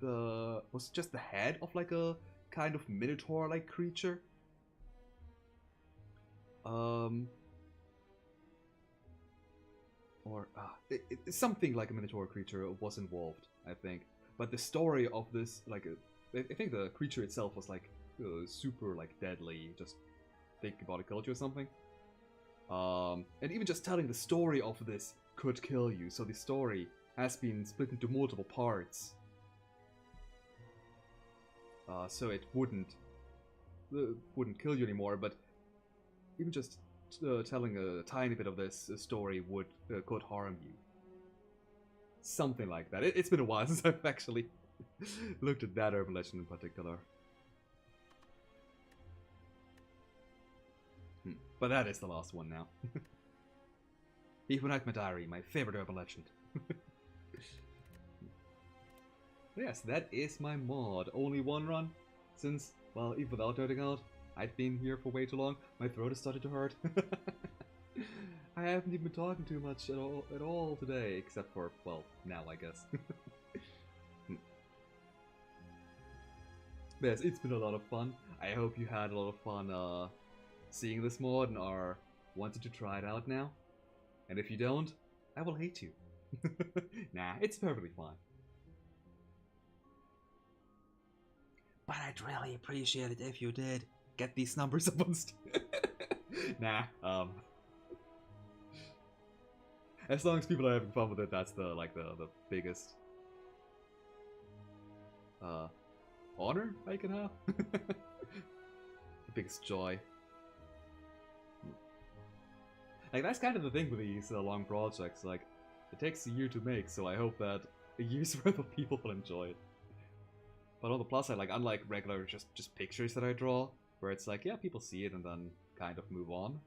Was just the head of like a kind of minotaur-like creature. Or something like a minotaur creature was involved, I think. But the story of this, like, I think the creature itself was like super like deadly. Just think about a culture or something. And even just telling the story of this could kill you. So the story has been split into multiple parts. So it wouldn't kill you anymore. But even just telling a tiny bit of this story could harm you. Something like that. It's been a while since I've actually looked at that urban legend in particular. But that is the last one now. Even Night My Diary, my favorite urban legend. Yes, that is my mod. Only one run, since, well, even without nerding out, I've been here for way too long. My throat has started to hurt. I haven't even been talking too much at all today, except for, well, now I guess. Yes, it's been a lot of fun. I hope you had a lot of fun seeing this mod and are wanted to try it out now. And if you don't, I will hate you. Nah, it's perfectly fine. But I'd really appreciate it if you did get these numbers up on Nah, as long as people are having fun with it, that's the biggest. uh, honor I can have. The biggest joy. Like, that's kind of the thing with these long projects. Like, it takes a year to make, so I hope that a year's worth of people will enjoy it. But on the plus side, like, unlike regular just pictures that I draw, where it's like, yeah, people see it and then kind of move on.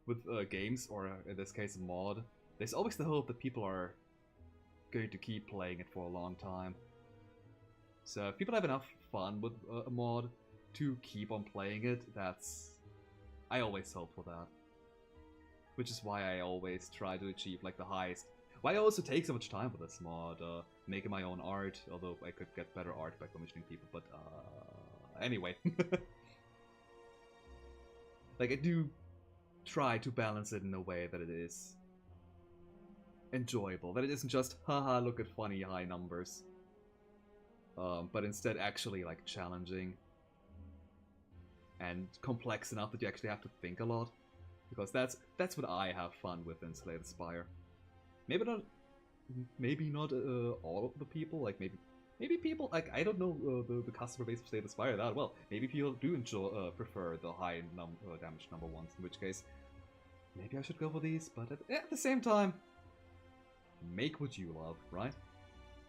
With games, or in this case a mod, there's always the hope that people are going to keep playing it for a long time. So if people have enough fun with a mod to keep on playing it, I always hope for that. Which is why I always try to achieve like the highest. Why I also take so much time with this mod, making my own art, although I could get better art by commissioning people, but anyway. Like, I do try to balance it in a way that it is enjoyable, that it isn't just, haha, look at funny high numbers. But instead actually like challenging and complex enough that you actually have to think a lot. Because that's what I have fun with in Slay the Spire. Maybe not all of the people. Like maybe people like I don't know the customer base of Slay the Spire that well. Maybe people do prefer the high damage number ones. In which case, maybe I should go for these. But at the same time, make what you love, right?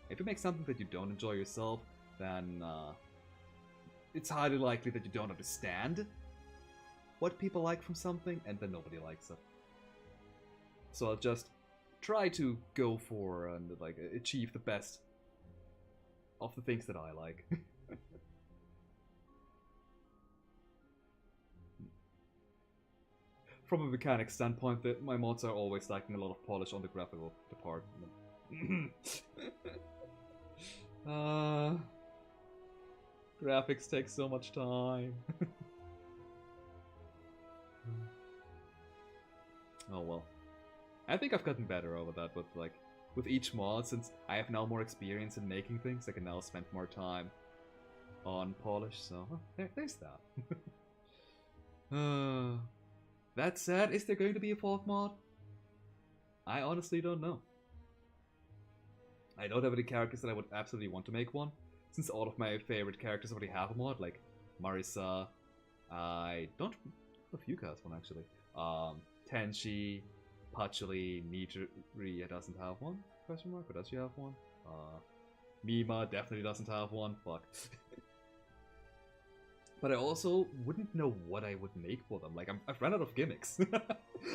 If you make something that you don't enjoy yourself, then it's highly likely that you don't understand what people like from something, and then nobody likes it. So I'll just try to go for and like achieve the best of the things that I like. From a mechanics standpoint, my mods are always lacking a lot of polish on the graphical department. Graphics take so much time. Oh well. I think I've gotten better over that, but like with each mod, since I have now more experience in making things, I can now spend more time on polish, so there's that. That said, is there going to be a fourth mod? I honestly don't know. I don't have any characters that I would absolutely want to make one, since all of my favorite characters already have a mod, like Marisa. I don't have a few cast one actually. Tenchi, Pachuli, Nijiri doesn't have one? Question mark? Or does she have one? Mima definitely doesn't have one. Fuck. But I also wouldn't know what I would make for them. Like, I've run out of gimmicks.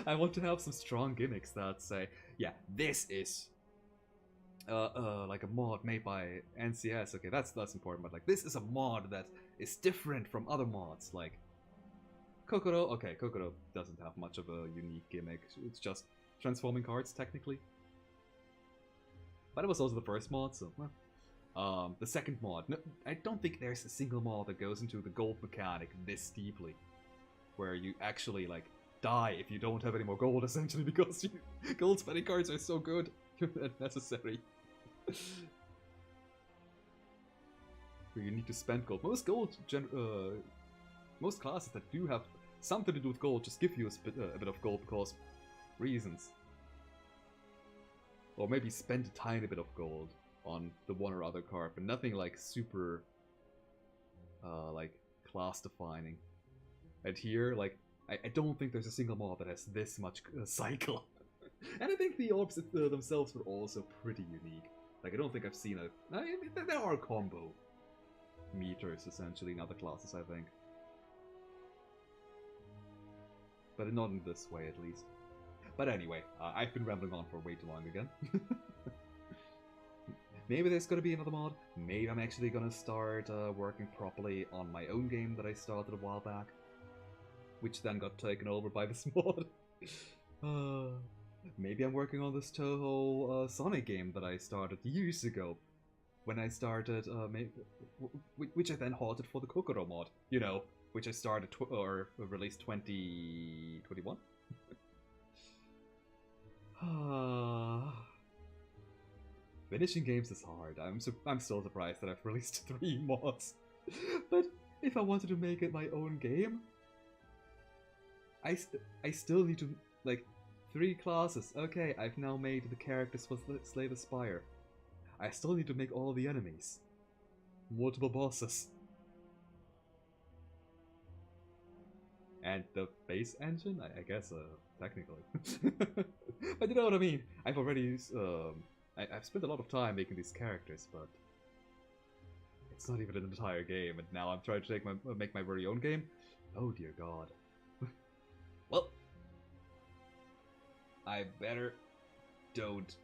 I want to have some strong gimmicks that say, yeah, this is like a mod made by NCS. Okay, that's important. But like, this is a mod that is different from other mods. Like Kokoro. Okay, Kokoro doesn't have much of a unique gimmick. It's just transforming cards, technically. But it was also the first mod, so well. The second mod. No, I don't think there's a single mod that goes into the gold mechanic this deeply, where you actually like die if you don't have any more gold, essentially, because gold spending cards are so good and necessary. Where you need to spend gold. Most classes that do have something to do with gold just give you a bit of gold because reasons. Or maybe spend a tiny bit of gold on the one or other card, but nothing like super like class defining. And here, like, I don't think there's a single mod that has this much cycle. And I think the orbs themselves were also pretty unique. Like, I don't think I've seen I mean, there are combo meters essentially in other classes, I think. But not in this way, at least. But anyway, I've been rambling on for way too long again. Maybe there's gonna be another mod. Maybe I'm actually gonna start working properly on my own game that I started a while back. Which then got taken over by this mod. Maybe I'm working on this Toho Sonic game that I started years ago. When I started, which I then halted for the Kokoro mod. You know, which I started or released 2021. Finishing games is hard. I'm still surprised that I've released 3 mods. But if I wanted to make it my own game, I still need to, like, 3 classes. Okay, I've now made the characters for Slay the Spire. I still need to make all the enemies. multiple bosses. And the base engine, I guess, technically. But you know what I mean. I've already, I've spent a lot of time making these characters, but it's not even an entire game, and now I'm trying to make my very own game. Oh dear God. Well, I better don't.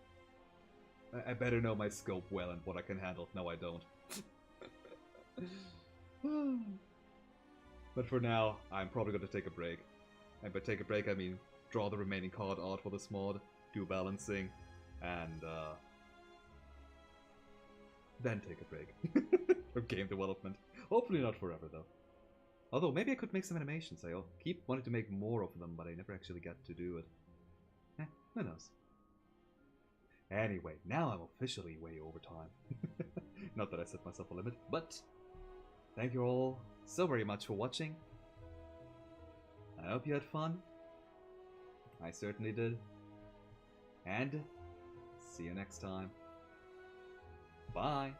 I better know my scope well and what I can handle. No, I don't. But for now, I'm probably going to take a break. And by take a break, I mean draw the remaining card art for this mod, do balancing, and then take a break from game development. Hopefully not forever, though. Although, maybe I could make some animations. I keep wanting to make more of them, but I never actually get to do it. Who knows? Anyway, now I'm officially way over time. Not that I set myself a limit, but thank you all so very much for watching. I hope you had fun. I certainly did. And see you next time. Bye!